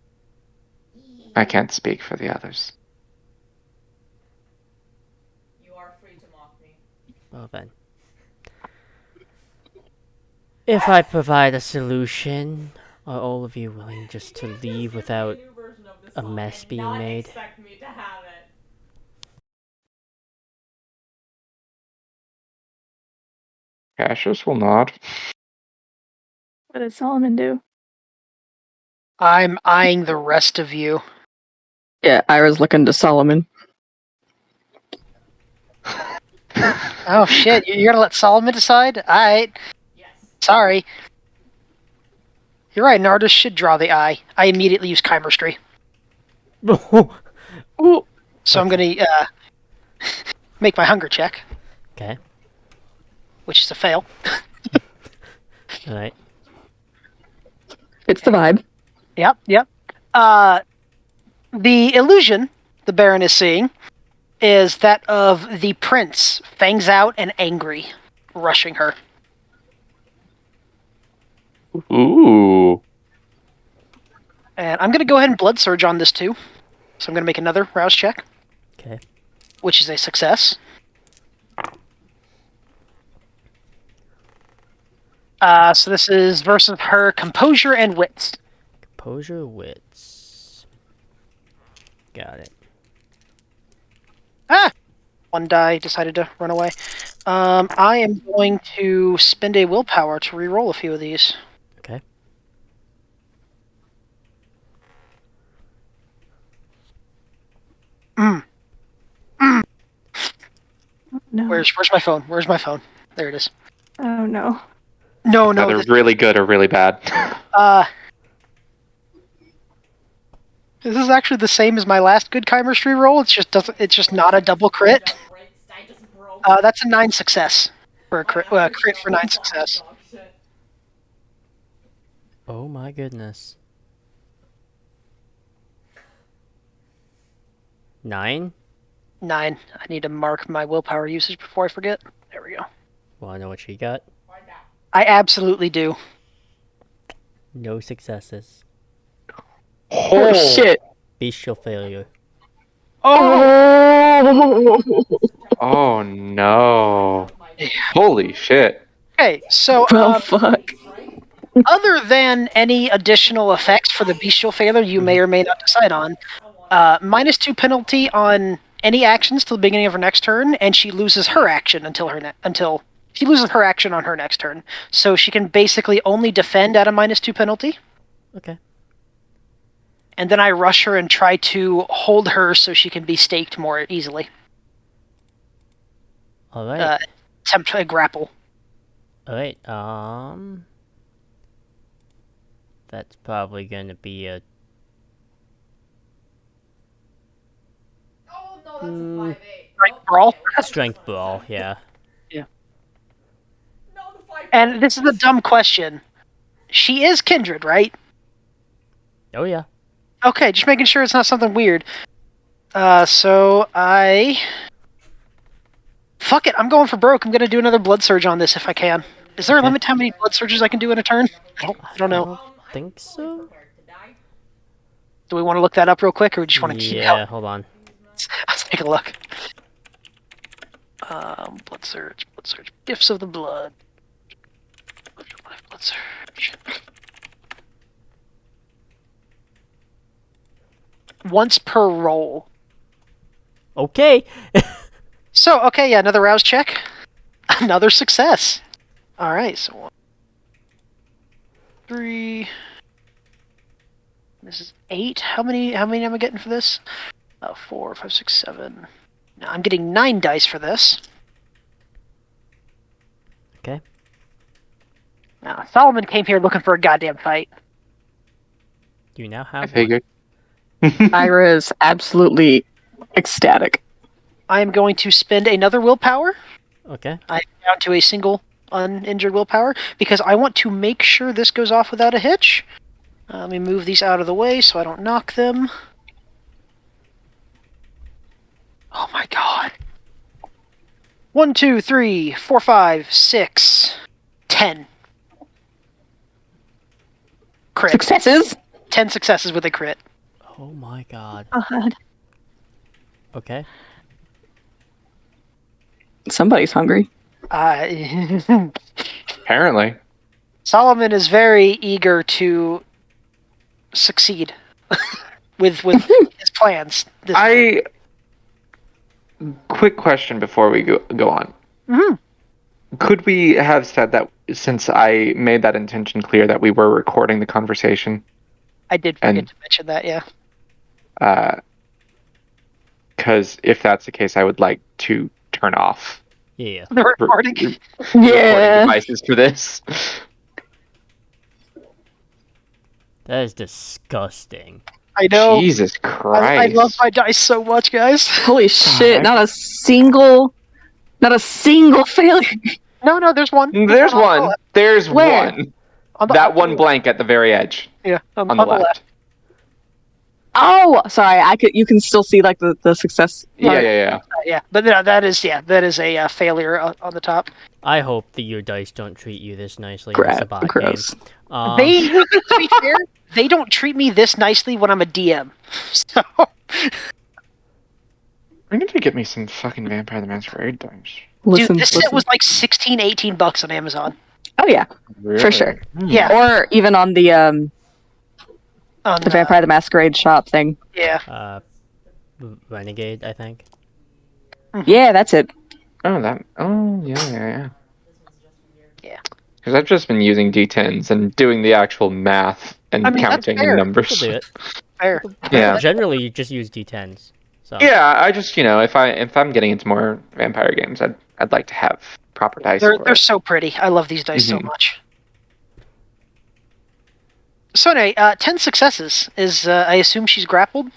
Speaker 4: I can't speak for the others.
Speaker 7: You are free to mock me.
Speaker 1: Well then. If I provide a solution, are all of you willing just to leave without a mess being made?
Speaker 7: Expect me to have it.
Speaker 4: Cassius will nod.
Speaker 5: What did Solomon do?
Speaker 2: I'm eyeing the rest of you.
Speaker 3: Yeah, Ira's looking to Solomon.
Speaker 2: Oh shit, you're gonna let Solomon decide? Alright.
Speaker 7: Yes.
Speaker 2: Sorry. You're right, an artist should draw the eye. I immediately use chemistry.
Speaker 1: Ooh.
Speaker 2: So I'm gonna make my hunger check,
Speaker 1: Okay.
Speaker 2: which is a fail.
Speaker 1: Alright.
Speaker 3: It's the vibe.
Speaker 2: Yep. The illusion the Baron is seeing is that of the prince, fangs out and angry, rushing her.
Speaker 4: Ooh.
Speaker 2: And I'm going to go ahead and blood surge on this too. So I'm going to make another rouse check,
Speaker 1: Okay.
Speaker 2: which is a success. So this is versus her composure and wits.
Speaker 1: Composure wits. Got it.
Speaker 2: Ah! One die decided to run away. I am going to spend a willpower to re-roll a few of these.
Speaker 1: Okay.
Speaker 5: No.
Speaker 2: Where's my phone? Where's my phone? There it is.
Speaker 5: Oh no.
Speaker 2: No,
Speaker 4: Either
Speaker 2: this,
Speaker 4: really good or really bad.
Speaker 2: this is actually the same as my last good chemistry roll. It's just not a double crit.
Speaker 7: I just broke.
Speaker 2: That's a 9 success for a crit. Crit for 9 success.
Speaker 1: Oh my goodness. 9?
Speaker 2: 9. I need to mark my willpower usage before I forget. There we go.
Speaker 1: Wanna know what she got?
Speaker 2: I absolutely do.
Speaker 1: No successes.
Speaker 3: Oh shit!
Speaker 1: Bestial failure.
Speaker 2: Oh!
Speaker 4: Oh no.
Speaker 2: Yeah.
Speaker 4: Holy shit.
Speaker 2: Okay, so
Speaker 3: Well, fuck.
Speaker 2: Other than any additional effects for the bestial failure you may or may not decide on, -2 penalty on any actions till the beginning of her next turn, and she loses her action until she loses her action on her next turn. So she can basically only defend at a -2 penalty.
Speaker 1: Okay.
Speaker 2: And then I rush her and try to hold her so she can be staked more easily.
Speaker 1: All right.
Speaker 2: Attempt to grapple.
Speaker 1: All right. That's probably gonna be a.
Speaker 7: Oh no, that's a 5-8.
Speaker 2: Strength brawl.
Speaker 1: Strength brawl, yeah.
Speaker 7: No, the 5.
Speaker 2: And this is a dumb question. She is kindred, right?
Speaker 1: Oh yeah.
Speaker 2: Okay, just making sure it's not something weird. So I... Fuck it, I'm going for broke. I'm gonna do another blood surge on this if I can. Is there a limit to how many blood surges I can do in a turn? I don't know.
Speaker 1: I don't think so.
Speaker 2: Do we want to look that up real quick, or we just want to keep
Speaker 1: Yeah,
Speaker 2: going?
Speaker 1: hold on.
Speaker 2: Let's take a look. Blood surge. Gifts of the blood. Blood surge. Once per roll.
Speaker 1: Okay.
Speaker 2: So, okay, yeah, another rouse check. Another success. Alright, so 1, 3. This is 8. How many am I getting for this? 4, 5, 6, 7. No, I'm getting 9 dice for this.
Speaker 1: Okay.
Speaker 2: Now, Solomon came here looking for a goddamn fight.
Speaker 1: Do you now
Speaker 4: I
Speaker 1: have one?
Speaker 4: figured.
Speaker 3: Ira is absolutely ecstatic.
Speaker 2: I am going to spend another willpower.
Speaker 1: Okay.
Speaker 2: I'm down to a single uninjured willpower because I want to make sure this goes off without a hitch. Let me move these out of the way so I don't knock them. Oh my god. 1, 2, 3, 4, 5, 6, 10. Crit.
Speaker 3: Successes?
Speaker 2: 10 successes with a crit.
Speaker 1: Oh my god.
Speaker 5: God.
Speaker 1: Okay.
Speaker 3: Somebody's hungry.
Speaker 4: Apparently.
Speaker 2: Solomon is very eager to succeed with his plans.
Speaker 4: Quick question before we go on.
Speaker 2: Mhm.
Speaker 4: Could we have said that since I made that intention clear that we were recording the conversation?
Speaker 2: I did forget
Speaker 4: And-
Speaker 2: to mention that, yeah.
Speaker 4: Because if that's the case, I would like to turn off
Speaker 1: Yeah.
Speaker 2: The recording.
Speaker 4: recording devices for this.
Speaker 1: That is disgusting.
Speaker 2: I know.
Speaker 4: Jesus
Speaker 2: I
Speaker 4: Christ.
Speaker 2: love my dice so much, guys.
Speaker 3: Holy shit! Not a single failure.
Speaker 2: No, there's one.
Speaker 4: There's one. There's
Speaker 3: Where?
Speaker 4: one.
Speaker 2: On the,
Speaker 4: That
Speaker 2: on
Speaker 4: one
Speaker 2: the,
Speaker 4: blank at the very edge.
Speaker 2: Yeah,
Speaker 4: On the left.
Speaker 3: Oh, sorry. You can still see like the success.
Speaker 4: Yeah.
Speaker 2: Yeah, but no, that is a failure on the top.
Speaker 1: I hope that your dice don't treat you this nicely.
Speaker 3: Gross.
Speaker 1: It's a bot
Speaker 3: Gross.
Speaker 1: game.
Speaker 2: They, to be fair, they don't treat me this nicely when I'm a DM. So
Speaker 4: I need to get me some fucking Vampire the Masquerade dice.
Speaker 3: Listen,
Speaker 2: dude, this set
Speaker 3: listen.
Speaker 2: was like $16-18 on Amazon.
Speaker 3: Oh yeah,
Speaker 4: Really?
Speaker 3: for sure.
Speaker 2: Yeah,
Speaker 3: Or even on the
Speaker 2: on,
Speaker 3: Vampire the Masquerade shop thing.
Speaker 2: Yeah,
Speaker 1: Renegade, I think.
Speaker 3: Yeah, that's it.
Speaker 4: Oh, yeah.
Speaker 2: Yeah.
Speaker 4: Because I've just been using D10s and doing the actual math and
Speaker 2: I mean, that's
Speaker 4: counting
Speaker 2: fair.
Speaker 4: and numbers.
Speaker 1: We'll do it.
Speaker 2: fair.
Speaker 4: Yeah.
Speaker 1: Generally, you just use D10s. So.
Speaker 4: Yeah, I just if I'm getting into more vampire games, I'd like to have proper dice.
Speaker 2: They're
Speaker 4: for it.
Speaker 2: so pretty. I love these dice so
Speaker 4: Mhm.
Speaker 2: much. So anyway, 10 successes is I assume she's grappled.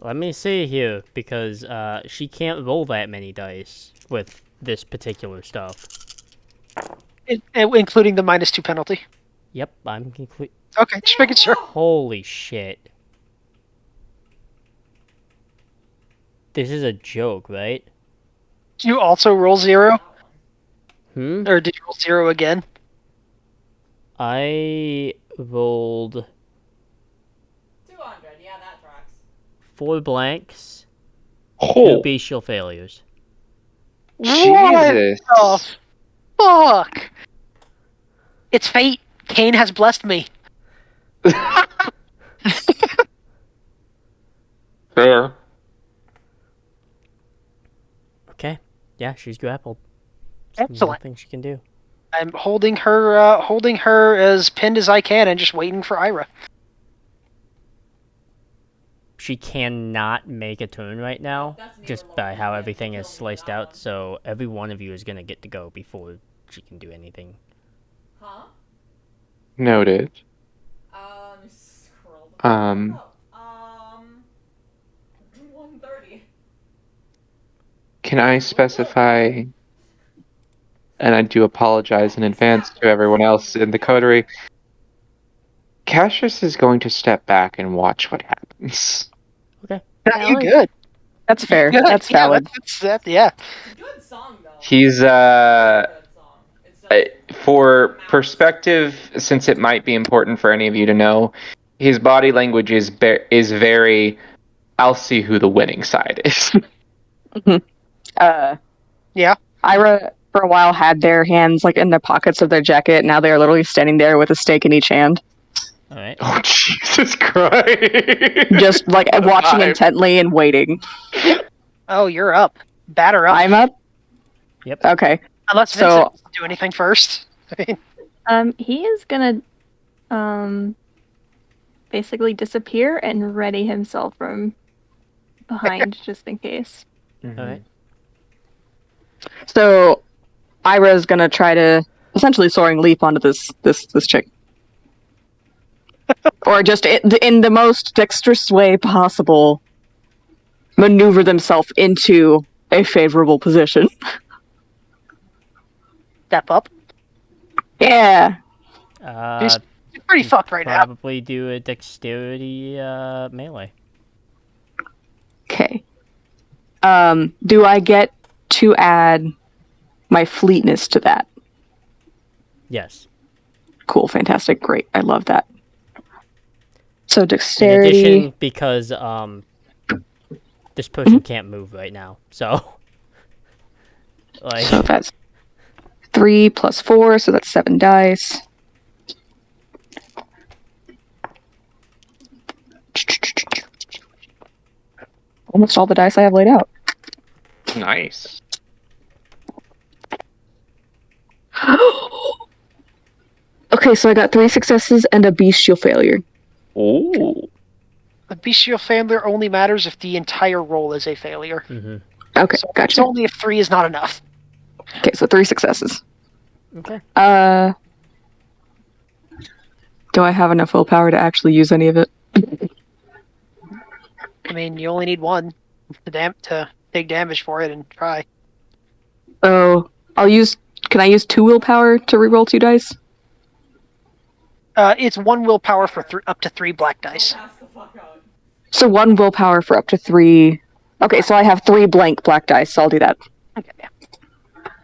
Speaker 1: Let me see here, because she can't roll that many dice with this particular stuff.
Speaker 2: Including the -2 penalty.
Speaker 1: Yep, I'm complete.
Speaker 2: Okay, just making sure.
Speaker 1: Holy shit. This is a joke, right?
Speaker 2: Did you also roll 0?
Speaker 1: Hmm?
Speaker 2: Or did you roll 0 again?
Speaker 1: I rolled
Speaker 7: 200, yeah, that tracks.
Speaker 1: 4 blanks, 2
Speaker 4: Oh,
Speaker 1: bestial failures.
Speaker 4: Jesus.
Speaker 2: What the fuck? It's fate. Kane has blessed me.
Speaker 4: Fair.
Speaker 1: Okay. Yeah, she's grappled.
Speaker 2: Excellent.
Speaker 1: Nothing she can do.
Speaker 2: I'm holding her as pinned as I can and just waiting for Ira.
Speaker 1: She cannot make a turn right now,
Speaker 7: That's neither
Speaker 1: just
Speaker 7: Laura
Speaker 1: by how
Speaker 7: nor
Speaker 1: everything
Speaker 7: Nancy
Speaker 1: is
Speaker 7: killed me
Speaker 1: sliced
Speaker 7: that
Speaker 1: out,
Speaker 7: one.
Speaker 1: so every one of you is going to get to go before she can do anything.
Speaker 7: Huh?
Speaker 4: Noted.
Speaker 7: Scroll the fuck
Speaker 4: Um,
Speaker 7: up. 1:30.
Speaker 4: Can I specify, and I do apologize in advance to everyone else in the coterie, Cassius is going to step back and watch what happens.
Speaker 2: Yeah, you
Speaker 5: Valid.
Speaker 2: good.
Speaker 3: That's fair.
Speaker 2: Good.
Speaker 3: That's
Speaker 2: Yeah,
Speaker 3: valid.
Speaker 2: yeah.
Speaker 7: It's a good song though.
Speaker 4: He's,
Speaker 7: It's a good song. It's just
Speaker 4: for perspective, since it might be important for any of you to know, his body language is very, I'll see who the winning side is.
Speaker 2: Yeah.
Speaker 3: Ira, for a while, had their hands like in the pockets of their jacket. Now they are literally standing there with a stake in each hand,
Speaker 1: All right.
Speaker 4: Oh, Jesus Christ.
Speaker 3: just like
Speaker 4: What a
Speaker 3: watching
Speaker 4: vibe.
Speaker 3: intently and waiting.
Speaker 2: Oh, you're up. Batter up.
Speaker 3: I'm up.
Speaker 1: Yep.
Speaker 3: Okay.
Speaker 2: Unless
Speaker 3: So-
Speaker 2: Vincent wants to do anything first. I mean,
Speaker 5: He is gonna basically disappear and ready himself from behind just in case.
Speaker 1: All right.
Speaker 3: So Ira's gonna try to essentially soaring leap onto this chick, or just in the most dexterous way possible, maneuver themselves into a favorable position.
Speaker 2: step up.
Speaker 3: Yeah.
Speaker 2: She's pretty fucked right now.
Speaker 1: Probably do a dexterity melee.
Speaker 3: Okay. Do I get to add my fleetness to that?
Speaker 1: Yes.
Speaker 3: Cool, fantastic, great. I love that. So
Speaker 1: In
Speaker 3: dexterity.
Speaker 1: addition, because this person can't move right now, so like
Speaker 3: So that's 3 plus 4, so that's 7 dice. Almost all the dice I have laid out.
Speaker 4: Nice.
Speaker 3: Okay, so I got 3 successes and a bestial failure.
Speaker 4: Ooh.
Speaker 2: The bestial failure only matters if the entire roll is a failure.
Speaker 3: Okay,
Speaker 2: So it's
Speaker 3: gotcha.
Speaker 2: only if 3 is not enough.
Speaker 3: Okay, so 3 successes.
Speaker 1: okay.
Speaker 3: Do I have enough willpower to actually use any of it?
Speaker 2: I mean, you only need 1 to take damage for it and try.
Speaker 3: Oh, can I use 2 willpower to reroll 2 dice?
Speaker 2: It's 1 willpower for up to 3 black dice.
Speaker 7: Pass the fuck out.
Speaker 3: So 1 willpower for up to 3. Okay, so I have 3 blank black dice, so I'll do that.
Speaker 2: Okay, yeah.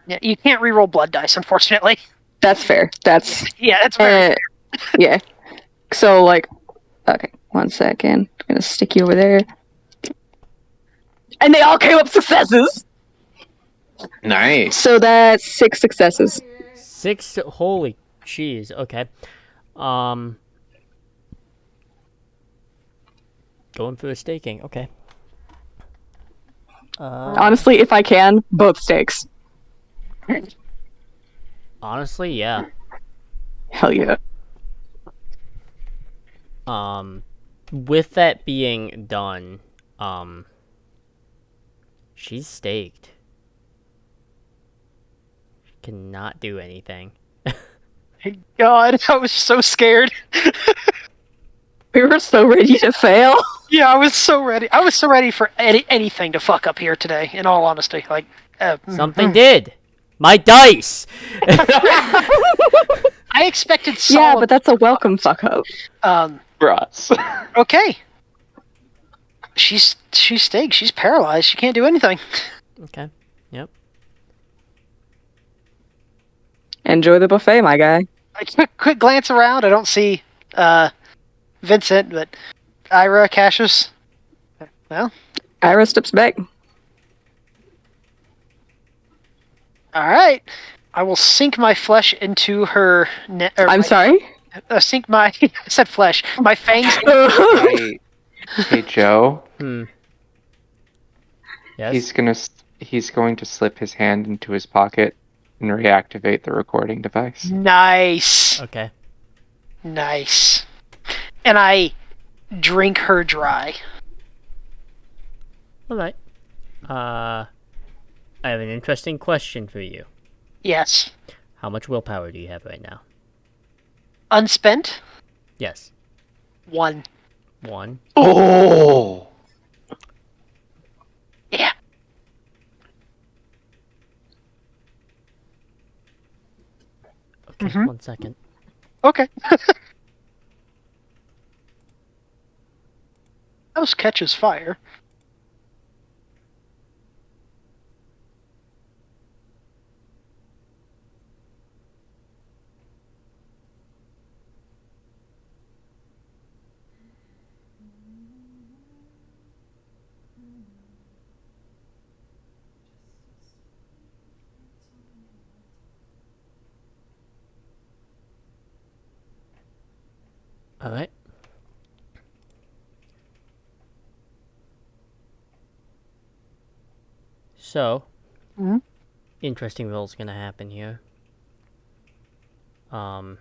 Speaker 2: Yeah, you can't reroll blood dice, unfortunately.
Speaker 3: That's fair. That's
Speaker 2: Yeah, that's very
Speaker 3: yeah. So okay, 1 second. I'm gonna stick you over there. And they all came up successes.
Speaker 4: Nice.
Speaker 3: So that's 6 successes.
Speaker 1: 6. Holy jeez. Okay. Going for a staking. Okay.
Speaker 3: Honestly, if I can, both stakes.
Speaker 1: Honestly, yeah.
Speaker 3: Hell yeah.
Speaker 1: With that being done, she's staked. She cannot do anything.
Speaker 2: God, I was so scared.
Speaker 3: We were so ready to fail.
Speaker 2: Yeah, I was so ready. I was so ready for anything to fuck up here today, in all honesty. Like,
Speaker 1: Something did. My dice.
Speaker 2: I expected solid.
Speaker 3: Yeah, but that's a welcome fuck up.
Speaker 4: For us.
Speaker 2: Okay. She's staked. She's paralyzed. She can't do anything.
Speaker 1: Okay. Yep.
Speaker 3: Enjoy the buffet, my guy.
Speaker 2: A quick glance around. I don't see Vincent, but Ira, Cassius. Well,
Speaker 3: Ira steps back.
Speaker 2: all right. I will sink my flesh into her.
Speaker 3: I'm sorry?
Speaker 2: Sink my. I said flesh. My fangs.
Speaker 4: Hey, Joe.
Speaker 1: Yes.
Speaker 4: He's going to slip his hand into his pocket and reactivate the recording device.
Speaker 2: Nice.
Speaker 1: Okay.
Speaker 2: Nice. And I drink her dry.
Speaker 1: All right. I have an interesting question for you.
Speaker 2: Yes.
Speaker 1: How much willpower do you have right now?
Speaker 2: Unspent.
Speaker 1: Yes.
Speaker 2: 1.
Speaker 1: 1.
Speaker 4: Oh!
Speaker 2: Yeah.
Speaker 1: Okay, 1 second.
Speaker 2: Okay. House catches fire.
Speaker 1: All right. So, interesting roll's gonna happen here. I'm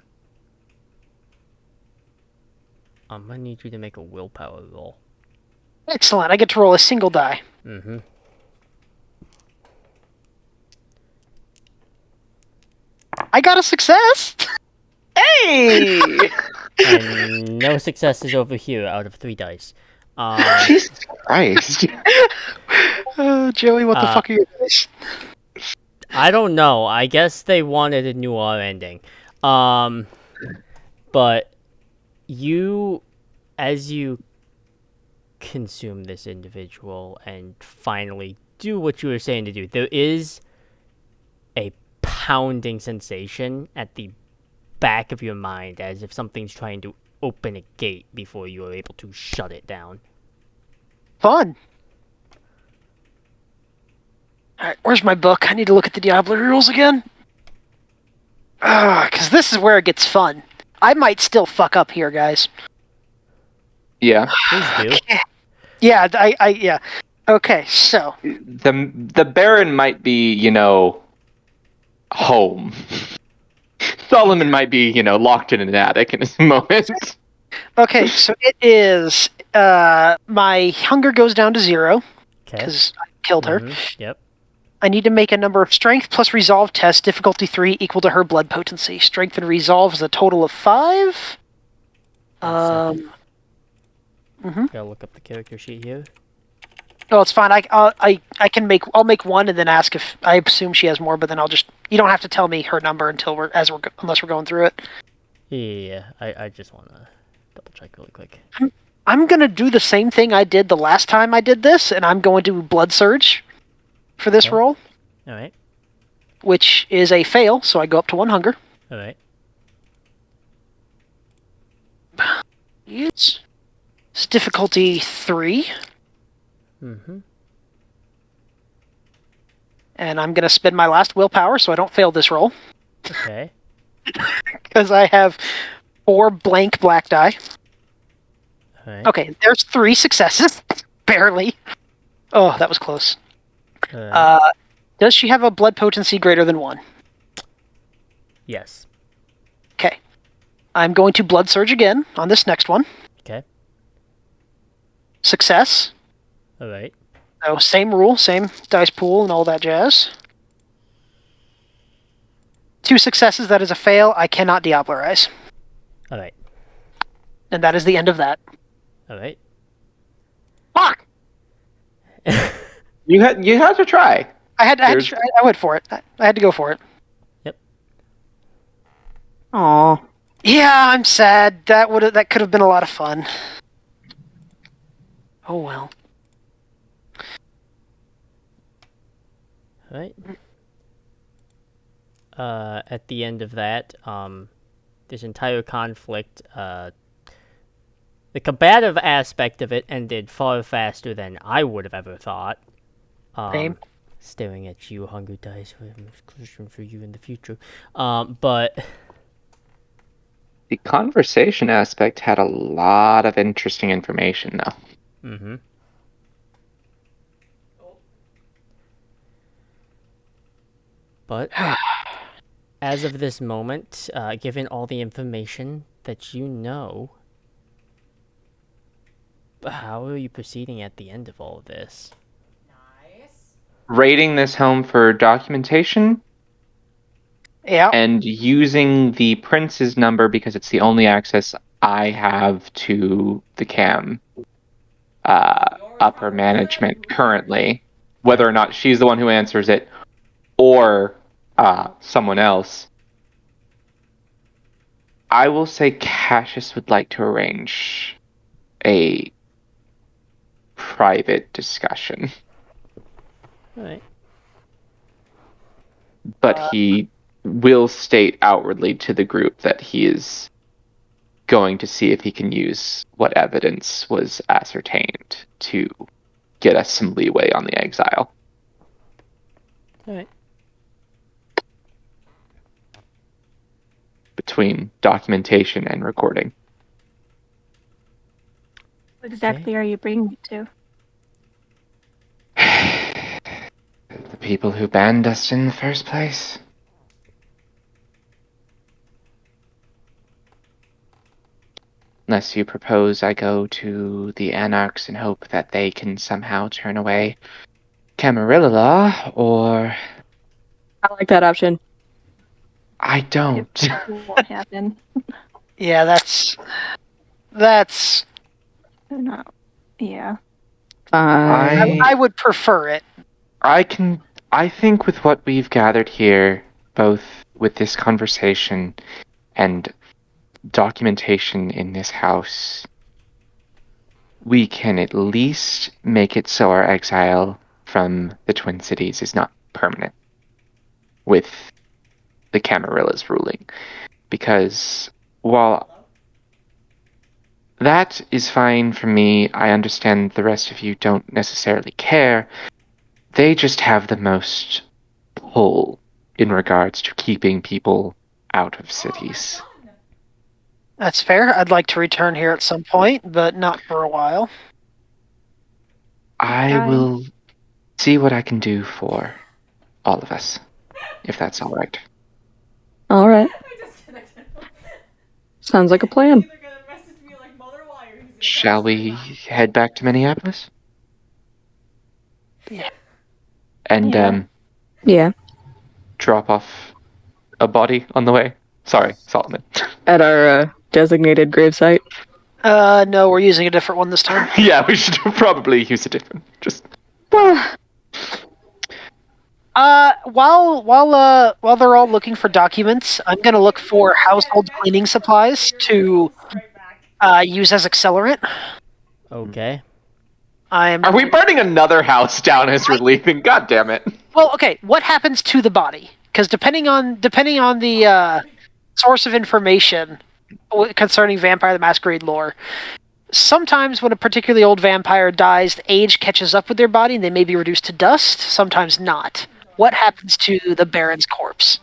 Speaker 1: gonna need you to make a willpower roll.
Speaker 2: Excellent. I get to roll a single die.
Speaker 1: Mm-hmm.
Speaker 2: I got a success.
Speaker 4: Hey!
Speaker 1: And no successes over here out of 3 dice.
Speaker 4: Jesus Christ.
Speaker 2: Joey, what the fuck are your dice?
Speaker 1: I don't know. I guess they wanted a noir ending. But you, as you consume this individual and finally do what you were saying to do, there is a pounding sensation at the back of your mind as if something's trying to open a gate before you are able to shut it down.
Speaker 2: Fun. Alright, where's my book? I need to look at the Diablo rules again. Because this is where it gets fun. I might still fuck up here, guys.
Speaker 4: Yeah.
Speaker 1: Please do.
Speaker 2: Okay. Yeah, yeah. Okay, so.
Speaker 4: The Baron might be, home. Solomon might be, locked in an attic in this moment.
Speaker 2: Okay, so it is. My hunger goes down to 0
Speaker 1: Okay.
Speaker 2: because I killed her.
Speaker 1: Yep.
Speaker 2: I need to make a number of strength plus resolve tests, difficulty 3 equal to her blood potency. Strength and resolve is a total of 5.
Speaker 1: Gotta look up the character sheet here.
Speaker 2: No, it's fine. I can make. I'll make one and then ask if I assume she has more. But then I'll just. You don't have to tell me her number unless we're going through it.
Speaker 1: Yeah. I just wanna double check really quick.
Speaker 2: I'm gonna do the same thing I did the last time I did this, and I'm going to blood surge for this roll,
Speaker 1: All right.
Speaker 2: which is a fail. So I go up to 1 hunger.
Speaker 1: All right.
Speaker 2: It's difficulty 3. And I'm gonna spend my last willpower so I don't fail this roll.
Speaker 1: Okay.
Speaker 2: Because I have 4 blank black die.
Speaker 1: All right.
Speaker 2: Okay, there's 3 successes. Barely. Oh, that was close.
Speaker 1: All right.
Speaker 2: Does she have a blood potency greater than 1?
Speaker 1: Yes.
Speaker 2: Okay. I'm going to blood surge again on this next one.
Speaker 1: Okay.
Speaker 2: Success.
Speaker 1: All right.
Speaker 2: So same rule, same dice pool and all that jazz. 2 successes, that is a fail. I cannot Diablerize.
Speaker 1: All right.
Speaker 2: And that is the end of that.
Speaker 1: All right.
Speaker 2: Fuck!
Speaker 4: You had to try.
Speaker 2: I went for it. I had to go for it.
Speaker 1: Yep.
Speaker 3: Aw.
Speaker 2: Yeah, I'm sad. That could have been a lot of fun. Oh well.
Speaker 1: All right. At the end of that, this entire conflict, the combative aspect of it ended far faster than I would have ever thought.
Speaker 2: Same.
Speaker 1: Staring at you, Hunger Dice. Question for you in the future. But
Speaker 4: The conversation aspect had a lot of interesting information, though.
Speaker 1: mm-hmm. But as of this moment, given all the information that you know, how are you proceeding at the end of all of this?
Speaker 7: Nice.
Speaker 4: Rating this home for documentation
Speaker 2: Yeah.
Speaker 4: and using the prince's number because it's the only access I have to the cam upper management currently. Whether or not she's the one who answers it or someone else. I will say Cassius would like to arrange a private discussion.
Speaker 1: All right.
Speaker 4: But he will state outwardly to the group that he is going to see if he can use what evidence was ascertained to get us some leeway on the exile.
Speaker 1: All right.
Speaker 4: Between documentation and recording.
Speaker 5: What exactly are you bringing it to?
Speaker 4: The people who banned us in the first place. Unless you propose I go to the Anarchs and hope that they can somehow turn away Camarilla, or...
Speaker 3: I like that option.
Speaker 4: I don't.
Speaker 5: It won't happen.
Speaker 2: Yeah, that's
Speaker 5: No. Yeah.
Speaker 2: I would prefer it.
Speaker 4: I think with what we've gathered here, both with this conversation and documentation in this house, we can at least make it so our exile from the Twin Cities is not permanent with the Camarillas ruling. Because while that is fine for me, I understand the rest of you don't necessarily care. They just have the most pull in regards to keeping people out of cities.
Speaker 2: That's fair. I'd like to return here at some point, but not for a while.
Speaker 4: I will see what I can do for all of us, if that's all right.
Speaker 3: All right.
Speaker 7: I disconnected.
Speaker 3: Sounds like a plan.
Speaker 7: Either gonna message me like Mother Wire.
Speaker 4: Shall we head back to Minneapolis?
Speaker 2: Yeah.
Speaker 4: And
Speaker 3: Yeah.
Speaker 4: drop off a body on the way? Sorry, Solomon.
Speaker 3: At our designated gravesite.
Speaker 2: No, we're using a different one this time.
Speaker 4: Yeah, we should probably use a different. Just
Speaker 2: While they're all looking for documents, I'm gonna look for household cleaning supplies to use as accelerant.
Speaker 1: Okay.
Speaker 4: Are we burning another house down as we're leaving? God damn it.
Speaker 2: Well, okay. What happens to the body? Because depending on the source of information concerning Vampire the Masquerade lore, sometimes when a particularly old vampire dies, the age catches up with their body and they may be reduced to dust. Sometimes not. What happens to the Baron's corpse?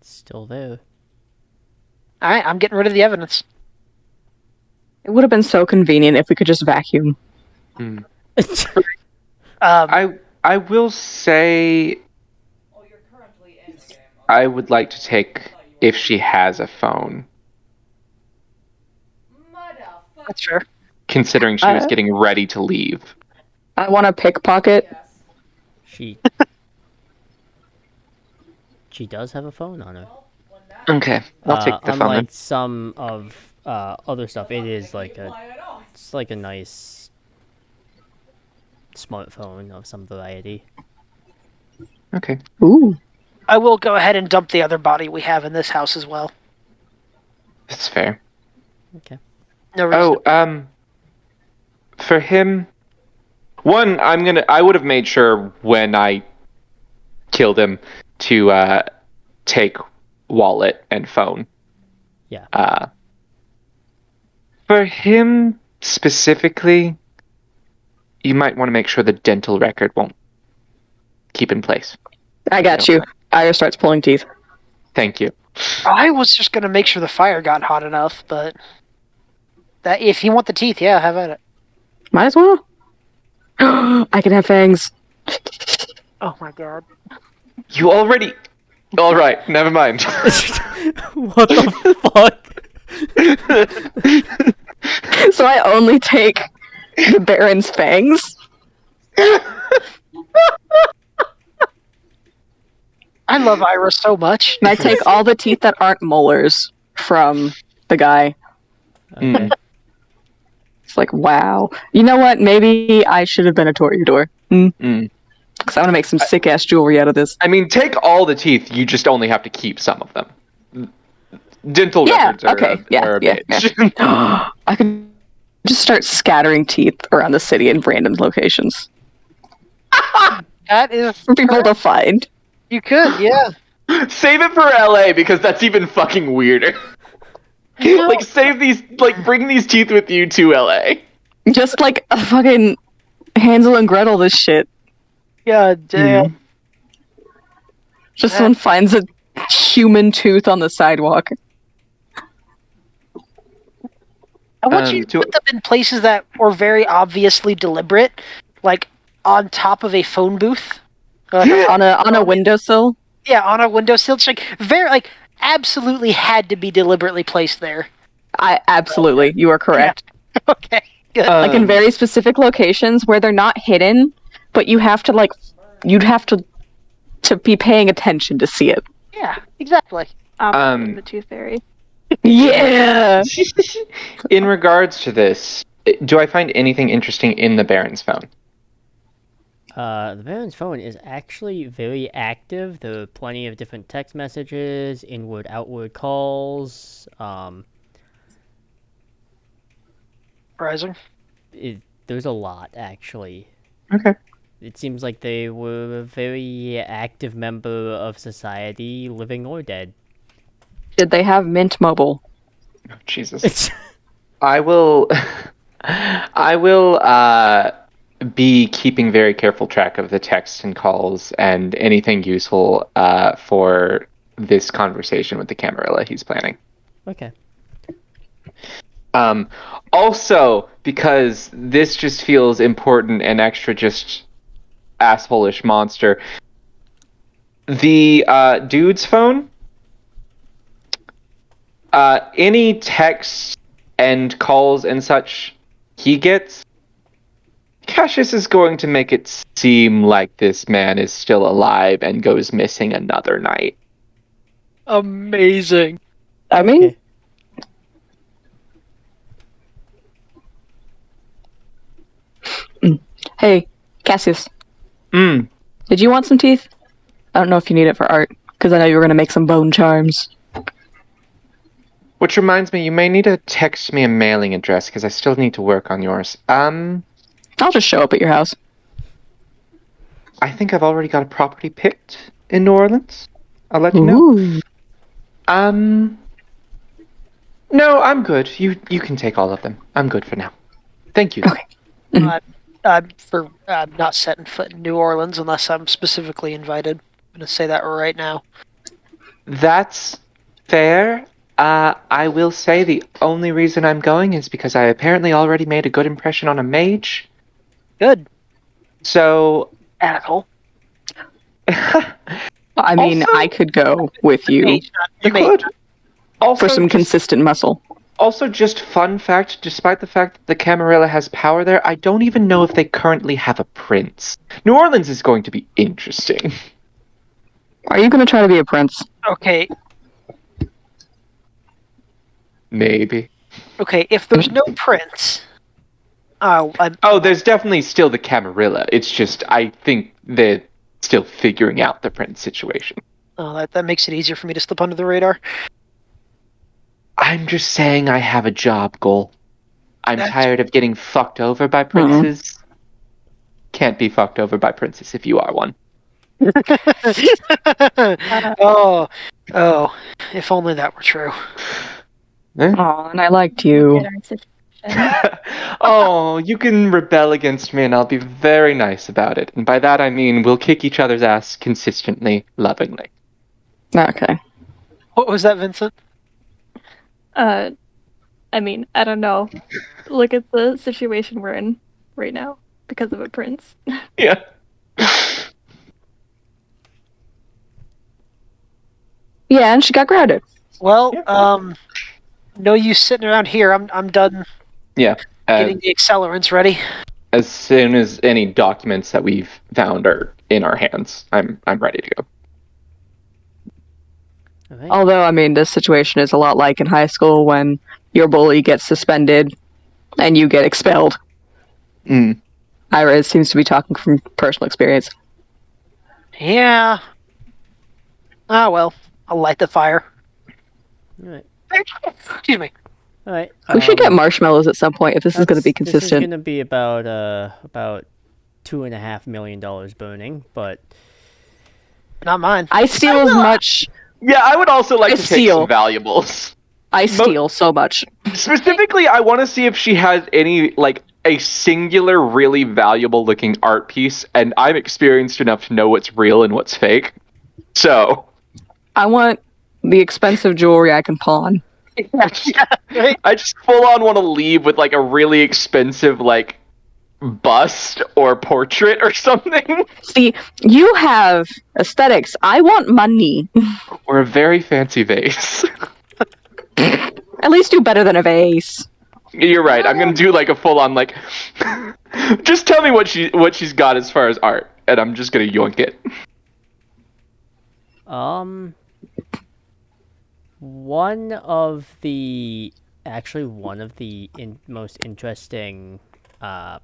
Speaker 1: Still there.
Speaker 2: All right, I'm getting rid of the evidence.
Speaker 3: It would have been so convenient if we could just vacuum.
Speaker 4: I will say I would like to take, if she has a phone.
Speaker 2: That's fair.
Speaker 4: Considering she was getting ready to leave.
Speaker 3: I want to pickpocket.
Speaker 1: She does have a phone on her.
Speaker 4: Okay, I'll take the phone then.
Speaker 1: Unlike some of other stuff, it's like a nice smartphone of some variety.
Speaker 4: Okay.
Speaker 3: Ooh.
Speaker 2: I will go ahead and dump the other body we have in this house as well.
Speaker 4: That's fair.
Speaker 1: Okay.
Speaker 2: No reason.
Speaker 4: For him, I would have made sure when I killed him to take wallet and phone.
Speaker 1: Yeah.
Speaker 4: For him specifically, you might want to make sure the dental record won't keep in place.
Speaker 3: I got you. Ira starts pulling teeth.
Speaker 4: Thank you.
Speaker 2: I was just gonna make sure the fire got hot enough, but that if you want the teeth, yeah, have at it.
Speaker 3: Might as well. I can have fangs.
Speaker 2: Oh my god.
Speaker 4: You already... Alright, never mind.
Speaker 1: What the fuck?
Speaker 3: So I only take the Baron's fangs?
Speaker 2: I love Ira so much.
Speaker 3: And I take all the teeth that aren't molars from the guy.
Speaker 1: Okay.
Speaker 3: It's like, wow. You know what? Maybe I should have been a toreador. Because I want to make some sick-ass jewelry out of this.
Speaker 4: I mean, take all the teeth, you just only have to keep some of them. Dental records are a bitch.
Speaker 3: I could just start scattering teeth around the city in random locations
Speaker 2: That is
Speaker 3: for people to find.
Speaker 2: You could, yeah.
Speaker 4: Save it for LA, because that's even fucking weirder. Like, save these, like, bring these teeth with you to LA.
Speaker 3: Just like a fucking Hansel and Gretel this shit.
Speaker 2: Yeah, damn.
Speaker 3: Just someone finds a human tooth on the sidewalk.
Speaker 2: I want you to put them in places that were very obviously deliberate, like on top of a phone booth.
Speaker 3: On a windowsill?
Speaker 2: Yeah, on a windowsill. It's like very absolutely had to be deliberately placed there.
Speaker 3: Absolutely, you are correct.
Speaker 2: Yeah. Okay, good.
Speaker 3: Like in very specific locations where they're not hidden, but you have to you'd have to be paying attention to see it.
Speaker 2: Yeah, exactly.
Speaker 5: The Tooth Fairy.
Speaker 3: Yeah.
Speaker 4: In regards to this, do I find anything interesting in the Baron's phone?
Speaker 1: The Baron's phone is actually very active. There are plenty of different text messages, inward-outward calls.
Speaker 2: Surprising.
Speaker 1: There's a lot, actually.
Speaker 4: Okay.
Speaker 1: It seems like they were a very active member of society, living or dead.
Speaker 3: Did they have Mint Mobile?
Speaker 4: Oh, Jesus. I will be keeping very careful track of the texts and calls and anything useful for this conversation with the Camarilla he's planning.
Speaker 1: Okay.
Speaker 4: Also, because this just feels important and extra just asshole-ish monster, the dude's phone, any texts and calls and such he gets, Cassius is going to make it seem like this man is still alive and goes missing another night.
Speaker 2: Amazing.
Speaker 3: I mean...
Speaker 1: Okay.
Speaker 3: Hey, Cassius.
Speaker 4: Mm.
Speaker 3: Did you want some teeth? I don't know if you need it for art, because I know you were going to make some bone charms.
Speaker 4: Which reminds me, you may need to text me a mailing address, because I still need to work on yours.
Speaker 3: I'll just show up at your house.
Speaker 4: I think I've already got a property picked in New Orleans. I'll let you
Speaker 3: Ooh.
Speaker 4: know. No, I'm good. You can take all of them. I'm good for now. Thank you.
Speaker 3: Okay.
Speaker 2: I'm not setting foot in New Orleans unless I'm specifically invited. I'm going to say that right now.
Speaker 4: That's fair. I will say the only reason I'm going is because I apparently already made a good impression on a mage.
Speaker 2: Good.
Speaker 4: So...
Speaker 2: Asshole.
Speaker 3: I mean,
Speaker 4: Also-
Speaker 3: I could go with you
Speaker 4: You could. Also,
Speaker 3: for some consistent muscle.
Speaker 4: Also, just fun fact, despite the fact that the Camarilla has power there, I don't even know if they currently have a prince. New Orleans is going to be interesting.
Speaker 3: Are you going to try to be a prince?
Speaker 2: Okay.
Speaker 4: Maybe.
Speaker 2: Okay, if there's no prince...
Speaker 4: Oh, there's definitely still the Camarilla. It's just, I think they're still figuring out the prince situation.
Speaker 2: Oh, that makes it easier for me to slip under the radar.
Speaker 4: I'm just saying I have a job goal. I'm tired of getting fucked over by princes. Can't be fucked over by princes if you are one.
Speaker 2: Oh, if only that were true.
Speaker 3: Oh, and I liked you.
Speaker 4: Oh, you can rebel against me and I'll be very nice about it. And by that I mean we'll kick each other's ass consistently, lovingly.
Speaker 3: Okay.
Speaker 2: What was that, Vincent?
Speaker 5: I mean, I don't know. Look at the situation we're in right now because of a prince.
Speaker 4: Yeah.
Speaker 3: Yeah, and she got grounded.
Speaker 2: Well,
Speaker 4: Yeah.
Speaker 2: no use sitting around here. I'm done
Speaker 4: Yeah.
Speaker 2: getting the accelerants ready.
Speaker 4: As soon as any documents that we've found are in our hands, I'm ready to go.
Speaker 1: All right.
Speaker 3: Although, I mean, this situation is a lot like in high school when your bully gets suspended and you get expelled.
Speaker 4: Mm.
Speaker 3: Ira seems to be talking from personal experience.
Speaker 2: Yeah. Ah, well. I'll light the fire.
Speaker 1: All right.
Speaker 2: Excuse me.
Speaker 1: All right.
Speaker 3: We should get marshmallows at some point if this is going to be
Speaker 1: This is
Speaker 3: consistent.
Speaker 1: going to be about $2.5 million burning, but
Speaker 2: Not mine.
Speaker 3: I steal as much.
Speaker 4: Yeah, I would also like
Speaker 3: I
Speaker 4: to take
Speaker 3: steal.
Speaker 4: some valuables.
Speaker 3: I steal so much.
Speaker 4: Specifically, I want to see if she has any, like, a singular, really valuable-looking art piece, and I'm experienced enough to know what's real and what's fake. So,
Speaker 3: I want the expensive jewelry I can pawn.
Speaker 2: Right?
Speaker 4: I just full-on want to leave with, like, a really expensive, like, bust or portrait or something.
Speaker 3: See, you have aesthetics. I want money.
Speaker 4: Or a very fancy vase.
Speaker 3: At least do better than a vase.
Speaker 4: You're right. I'm gonna do like a full-on like. Just tell me what she's got as far as art, and I'm just gonna yoink it.
Speaker 1: one of the most interesting art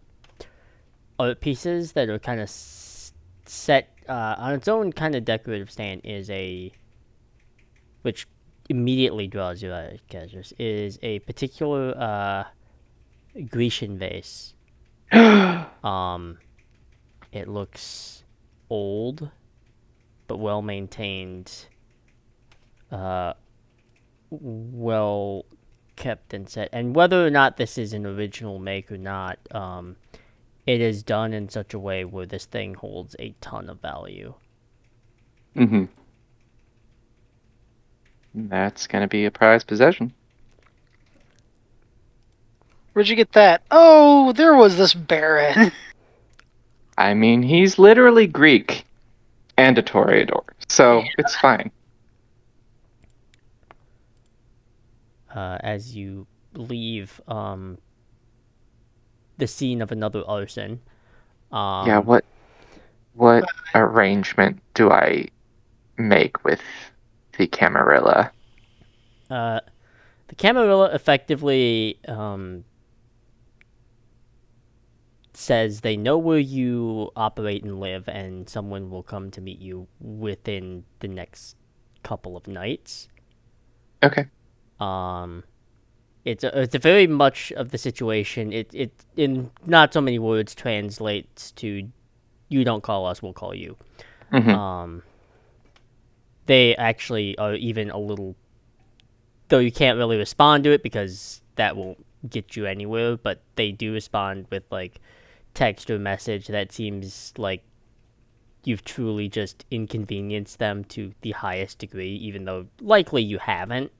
Speaker 1: pieces that are kind of set on its own kind of decorative stand which immediately draws your eye, is a particular Grecian vase. It looks old, but well maintained, well kept and set. And whether or not this is an original make or not, it is done in such a way where this thing holds a ton of value.
Speaker 4: Mm-hmm. That's gonna be a prized possession.
Speaker 2: Where'd you get that? Oh, there was this baron.
Speaker 4: I mean, he's literally Greek and a toreador, so it's fine.
Speaker 1: As you leave the scene of another arson.
Speaker 4: Yeah, what arrangement do I make with the Camarilla?
Speaker 1: The Camarilla effectively says they know where you operate and live, and someone will come to meet you within the next couple of nights.
Speaker 4: Okay.
Speaker 1: It's a very much of the situation. It in not so many words translates to, "You don't call us, we'll call you."
Speaker 4: Mm-hmm.
Speaker 1: They actually are even a little, though you can't really respond to it because that won't get you anywhere, but they do respond with like text or message that seems like you've truly just inconvenienced them to the highest degree, even though likely you haven't.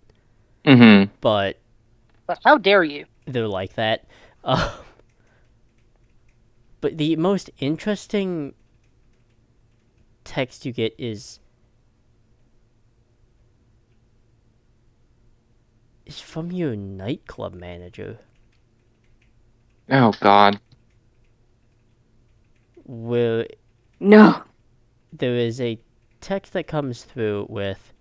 Speaker 4: Mm-hmm.
Speaker 1: But
Speaker 2: How dare you?
Speaker 1: they're like that. But the most interesting text you get is from your nightclub manager,
Speaker 4: Oh God.
Speaker 1: where
Speaker 3: No.
Speaker 1: there is a text that comes through with,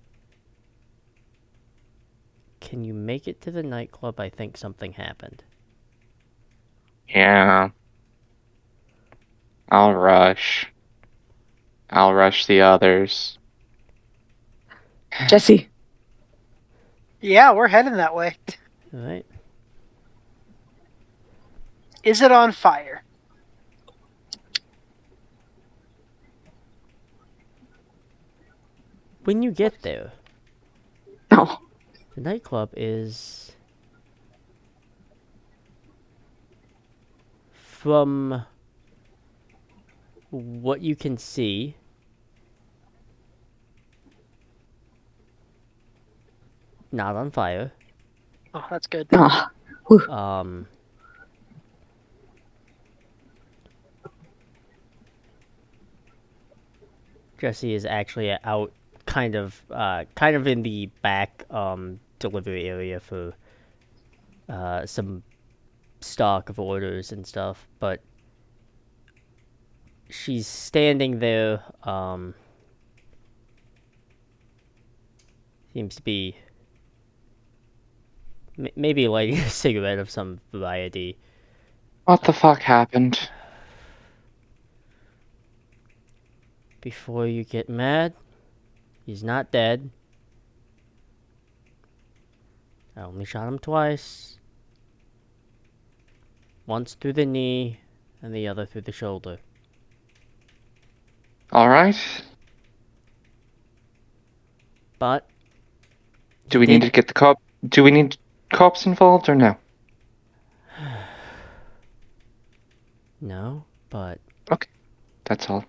Speaker 1: "Can you make it to the nightclub? I think something happened."
Speaker 4: Yeah. I'll rush the others.
Speaker 3: Jesse.
Speaker 2: Yeah, we're heading that way.
Speaker 1: All right.
Speaker 2: Is it on fire?
Speaker 1: When you get there,
Speaker 3: Oh.
Speaker 1: the nightclub is from what you can see, not on fire.
Speaker 2: Oh, that's good.
Speaker 3: Ah,
Speaker 1: Jesse is actually out, kind of in the back delivery area for some stock of orders and stuff, but she's standing there. Seems to be maybe lighting a cigarette of some variety.
Speaker 4: What the fuck happened?
Speaker 1: Before you get mad, he's not dead. I only shot him twice. Once through the knee, and the other through the shoulder.
Speaker 4: Alright.
Speaker 1: But
Speaker 4: Do we need to get the cop? Do we need cops involved or no?
Speaker 1: No, but
Speaker 4: Okay. That's all.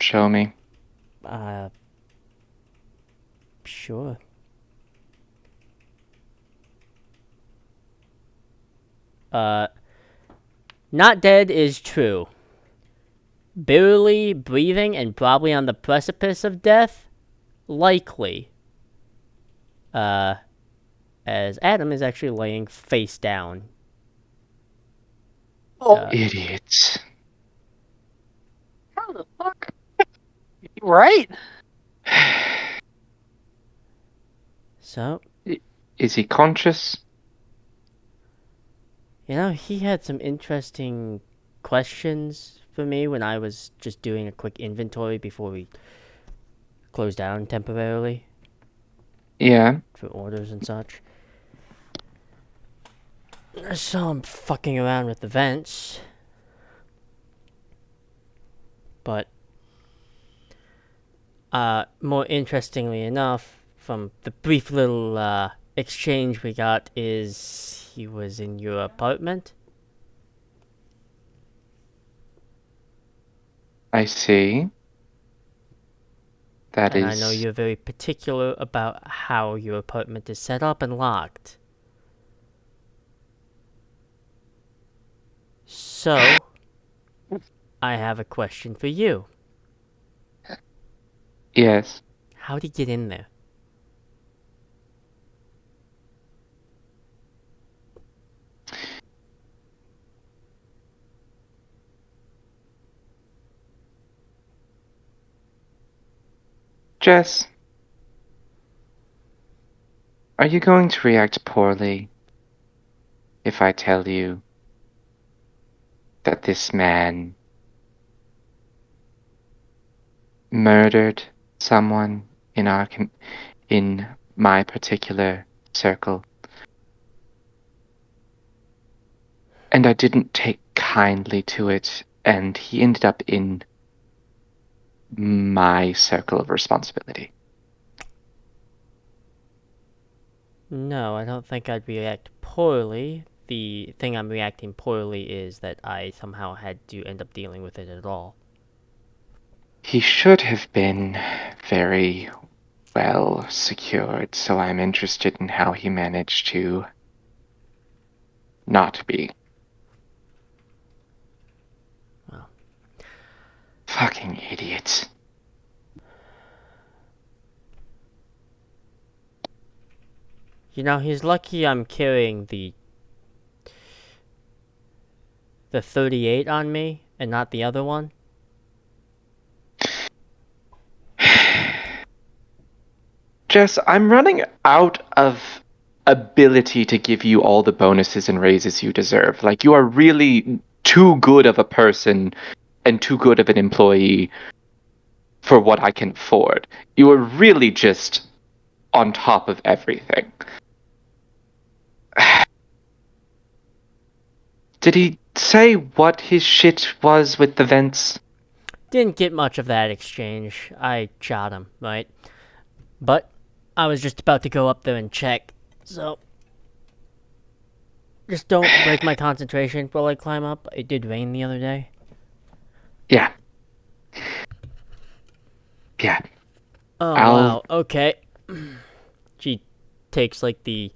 Speaker 4: Show me.
Speaker 1: Sure. Not dead is true. Barely breathing and probably on the precipice of death? Likely. As Adam is actually laying face down.
Speaker 2: Oh,
Speaker 4: Idiots.
Speaker 2: how the fuck? Right?
Speaker 1: So,
Speaker 4: Is he conscious?
Speaker 1: you know, he had some interesting questions for me when I was just doing a quick inventory before we closed down temporarily
Speaker 4: Yeah.
Speaker 1: for orders and such. I saw him fucking around with the vents. But, more interestingly enough, from the brief little, exchange we got, is he was in your apartment.
Speaker 4: I see. That
Speaker 1: And
Speaker 4: is.
Speaker 1: I know you're very particular about how your apartment is set up and locked. So, I have a question for you.
Speaker 4: Yes.
Speaker 1: How'd he get in there?
Speaker 4: Jess. Are you going to react poorly if I tell you that this man murdered someone in my particular circle? And I didn't take kindly to it, and he ended up in my circle of responsibility.
Speaker 1: No, I don't think I'd react poorly. The thing I'm reacting poorly is that I somehow had to end up dealing with it at all.
Speaker 4: He should have been very well secured, so I'm interested in how he managed to not be.
Speaker 1: Well.
Speaker 4: Fucking idiots.
Speaker 1: You know, he's lucky I'm carrying the 38 on me and not the other one.
Speaker 4: Jess, I'm running out of ability to give you all the bonuses and raises you deserve. Like, you are really too good of a person and too good of an employee for what I can afford. You are really just on top of everything. Did he say what his shit was with the vents?
Speaker 1: Didn't get much of that exchange. I shot him, right? But I was just about to go up there and check, so Just don't break my concentration while I climb up. It did rain the other day.
Speaker 4: Yeah. Yeah.
Speaker 1: Oh,
Speaker 4: I'll-
Speaker 1: wow. Okay. She takes, like, the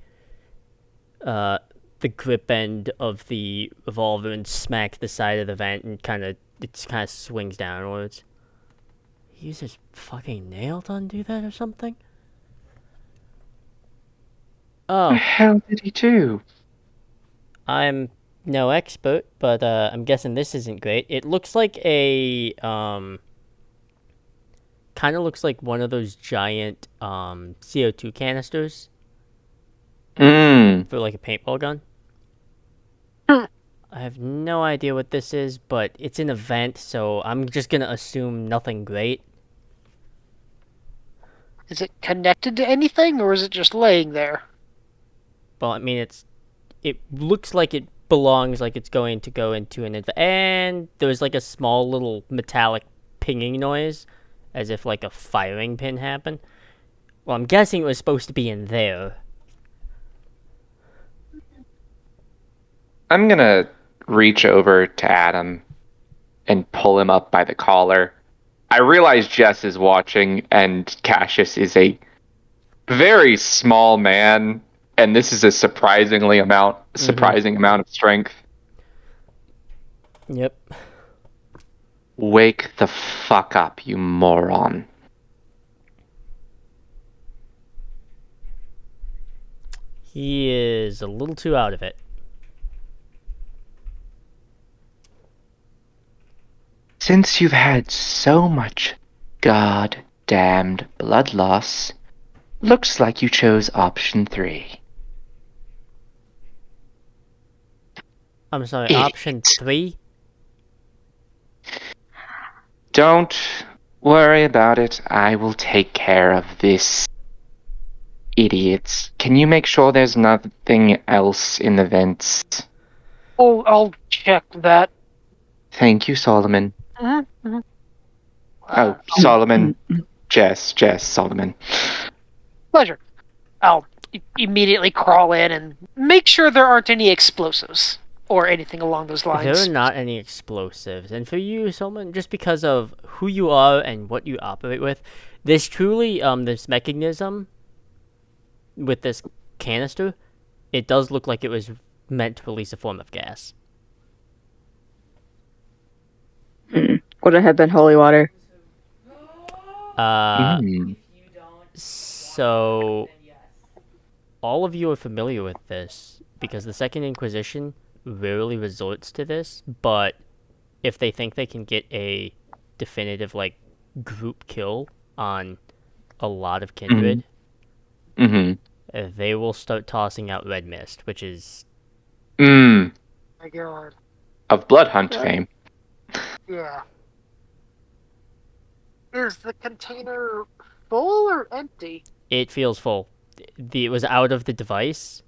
Speaker 1: grip end of the revolver and smacks the side of the vent and it kind of swings downwards. He used his fucking nail to undo that or something?
Speaker 4: What the
Speaker 1: Oh,
Speaker 4: hell did he do?
Speaker 1: I'm no expert, but I'm guessing this isn't great. It looks like a kind of looks like one of those giant CO2 canisters
Speaker 4: Mm.
Speaker 1: for like a paintball gun.
Speaker 2: Hmm.
Speaker 1: I have no idea what this is, but it's an event, so I'm just gonna assume nothing great.
Speaker 2: Is it connected to anything, or is it just laying there?
Speaker 1: Well, I mean, it looks like it belongs, like it's going to go into an event, and there's like a small little metallic pinging noise, as if like a firing pin happened. Well, I'm guessing it was supposed to be in there.
Speaker 4: I'm gonna reach over to Adam and pull him up by the collar. I realize Jess is watching, and Cassius is a very small man, and this is a surprising amount of strength.
Speaker 1: Yep.
Speaker 4: Wake the fuck up, you moron.
Speaker 1: He is a little too out of it.
Speaker 4: Since you've had so much goddamned blood loss, looks like you chose option 3.
Speaker 1: I'm sorry,
Speaker 4: Idiot.
Speaker 1: option 3?
Speaker 4: Don't worry about it. I will take care of this. Idiots. Can you make sure there's nothing else in the vents?
Speaker 2: Oh, I'll check that.
Speaker 4: Thank you, Solomon.
Speaker 2: Mm-hmm.
Speaker 4: Oh, Solomon. Jess, Solomon.
Speaker 2: Pleasure. I'll immediately crawl in and make sure there aren't any explosives or anything along those
Speaker 1: There
Speaker 2: lines.
Speaker 1: are not any explosives. And for you, Solomon, just because of who you are and what you operate with, this truly, this mechanism with this canister, it does look like it was meant to release a form of gas.
Speaker 3: Would it have been holy water?
Speaker 1: So all of you are familiar with this because the Second Inquisition rarely resorts to this, but if they think they can get a definitive like group kill on a lot of kindred, they will start tossing out red mist, which is
Speaker 2: My God.
Speaker 4: Of Blood Hunt fame.
Speaker 2: Yeah. Is the container full or empty?
Speaker 1: it feels full. It was out of the device,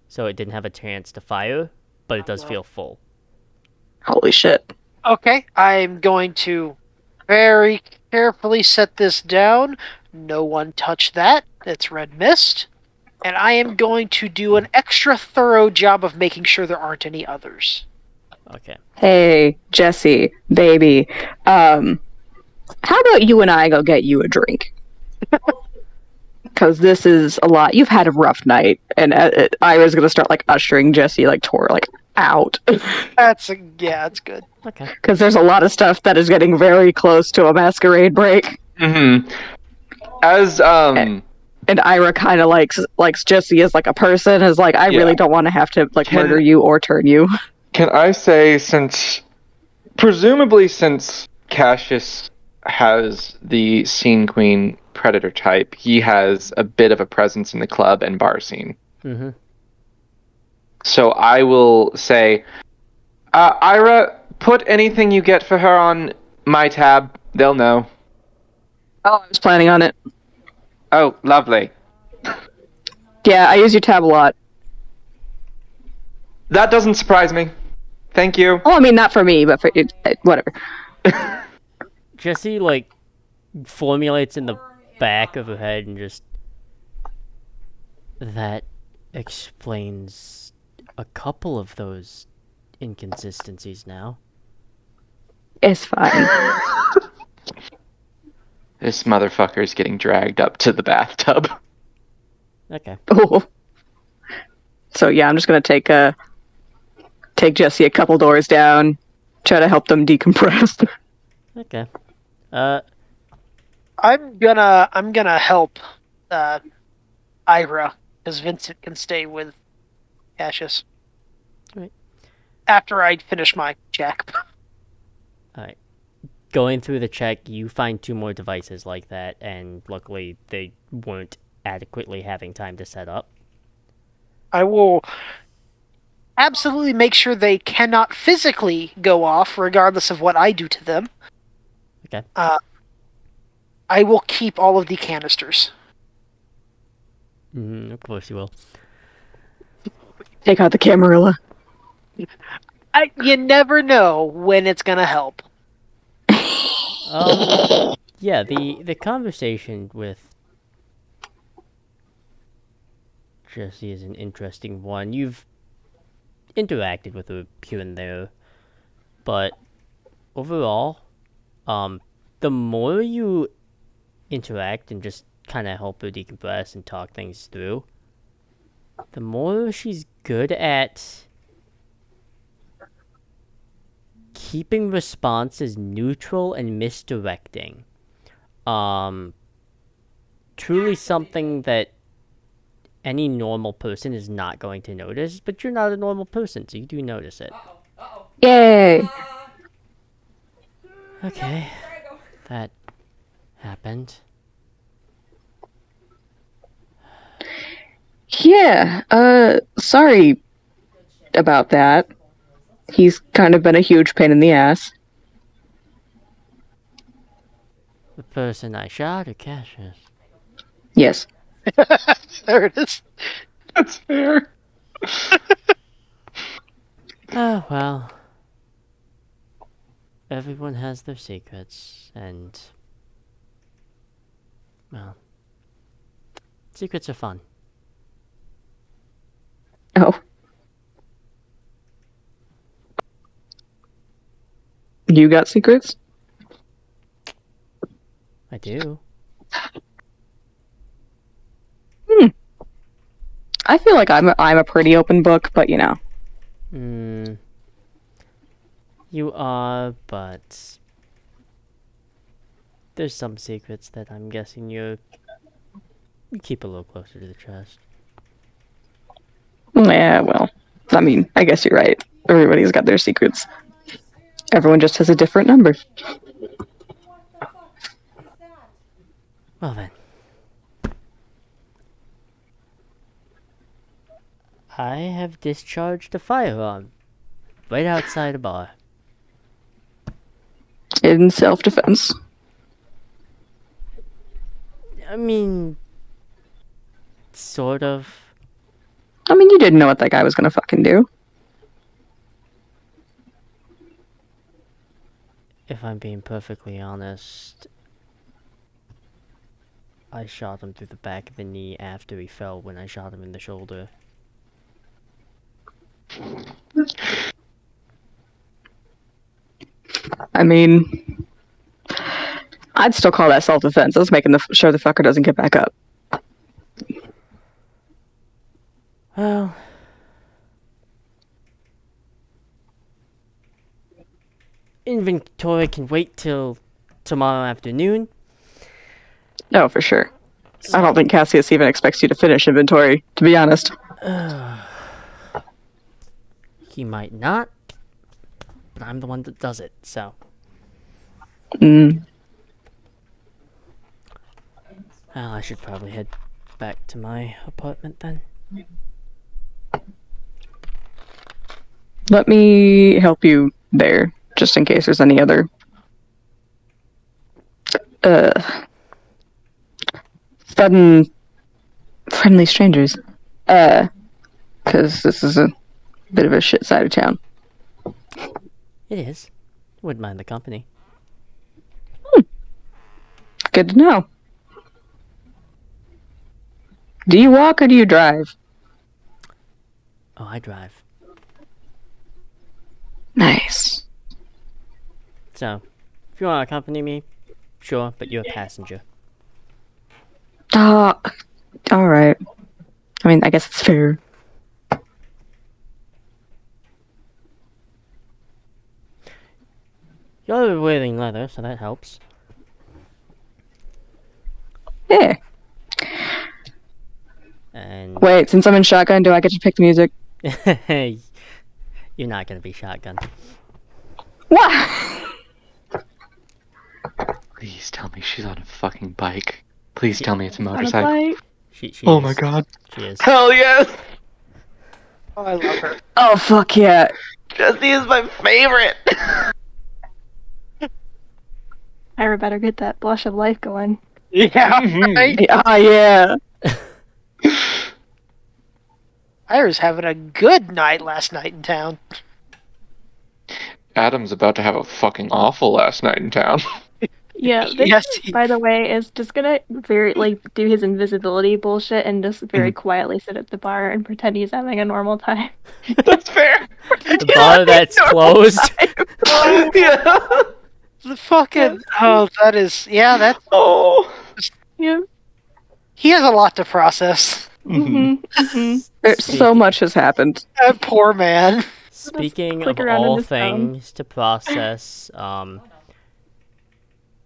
Speaker 1: so it didn't have a chance to fire, but it does feel full.
Speaker 3: Holy shit.
Speaker 2: Okay, I'm going to very carefully set this down. No one touch that. It's red mist. And I am going to do an extra thorough job of making sure there aren't any others.
Speaker 1: Okay.
Speaker 3: Hey, Jesse, baby. How about you and I go get you a drink? Because this is a lot. You've had a rough night, and Ira's gonna start like ushering Jesse like out.
Speaker 2: That's good.
Speaker 1: Okay.
Speaker 3: Because there's a lot of stuff that is getting very close to a masquerade break.
Speaker 4: As
Speaker 3: And Ira kind of likes Jesse as like a person. Is like, I really don't want to have to murder you or turn you.
Speaker 4: Can I say, presumably since Cassius has the scene queen predator type, he has a bit of a presence in the club and bar scene.
Speaker 1: Mm-hmm.
Speaker 4: So I will say, Ira, put anything you get for her on my tab. They'll know.
Speaker 3: Oh, I was planning on it.
Speaker 4: Oh, lovely.
Speaker 3: Yeah, I use your tab a lot.
Speaker 4: That doesn't surprise me. Thank you.
Speaker 3: Oh, I mean, not for me, but for whatever.
Speaker 1: Jesse formulates in the back of her head and just that explains a couple of those inconsistencies now.
Speaker 3: It's fine.
Speaker 4: This motherfucker's getting dragged up to the bathtub.
Speaker 1: Okay.
Speaker 3: Oh. So yeah, I'm just gonna take Jesse a couple doors down, try to help them decompress.
Speaker 1: Okay.
Speaker 2: I'm gonna help Ira, because Vincent can stay with Cassius.
Speaker 1: Right.
Speaker 2: After I finish my check.
Speaker 1: Alright. Going through the check, you find 2 more devices like that, and luckily they weren't adequately having time to set up.
Speaker 2: I will absolutely make sure they cannot physically go off, regardless of what I do to them.
Speaker 1: Okay.
Speaker 2: I will keep all of the canisters.
Speaker 1: Of course you will.
Speaker 3: Take out the Camarilla.
Speaker 2: You never know when it's gonna help.
Speaker 1: Yeah, the conversation with Jesse is an interesting one. You've interacted with her here and there, but overall, the more you interact and just kind of help her decompress and talk things through, the more she's good at keeping responses neutral and misdirecting. Truly something that any normal person is not going to notice, but you're not a normal person, so you do notice it.
Speaker 3: Yay!
Speaker 1: Okay, that happened.
Speaker 3: Yeah, sorry about that. He's kind of been a huge pain in the ass.
Speaker 1: The person I shot or Cassius?
Speaker 3: Yes.
Speaker 2: There it is.
Speaker 4: That's fair.
Speaker 1: Oh, well. Everyone has their secrets, and... well... secrets are fun.
Speaker 3: Oh. You got secrets?
Speaker 1: I do.
Speaker 3: I feel like I'm a pretty open book, but you know.
Speaker 1: You are, but... there's some secrets that I'm guessing you keep a little closer to the chest.
Speaker 3: Yeah, well, I mean, I guess you're right. Everybody's got their secrets. Everyone just has a different number.
Speaker 1: Well then. I have discharged a firearm right outside a bar.
Speaker 3: In self-defense.
Speaker 1: I mean, sort of.
Speaker 3: I mean, you didn't know what that guy was gonna fucking do.
Speaker 1: If I'm being perfectly honest, I shot him through the back of the knee after he fell when I shot him in the shoulder.
Speaker 3: I mean, I'd still call that self-defense. That's making sure the fucker doesn't get back up.
Speaker 1: Well... inventory can wait till tomorrow afternoon.
Speaker 3: No, for sure. I don't think Cassius even expects you to finish inventory, to be honest.
Speaker 1: He might not, but I'm the one that does it, so...
Speaker 3: Mm.
Speaker 1: well, I should probably head back to my apartment then.
Speaker 3: Let me help you there, just in case there's any other... sudden friendly strangers. Because this is a bit of a shit side of town.
Speaker 1: It is. Wouldn't mind the company.
Speaker 3: Good to know. Do you walk or do you drive?
Speaker 1: Oh, I drive.
Speaker 3: Nice.
Speaker 1: So, if you want to accompany me, sure, but you're a passenger.
Speaker 3: All right. I mean, I guess it's fair.
Speaker 1: You're wearing leather, so that helps.
Speaker 3: Yeah.
Speaker 1: And
Speaker 3: Wait, since I'm in shotgun, do I get to pick the music?
Speaker 1: you're not gonna be shotgun.
Speaker 3: What?
Speaker 4: Please tell me she's on a fucking bike. Please
Speaker 1: She-
Speaker 4: tell me it's a
Speaker 5: On a
Speaker 4: motorcycle.
Speaker 5: bike.
Speaker 1: She
Speaker 4: Oh
Speaker 1: is.
Speaker 4: my god.
Speaker 1: She is.
Speaker 4: Hell yes!
Speaker 2: Oh, I love her.
Speaker 3: Oh, fuck yeah.
Speaker 4: Jessie is my favorite!
Speaker 5: Ira better get that blush of life going.
Speaker 2: Yeah,
Speaker 4: Mhm.
Speaker 2: right?
Speaker 3: Yeah.
Speaker 2: Ira's having a good night last night in town.
Speaker 4: Adam's about to have a fucking awful last night in town.
Speaker 5: Yeah,
Speaker 2: Yes,
Speaker 5: Vincent, by the way, is just gonna do his invisibility bullshit and just very quietly sit at the bar and pretend he's having a normal time.
Speaker 4: That's fair.
Speaker 1: The bar that's closed.
Speaker 4: Yeah.
Speaker 2: the fucking that is that's
Speaker 4: Oh.
Speaker 5: Yeah.
Speaker 2: he has a lot to process.
Speaker 3: So much has happened.
Speaker 2: That poor man.
Speaker 1: Speaking
Speaker 5: click
Speaker 1: of
Speaker 5: around in
Speaker 1: all
Speaker 5: his phone.
Speaker 1: things to process,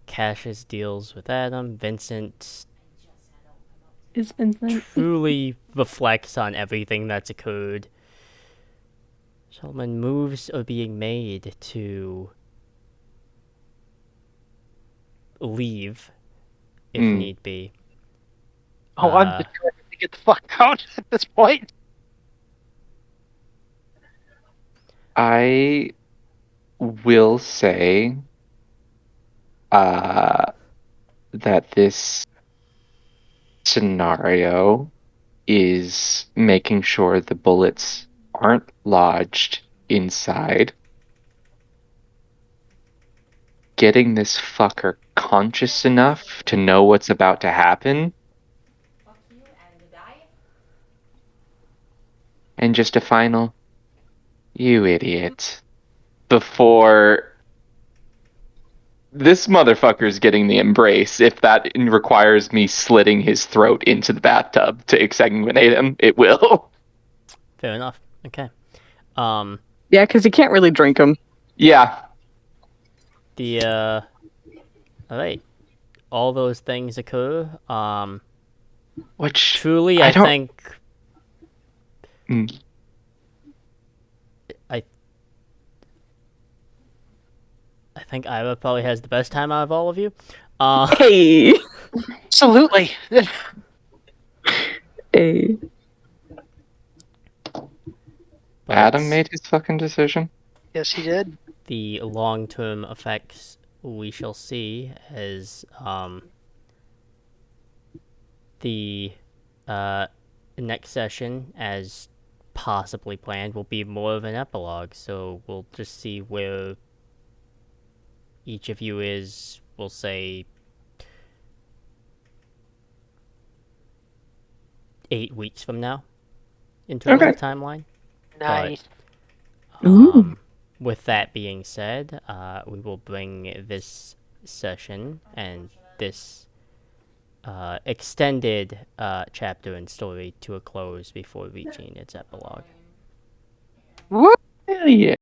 Speaker 1: Cassius deals with Adam. Vincent
Speaker 5: Is Vincent.
Speaker 1: truly reflects on everything that's occurred. Gentlemen, moves are being made to leave, if need be.
Speaker 2: I'm determined to get the fuck out at this point.
Speaker 4: I will say that this scenario is making sure the bullets aren't lodged inside, getting this fucker conscious enough to know what's about to happen,
Speaker 7: Fuck you and die.
Speaker 4: and just a final, you idiot, before this motherfucker's getting the embrace. If that requires me slitting his throat into the bathtub to exsanguinate him, it will.
Speaker 1: Fair enough. Okay.
Speaker 3: Yeah, because you can't really drink them.
Speaker 4: Yeah.
Speaker 1: Alright. All those things occur.
Speaker 4: Which
Speaker 1: Truly,
Speaker 4: I
Speaker 1: I
Speaker 4: don't-
Speaker 1: think I think Ira probably has the best time out of all of you.
Speaker 3: Hey.
Speaker 2: Absolutely.
Speaker 3: Hey.
Speaker 1: but
Speaker 4: Adam made his fucking decision.
Speaker 2: Yes, he did.
Speaker 1: the long-term effects we shall see as the next session, as possibly planned, will be more of an epilogue. So we'll just see where each of you is, we'll say, 8 weeks from now in terms of timeline.
Speaker 2: Nice.
Speaker 1: With that being said, we will bring this session and this extended chapter and story to a close before reaching its epilogue.
Speaker 2: Woo!
Speaker 4: Hell yeah.